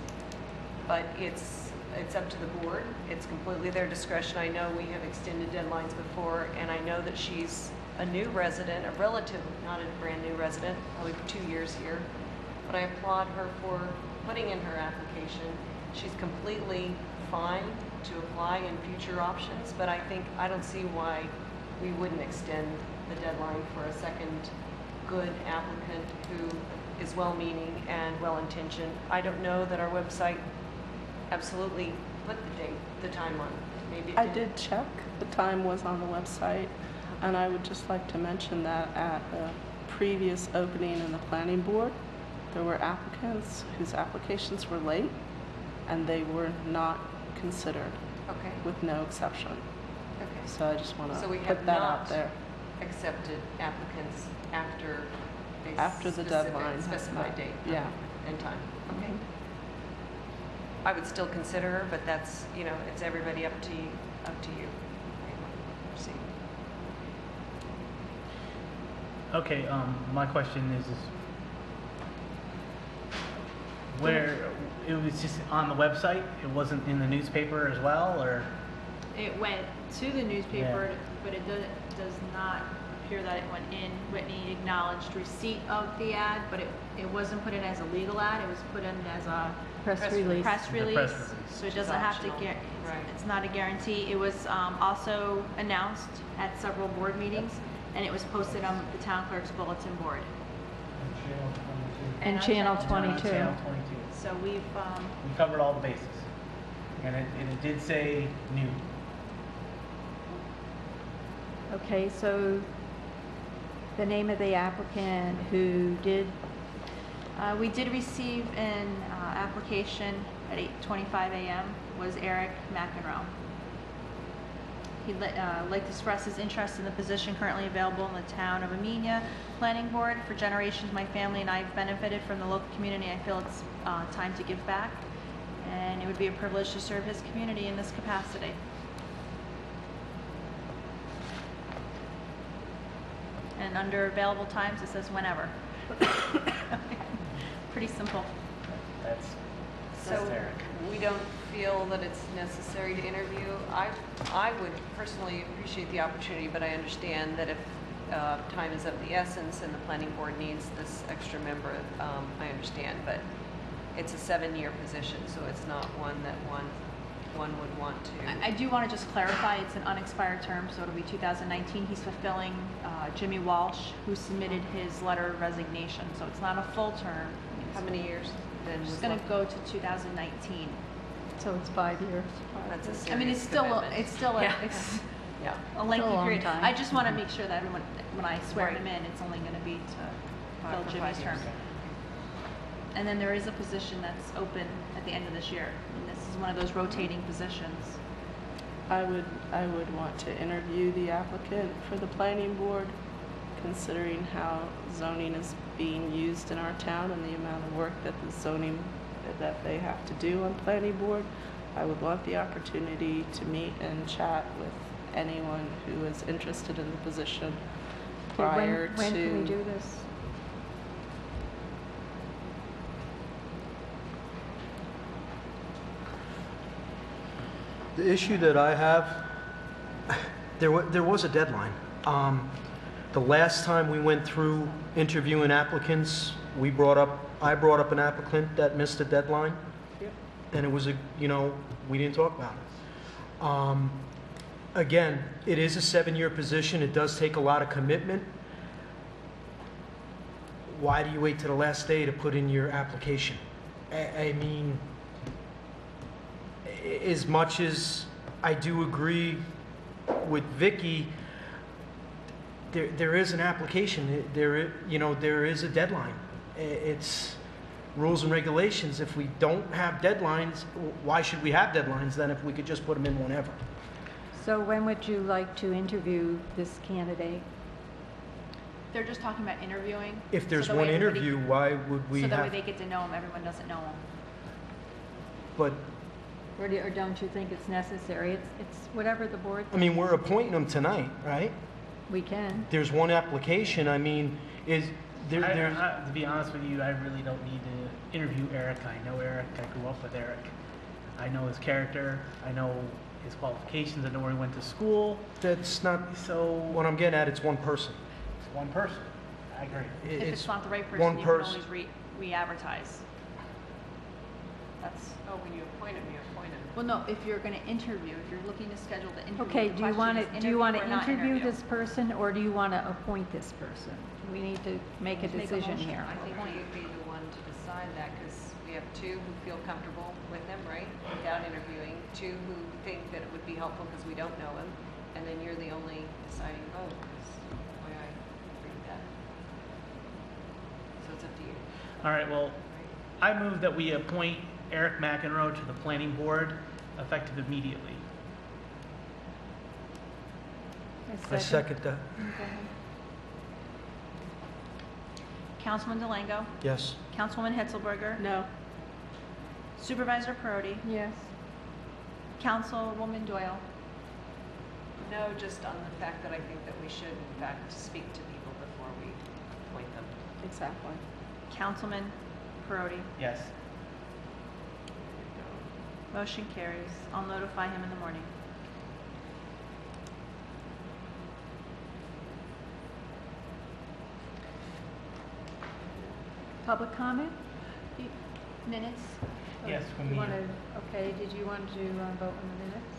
but it's up to the board. It's completely their discretion. I know we have extended deadlines before, and I know that she's a new resident, a relative, not a brand new resident, probably 2 years here, but I applaud her for putting in her application. She's completely fine to apply in future options, but I don't see why we wouldn't extend the deadline for a second good applicant who is well-meaning and well-intentioned. I don't know that our website absolutely put the time on. Maybe it I did check. The time was on the website, and I would just like to mention that at the previous opening in the planning board, there were applicants whose applications were late, and they were not considered, with no exception. Okay. So I just want to So we put have that not out there. accepted applicants after a After the deadline has specified met. date Yeah. and time. Okay. I would still consider her, but that's, it's everybody up to you. Proceed. Okay, my question is where, it was just on the website? It wasn't in the newspaper as well, or? It went to the newspaper, but it does not appear that it went in. Whitney acknowledged receipt of the ad, but it wasn't put in as a legal ad. It was put in as a Press release. Press The release. press release. So it Which is doesn't have to optional. get, Right. it's not a guarantee. It was also announced at several board meetings, and it was posted on the town clerk's bulletin board. And on Channel On 22. Channel 22. So we've, We covered all the bases. And it did say new. Okay, so the name of the applicant who did, we did receive an application at 8:25 a.m. was Eric McEnroe. He'd like to express his interest in the position currently available in the town of Amenia Planning Board. For generations, my family and I have benefited from the local community. I feel it's time to give back, and it would be a privilege to serve his community in this capacity. And under available times, it says whenever. Pretty simple. That's So Eric. we don't feel that it's necessary to interview. I would personally appreciate the opportunity, but I understand that if time is of the essence and the planning board needs this extra member, I understand, but it's a 7-year position, so it's not one that one would want to. I do want to just clarify, it's an unexpired term, so it'll be 2019. He's fulfilling Jimmy Walsh, who submitted his letter of resignation, so it's not a full term. How many years then? It's was going left? to go to 2019. so it's 5 years. That's a serious I mean, it's still commitment. it's still a, Yeah. it's Yeah. a lengthy long period. time. I just want to make sure that everyone, when I swear Right. him in, it's only going to be to fill For Jimmy's 5 term. years. And then there is a position that's open at the end of this year, and this is one of those rotating positions. I would want to interview the applicant for the planning board, considering how zoning is being used in our town and the amount of work that the zoning, that they have to do on planning board. I would want the opportunity to meet and chat with anyone who is interested in the position prior When to. can we do this? The issue that I have, there was a deadline. The last time we went through interviewing applicants, I brought up an applicant that missed a deadline. And it was we didn't talk about it. Again, it is a 7-year position. It does take a lot of commitment. Why do you wait to the last day to put in your application? I mean, as much as I do agree with Vicky, there is an application. There is a deadline. It's rules and regulations. If we don't have deadlines, why should we have deadlines then if we could just put them in whenever? So when would you like to interview this candidate? They're just talking about interviewing. If there's so that way one everybody- interview, why would we So that way have? they get to know him, everyone doesn't know him. But, Or don't you think it's necessary? It's whatever the board, I mean, we're appointing them tonight, right? we can. There's one application. I mean, there's... To be honest with you, I really don't need to interview Eric. I know Eric. I grew up with Eric. I know his character. I know his qualifications. I know where he went to school. That's not So what I'm getting at. It's one person. it's one person. I agree. If it's not the right one person, you can person. always re-advertise. That's, Oh, when you appoint him, you appoint him. well, no, if you're going to interview, if you're looking to schedule the interview. Okay, the do you want question is to, do you want to or not interview this person, or do you want to appoint this person? We need to make a Make a decision motion. here. I think you'd be the one to decide that, because we have 2 who feel comfortable with him, right? Without interviewing, 2 who think that it would be helpful because we don't know him, and then you're the only deciding vote, is the way I read that. So it's up to you, All right. Well, right? I move that we appoint Eric McEnroe to the planning board effective immediately. I second that. Okay. Councilman Delango, Yes. Councilwoman Hitzelberger, No. Supervisor Perotti, Yes. Councilwoman Doyle. No, just on the fact that I think that we should, in fact, speak to people before we appoint them. Exactly. Councilman Perotti. Yes. Motion carries. I'll notify him in the morning. Public comment? Minutes? Yes, when You we- want to, okay, did you want to vote on the minutes?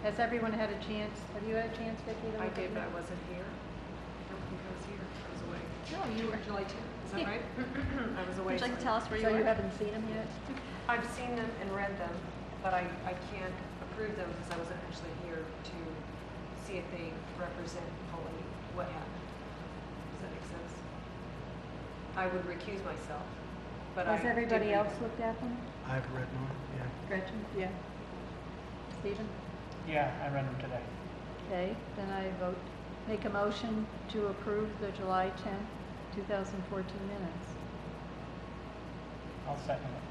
Has everyone had a chance, have you had a chance, Vicki, to I look at did, but I them? wasn't here. I don't think I was here. I was away. No, you were. July 2, is that right? I was away. Would you like to so- tell us where you So were? you haven't seen them yet? I've seen them and read them, but I can't approve them because I wasn't actually here to see if they represent fully what happened. Does that make sense? I would recuse myself, but I Has did everybody read else them. looked at them? I've read mine, yeah. Gretchen? Yeah. Stephen? Yeah, I read them today. Okay, then I vote, make a motion to approve the July 10th, 2014 minutes. I'll second it.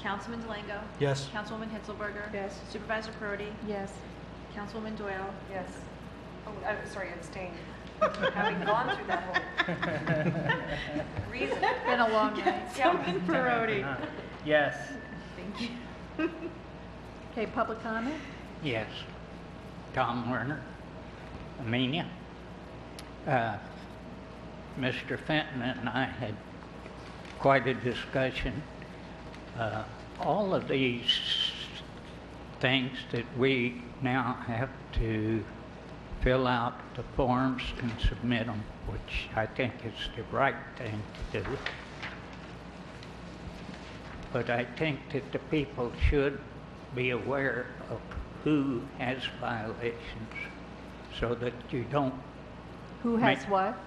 Councilman Delango, Yes. Councilwoman Hitzelberger. Yes. Supervisor Perotti, Yes. Councilwoman Doyle. Yes. Oh, I'm sorry, abstain. Having gone through that whole reason. Been a long night. Councilman Perotti. Yes. Thank you. Okay, public comment? Yes. Tom Werner, Amenia. Mr. Fenton and I had quite a discussion. All of these things that we now have to fill out the forms and submit them, which I think is the right thing to do. But I think that the people should be aware of who has violations so that you don't, Who has Make- what?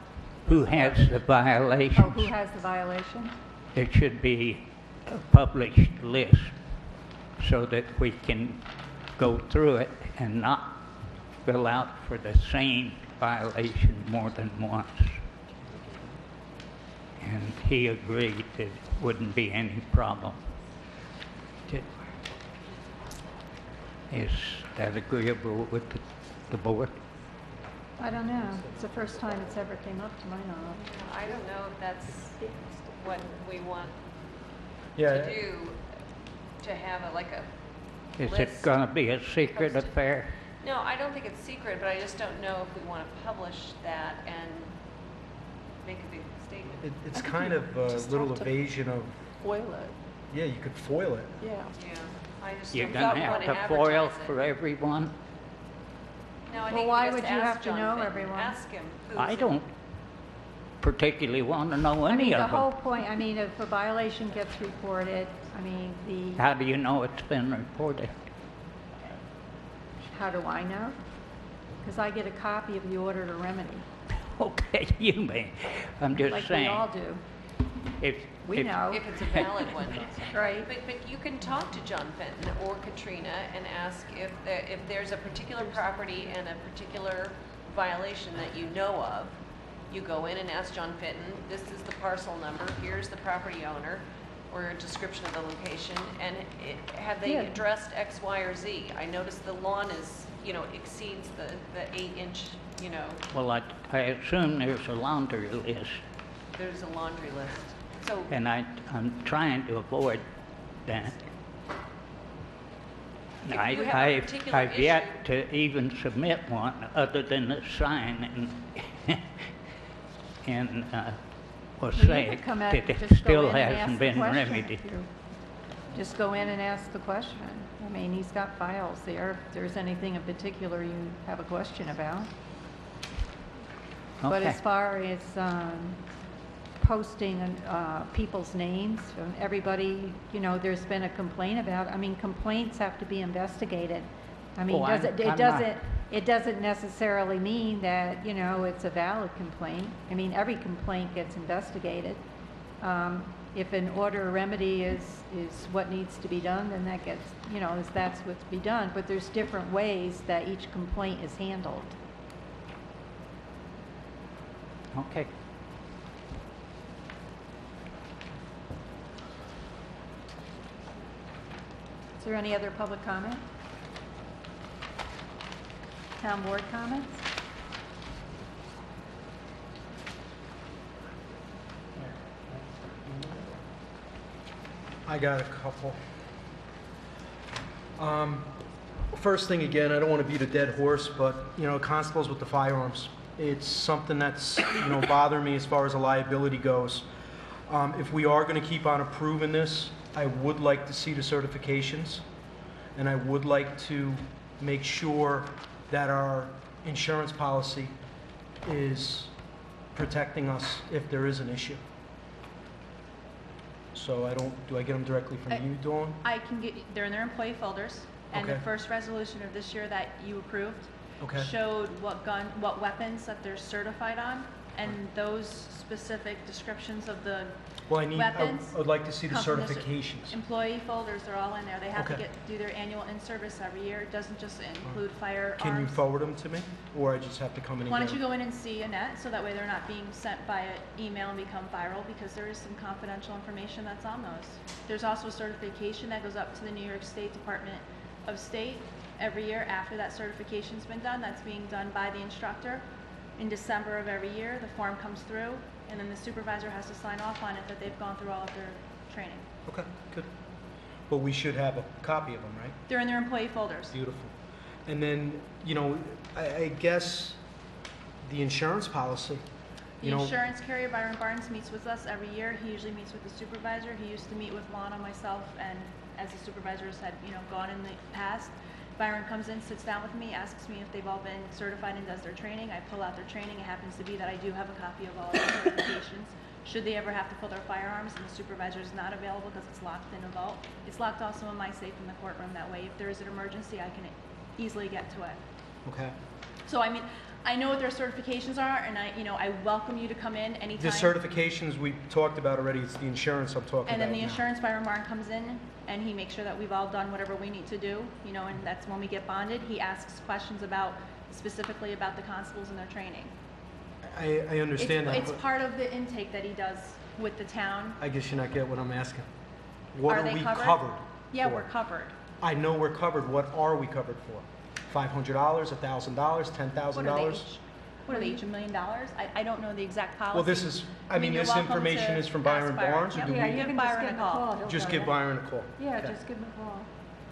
who has the violations. Oh, who has the violation? There should be a published list so that we can go through it and not fill out for the same violation more than once. And he agreed that it wouldn't be any problem. Is that agreeable with the board? I don't know. It's the first time it's ever came up to my knowledge. I don't know if that's what we want Yeah. to do, to have like a Is list. it going to be a secret posted. affair? No, I don't think it's secret, but I just don't know if we want to publish that and make a big statement. It's kind of a just little have to- evasion of, Foil it, yeah, you could foil it. yeah. Yeah, I just You're don't gonna have want to to foil advertise for it. everyone? No, I Well, think why he has would to you ask have to John know Fenton. everyone? Ask him. who's I in- don't particularly want to know I any mean, the of whole them. point, I mean, if a violation gets reported, I mean, How do you know it's been reported? how do I know? Because I get a copy of the order to remedy, Okay, you may. I'm just like we saying. all do. If, We know. If it's a valid one. Right. But you can talk to John Fenton or Katrina and ask if there's a particular property and a particular violation that you know of. You go in and ask John Fenton, this is the parcel number, here's the property owner, or a description of the location, and have they Yeah. addressed X, Y, or Z? I noticed the lawn is, exceeds the 8-inch, Well, I assume there's a laundry list, there's a laundry list. So, and I'm trying to avoid that. If you have a particular I've yet to even submit one other than the sign and will Well, you say could come that at- it just go still in and ask hasn't the been question. remedied. Just go in and ask the question. I mean, he's got files there. If there's anything in particular you have a question about. But Okay. as far as posting people's names, from everybody, there's been a complaint about, I mean, complaints have to be investigated. I mean, Oh, I'm it doesn't necessarily mean that, it's a valid complaint. I mean, every complaint gets investigated. If an order or remedy is what needs to be done, then that gets, that's what's to be done. But there's different ways that each complaint is handled. Okay. Is there any other public comment? Town board comments? I got a couple. First thing, again, I don't want to beat a dead horse, but, constables with the firearms. It's something that's, bothering me as far as the liability goes. If we are going to keep on approving this, I would like to see the certifications, and I would like to make sure that our insurance policy is protecting us if there is an issue. So do I get them directly from you, Dawn? I can get, they're in their employee folders, and the Okay. first resolution of this year that you approved Okay. showed what weapons that they're certified on, and those specific descriptions of the Well, I weapons would like to see the come from the certifications. employee folders, they're all in there. They have to Okay. do their annual in-service every year. It doesn't just include firearms. Can you forward them to me, or I just have to come in and Why get don't you them? go in and see Annette, so that way they're not being sent by email and become viral, because there is some confidential information that's on those. There's also a certification that goes up to the New York State Department of State every year after that certification's been done. That's being done by the instructor. In December of every year, the form comes through, and then the supervisor has to sign off on it that they've gone through all of their training. Okay, good. But we should have a copy of them, right? They're in their employee folders. Beautiful. And then, I guess the insurance policy, The insurance carrier, Byron Barnes, meets with us every year. He usually meets with the supervisor. He used to meet with Lana, myself, and as the supervisors had, gone in the past, Byron comes in, sits down with me, asks me if they've all been certified and does their training. I pull out their training. It happens to be that I do have a copy of all of their certifications. Should they ever have to pull their firearms and the supervisor is not available because it's locked in a vault, it's locked also in my safe in the courtroom. That way, if there is an emergency, I can easily get to it. okay? So, I mean, I know what their certifications are, and I welcome you to come in anytime. The certifications we talked about already, it's the insurance I'm talking about And then the now. insurance Byron Barn comes in, and he makes sure that we've all done whatever we need to do, and that's when we get bonded. He asks questions specifically about the constables and their training. I understand that, It's but part of the intake that he does with the town. I guess you're not getting what I'm asking. What Are are they we covered? covered Yeah, for? we're covered. I know we're covered. What are we covered for? $500, $1,000, $10,000? What are they each, $1 million? I don't know the exact policy. Well, this is, I mean, you're this welcome information to is from ask Byron Barnes, or Yep. do Yeah, we? you Give can Byron just a give him call. a call. He'll Just tell give you. Byron a call? Yeah, Okay. just give him a call.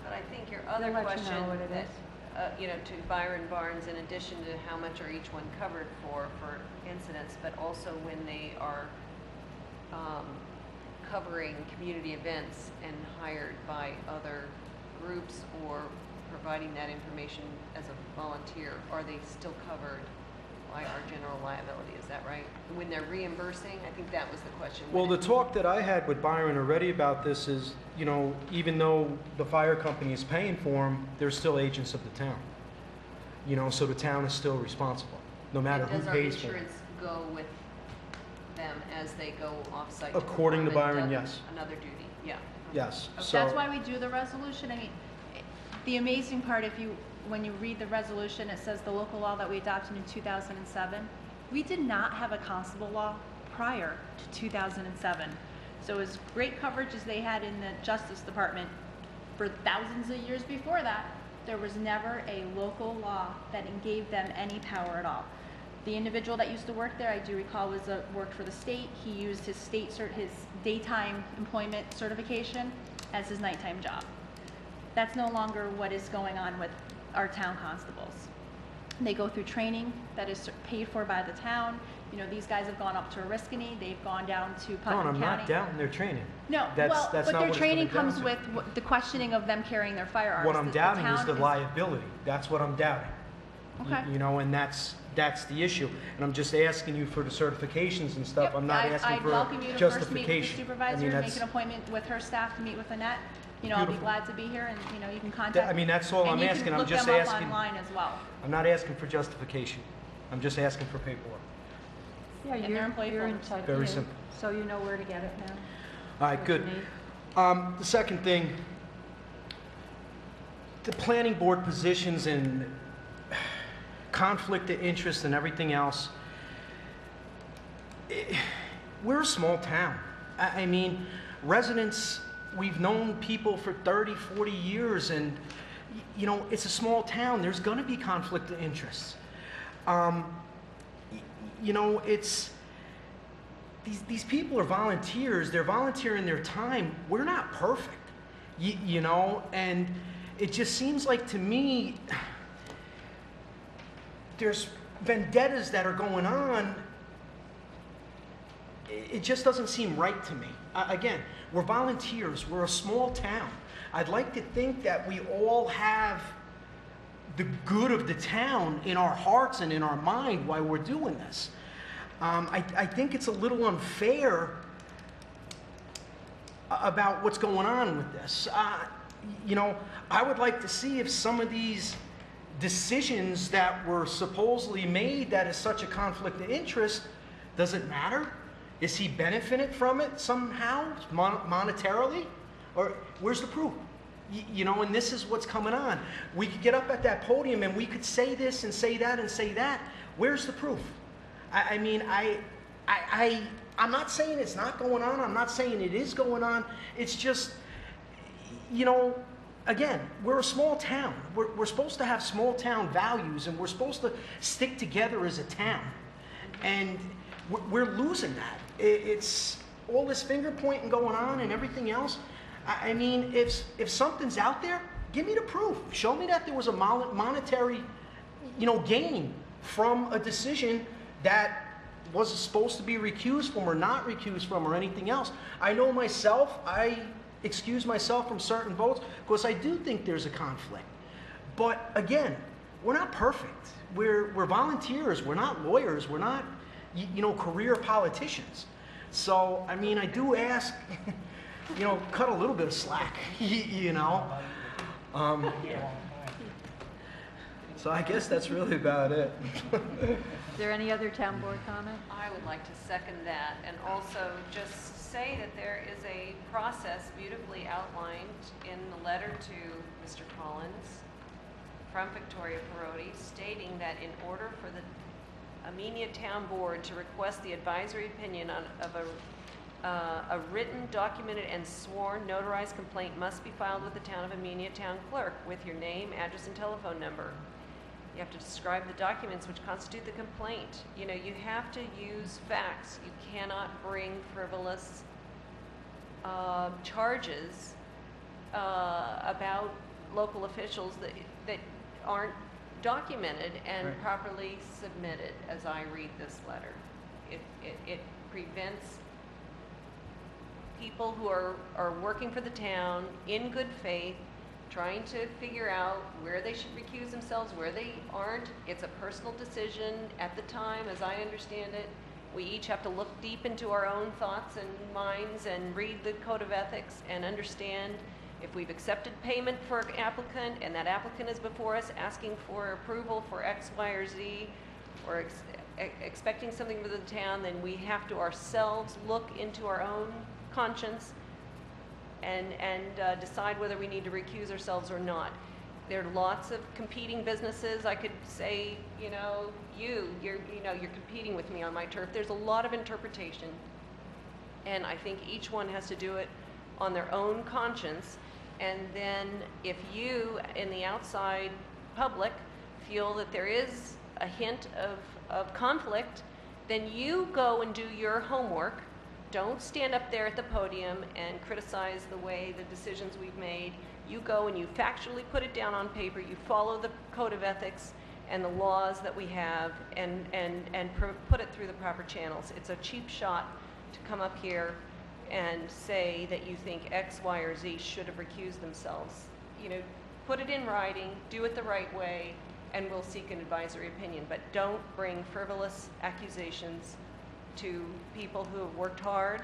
But I think your other They'll let you question know what it that is. to Byron Barnes, in addition to how much are each one covered for incidents, but also when they are covering community events and hired by other groups or providing that information as a volunteer, are they still covered by our general liability? Is that right? When they're reimbursing, I think that was the question. Well, the talk that I had with Byron already about this is, even though the fire company is paying for them, they're still agents of the town. So the town is still responsible, no matter who does our pays for it. insurance go with them as they go off-site? According to perform Byron, yes. Another duty, yeah. Yes. Okay. So That's why we do the resolution. I mean, the amazing part, when you read the resolution, it says the local law that we adopted in 2007. We did not have a constable law prior to 2007. So as great coverage as they had in the Justice Department for thousands of years before that, there was never a local law that gave them any power at all. The individual that used to work there, I do recall, worked for the state. He used his his daytime employment certification as his nighttime job. That's no longer what is going on with our town constables. They go through training that is paid for by the town. These guys have gone up to Oriskany. They've gone down to Putnam County. I'm not doubting their training. No, that's but not their what it's training coming comes down to. with the questioning of them carrying their firearms. What I'm doubting is town the liability. That's what I'm doubting. Okay. And that's the issue. And I'm just asking you for the certifications and stuff. Yep, I'm not asking I'd for welcome you to first meet with the justification. supervisor, that's, make an appointment with her staff to meet with Annette. I'll be Beautiful. glad to be here, and you can contact. that's all I'm asking. I'm just And you can look asking. them up online as well. I'm not asking for justification. I'm just asking for paperwork. Yeah, And their employee you're folders. entitled. Very yeah. simple. So you know where to get it now. All right, what you good. need. The second thing, the planning board positions and conflict of interest and everything else. We're a small town. I mean, residents, we've known people for 30, 40 years, and, it's a small town. There's going to be conflict of interest. It's... These people are volunteers. They're volunteering their time. We're not perfect, and it just seems like to me there's vendettas that are going on. It just doesn't seem right to me. Again, we're volunteers. We're a small town. I'd like to think that we all have the good of the town in our hearts and in our mind while we're doing this. I think it's a little unfair about what's going on with this. I would like to see if some of these decisions that were supposedly made that is such a conflict of interest, does it matter? Is he benefiting from it somehow, monetarily? Or where's the proof? And this is what's coming on. We could get up at that podium and we could say this and say that and say that. Where's the proof? I'm not saying it's not going on. I'm not saying it is going on. It's just, again, we're a small town. We're supposed to have small town values, and we're supposed to stick together as a town. And we're losing that. It's all this finger pointing going on and everything else. If something's out there, give me the proof. Show me that there was a monetary, gain from a decision that was supposed to be recused from or not recused from or anything else. I know myself, I excuse myself from certain votes because I do think there's a conflict. But again, we're not perfect. We're volunteers. We're not lawyers. We're not, career politicians. So, I do ask, cut a little bit of slack, So I guess that's really about it. Is there any other town board comment? I would like to second that, and also just say that there is a process beautifully outlined in the letter to Mr. Collins from Victoria Perotti, stating that in order for the Amenia Town Board to request the advisory opinion of a written, documented, and sworn notarized complaint must be filed with the Town of Amenia Town Clerk with your name, address, and telephone number. You have to describe the documents which constitute the complaint. You have to use facts. You cannot bring frivolous charges about local officials that aren't documented and Right. properly submitted, as I read this letter. It prevents people who are working for the town in good faith, trying to figure out where they should recuse themselves, where they aren't. It's a personal decision at the time, as I understand it. We each have to look deep into our own thoughts and minds and read the code of ethics and understand if we've accepted payment for an applicant and that applicant is before us asking for approval for X, Y, or Z, or expecting something from the town, then we have to ourselves look into our own conscience and decide whether we need to recuse ourselves or not. There are lots of competing businesses. I could say, you know, you're competing with me on my turf. There's a lot of interpretation, and I think each one has to do it on their own conscience. And then if you, in the outside public, feel that there is a hint of conflict, then you go and do your homework. Don't stand up there at the podium and criticize the way the decisions we've made. You go and you factually put it down on paper. You follow the code of ethics and the laws that we have and put it through the proper channels. It's a cheap shot to come up here and say that you think X, Y, or Z should have recused themselves. You know, put it in writing, do it the right way, and we'll seek an advisory opinion. But don't bring frivolous accusations to people who have worked hard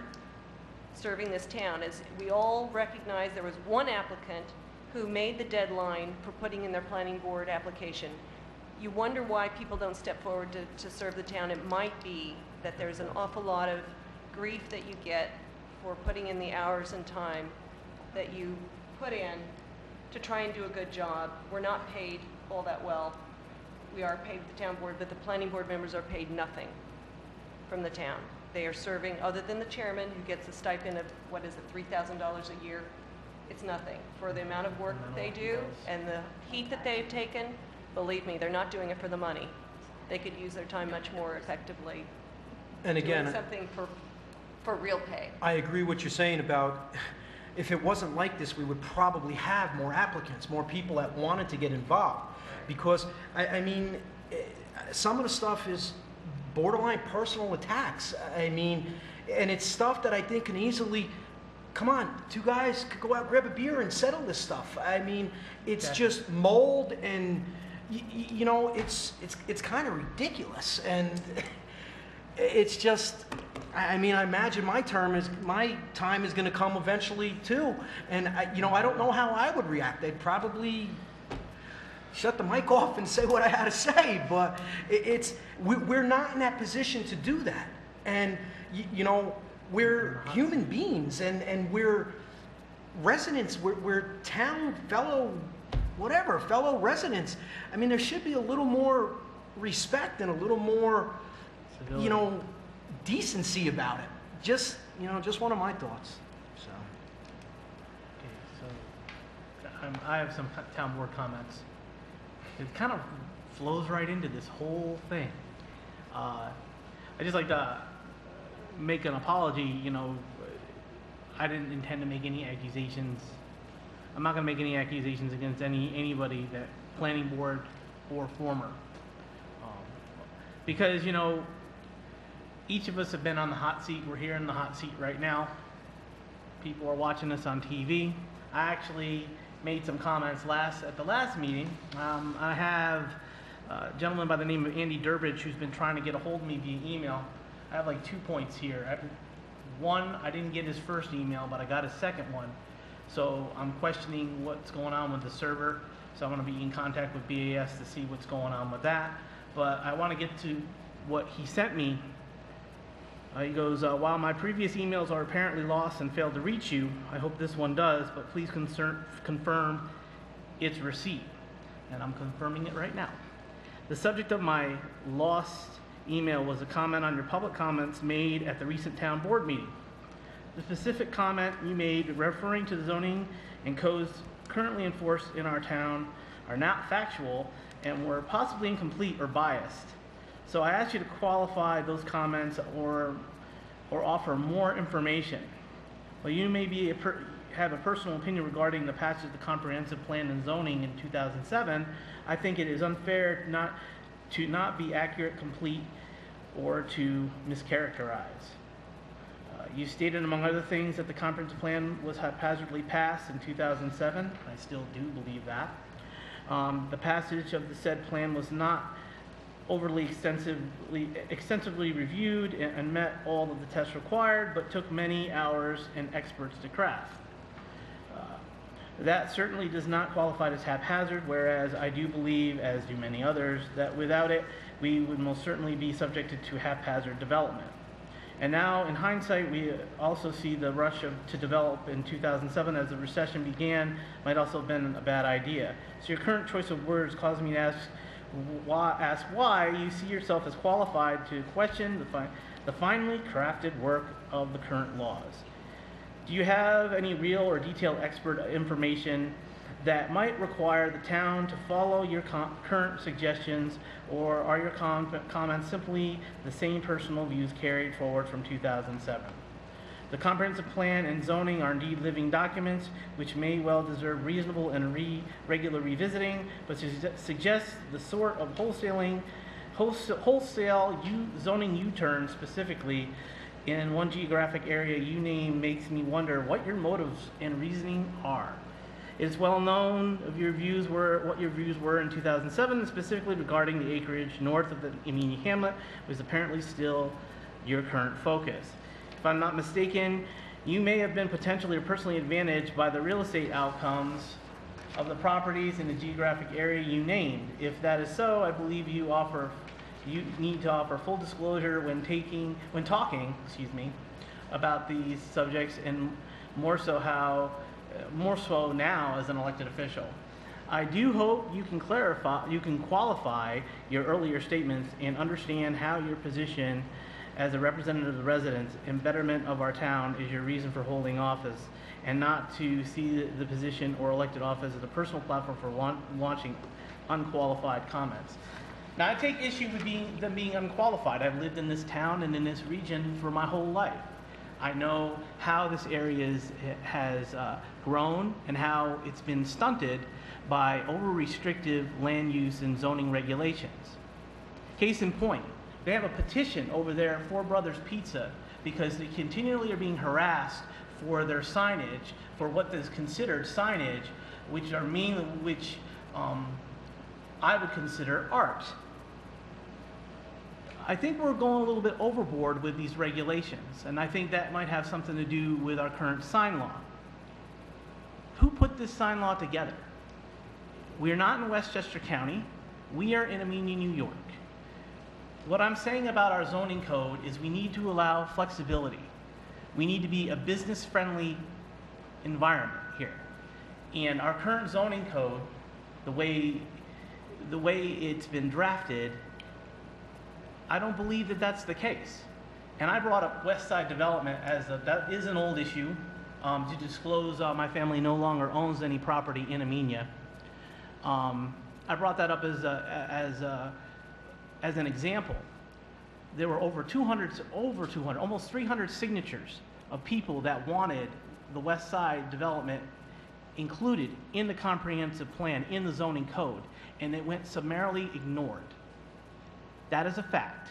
serving this town. As we all recognize, there was one applicant who made the deadline for putting in their planning board application. You wonder why people don't step forward to serve the town. It might be that there's an awful lot of grief that you get for putting in the hours and time that you put in to try and do a good job. We're not paid all that well. We are paid with the town board, but the planning board members are paid nothing from the town. They are serving, other than the chairman who gets a stipend of, what is it, $3,000 a year? It's nothing. For the amount of work that they do and the heat that they've taken, believe me, they're not doing it for the money. They could use their time much more effectively And again, doing something for real pay. I agree what you're saying about if it wasn't like this, we would probably have more applicants, more people that wanted to get involved. Because, I mean, some of the stuff is borderline personal attacks. I mean, and it's stuff that I think can easily, come on, two guys could go out, grab a beer and settle this stuff. I mean, it's just mold and, you know, it's kind of ridiculous. And it's just, I mean, I imagine my time is going to come eventually too. And, you know, I don't know how I would react. I'd probably shut the mic off and say what I had to say, but we're not in that position to do that. And, you know, we're human beings and we're residents, we're town fellow residents. I mean, there should be a little more respect and a little more, you know, decency about it. Just, you know, just one of my thoughts. So. Okay, so I have some town board comments. It kind of flows right into this whole thing. I just like to make an apology. You know, I didn't intend to make any accusations. I'm not going to make any accusations against anybody that planning board or former, because, you know, each of us have been on the hot seat. We're here in the hot seat right now. People are watching us on TV. I actually made some comments at the last meeting. I have a gentleman by the name of Andy Durbridge who's been trying to get a hold of me via email. I have like 2 points here. One, I didn't get his first email, but I got his second one. So I'm questioning what's going on with the server. So I'm going to be in contact with BAS to see what's going on with that. But I want to get to what he sent me. He goes, while my previous emails are apparently lost and failed to reach you, I hope this one does, but please confirm its receipt. And I'm confirming it right now. The subject of my lost email was a comment on your public comments made at the recent town board meeting. The specific comment you made referring to the zoning and codes currently enforced in our town are not factual and were possibly incomplete or biased. So I asked you to qualify those comments or offer more information. Well, you may be have a personal opinion regarding the passage of the comprehensive plan and zoning in 2007, I think it is unfair to not be accurate, complete, or to mischaracterize. You stated, among other things, that the comprehensive plan was haphazardly passed in 2007. I still do believe that. The passage of the said plan was not overly extensively reviewed and met all of the tests required, but took many hours and experts to craft. That certainly does not qualify as haphazard, whereas I do believe, as do many others, that without it, we would most certainly be subjected to haphazard development. And now, in hindsight, we also see the rush to develop in 2007 as the recession began might also have been a bad idea. So your current choice of words caused me to ask why you see yourself as qualified to question the finely crafted work of the current laws. Do you have any real or detailed expert information that might require the town to follow your current suggestions, or are your comments simply the same personal views carried forward from 2007? The comprehensive plan and zoning are indeed living documents which may well deserve reasonable and regular revisiting, but suggest the sort of wholesale zoning U-turn specifically in one geographic area you name makes me wonder what your motives and reasoning are. It is well known of what your views were in 2007, specifically regarding the acreage north of the Amenia hamlet, was apparently still your current focus. If I'm not mistaken, you may have been potentially or personally advantaged by the real estate outcomes of the properties in the geographic area you named. If that is so, I believe you need to offer full disclosure when talking about these subjects, and more so now as an elected official. I do hope you can qualify your earlier statements and understand how your position as a representative of the residents and betterment of our town is your reason for holding office, and not to see the position or elected office as a personal platform for launching unqualified comments. Now, I take issue with them being unqualified. I've lived in this town and in this region for my whole life. I know how this area has grown and how it's been stunted by over-restrictive land use and zoning regulations. Case in point, they have a petition over there at Four Brothers Pizza because they continually are being harassed for their signage, for what is considered signage, which I would consider art. I think we're going a little bit overboard with these regulations, and I think that might have something to do with our current sign law. Who put this sign law together? We are not in Westchester County. We are in Amenia, New York. What I'm saying about our zoning code is we need to allow flexibility. We need to be a business-friendly environment here. And our current zoning code, the way it's been drafted, I don't believe that that's the case. And I brought up West Side Development that is an old issue, to disclose my family no longer owns any property in Amenia. I brought that up as an example. There were over 200, almost 300 signatures of people that wanted the West Side Development included in the comprehensive plan, in the zoning code, and it went summarily ignored. That is a fact.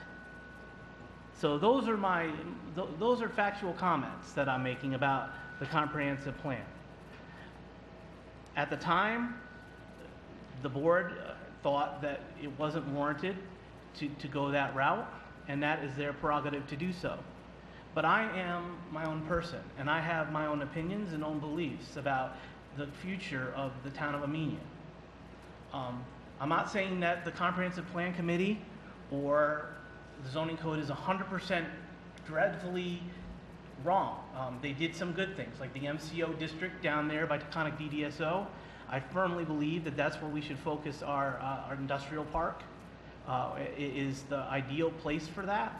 So those are factual comments that I'm making about the comprehensive plan. At the time, the board thought that it wasn't warranted to go that route, and that is their prerogative to do so. But I am my own person, and I have my own opinions and own beliefs about the future of the town of Amenia. I'm not saying that the Comprehensive Plan Committee or the zoning code is 100% dreadfully wrong. They did some good things, like the MCO district down there by Taconic DDSO. I firmly believe that that's where we should focus our industrial park. Is the ideal place for that,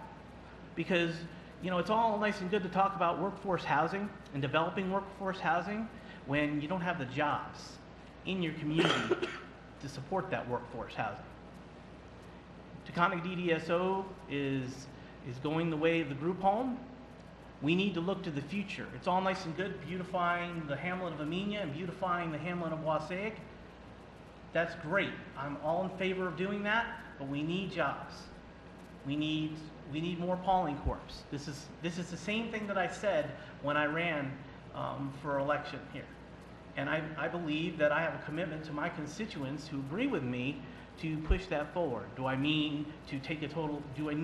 because it's all nice and good to talk about workforce housing and developing workforce housing when you don't have the jobs in your community to support that workforce housing. Taconic DDSO is going the way of the group home. We need to look to the future. It's all nice and good beautifying the hamlet of Amenia and beautifying the hamlet of Wassaic. That's great. I'm all in favor of doing that, but we need jobs. We need more polling corps. This is the same thing that I said when I ran for election here. And I believe that I have a commitment to my constituents who agree with me to push that forward. Do I mean to take a total, do I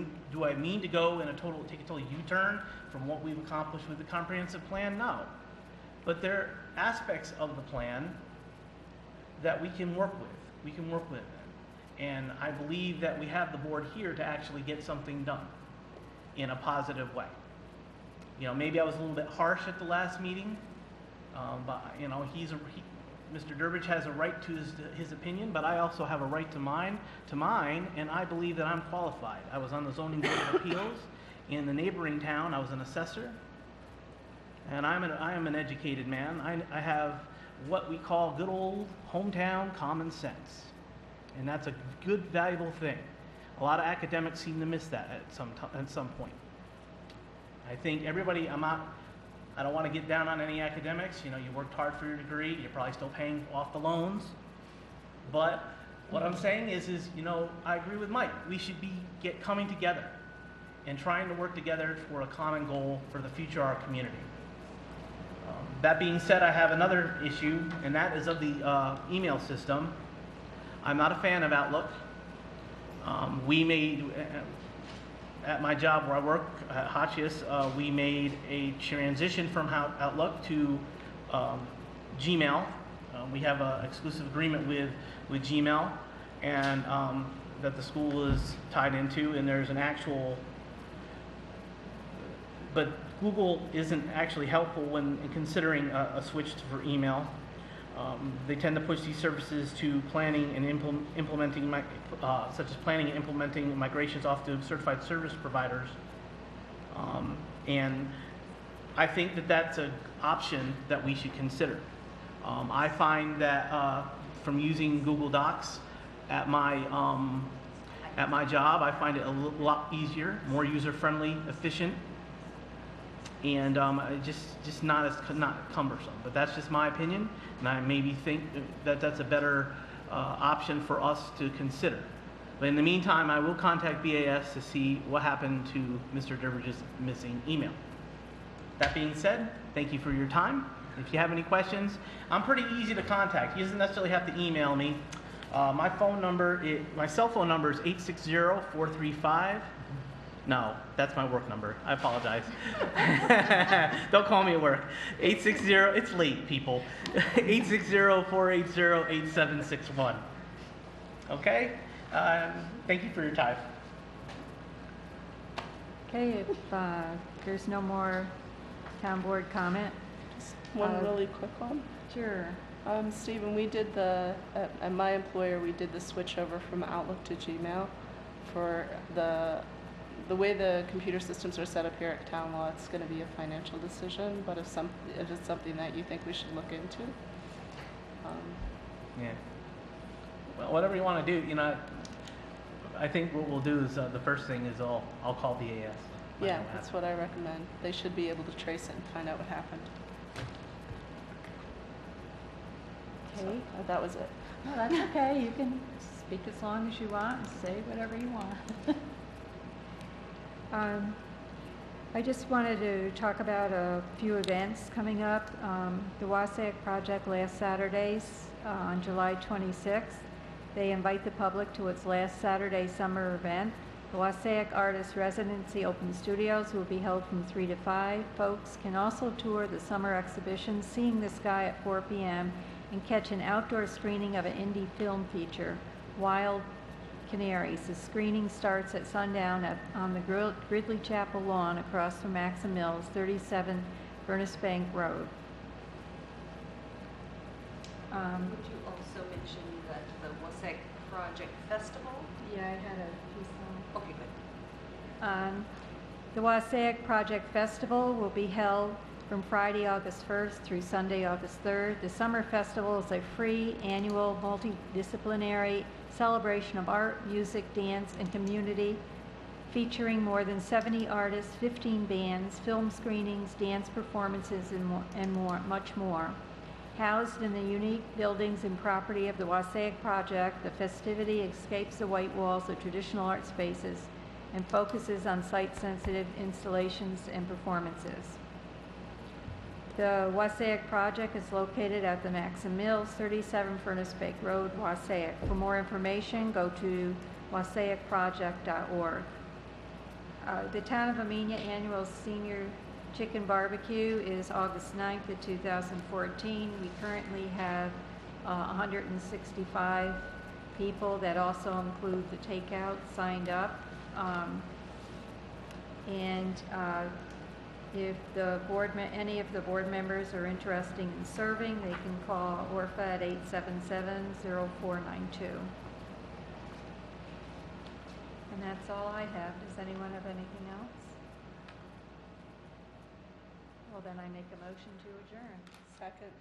mean to go in take a total U-turn from what we've accomplished with the comprehensive plan? No. But there are aspects of the plan that we can work with. We can work with them. And I believe that we have the board here to actually get something done in a positive way. You know, maybe I was a little bit harsh at the last meeting, but you know, Mr. Durbridge has a right to his opinion, but I also have a right to mine, and I believe that I'm qualified. I was on the zoning board of appeals in the neighboring town. I was an assessor, and I am an educated man. I have what we call good old hometown common sense, and that's a good, valuable thing. A lot of academics seem to miss that at some point. I think everybody, I don't want to get down on any academics. You know, you worked hard for your degree. You're probably still paying off the loans. But what I'm saying is, you know, I agree with Mike. We should be coming together and trying to work together for a common goal for the future of our community. That being said, I have another issue, and that is of the email system. I'm not a fan of Outlook. We made, at my job where I work, at Hotchkiss, we made a transition from Outlook to Gmail. We have an exclusive agreement with Gmail, and that the school is tied into, and there's an actual, but Google isn't actually helpful when considering a switch for email. They tend to push these services to planning and implementing, such as planning and implementing migrations off to certified service providers. And I think that that's an option that we should consider. I find that from using Google Docs at my job, I find it a lot easier, more user-friendly, efficient, and just not cumbersome. But that's just my opinion, and I maybe think that that's a better option for us to consider. But in the meantime, I will contact BAS to see what happened to Mr. Durbridge's missing email. That being said, thank you for your time. If you have any questions, I'm pretty easy to contact. He doesn't necessarily have to email me. My cell phone number is 860-435. No, that's my work number. I apologize. Don't call me at work. 860, it's late, people. 860-480-8761. Okay? Thank you for your time. Okay, if there's no more town board comment. Just one really quick one. Sure. Stephen, we did at my employer, we did the switch over from Outlook to Gmail for the way the computer systems are set up here at Town Law. It's going to be a financial decision, but if it's something that you think we should look into. Yeah. Well, whatever you want to do, you know, I think what we'll do is the first thing is I'll call BAS. Yeah, that's what I recommend. They should be able to trace it and find out what happened. Okay. So, that was it. No, that's okay. You can speak as long as you want and say whatever you want. I just wanted to talk about a few events coming up. The Wassaic Project last Saturdays on July 26th. They invite the public to its last Saturday summer event. The Wassaic Artist Residency Open Studios will be held from 3 to 5. Folks can also tour the summer exhibition, Seeing the Sky at 4 p.m., and catch an outdoor screening of an indie film feature, Wild Canaries. The screening starts at sundown on the Gridley Chapel lawn across from Maxim Mills, 37 Furnace Bank Road. Would you also mention that the Wassaic Project Festival? Yeah, I had a piece on. Okay, good. The Wassaic Project Festival will be held from Friday, August 1st through Sunday, August 3rd. The Summer Festival is a free annual multidisciplinary celebration of art, music, dance, and community featuring more than 70 artists, 15 bands, film screenings, dance performances, and much more. Housed in the unique buildings and property of the Wassaic Project, the festivity escapes the white walls of traditional art spaces and focuses on site-sensitive installations and performances. The Wassaic Project is located at the Maxim Mills, 37 Furnace Bank Road, Wassaic. For more information, go to wassaicproject.org. The Town of Amenia Annual Senior Chicken Barbecue is August 9th of 2014. We currently have 165 people. That also include the takeout signed up. If the any of the board members are interested in serving, they can call ORFA at 877-0492. And that's all I have. Does anyone have anything else? Well, then I make a motion to adjourn. Second.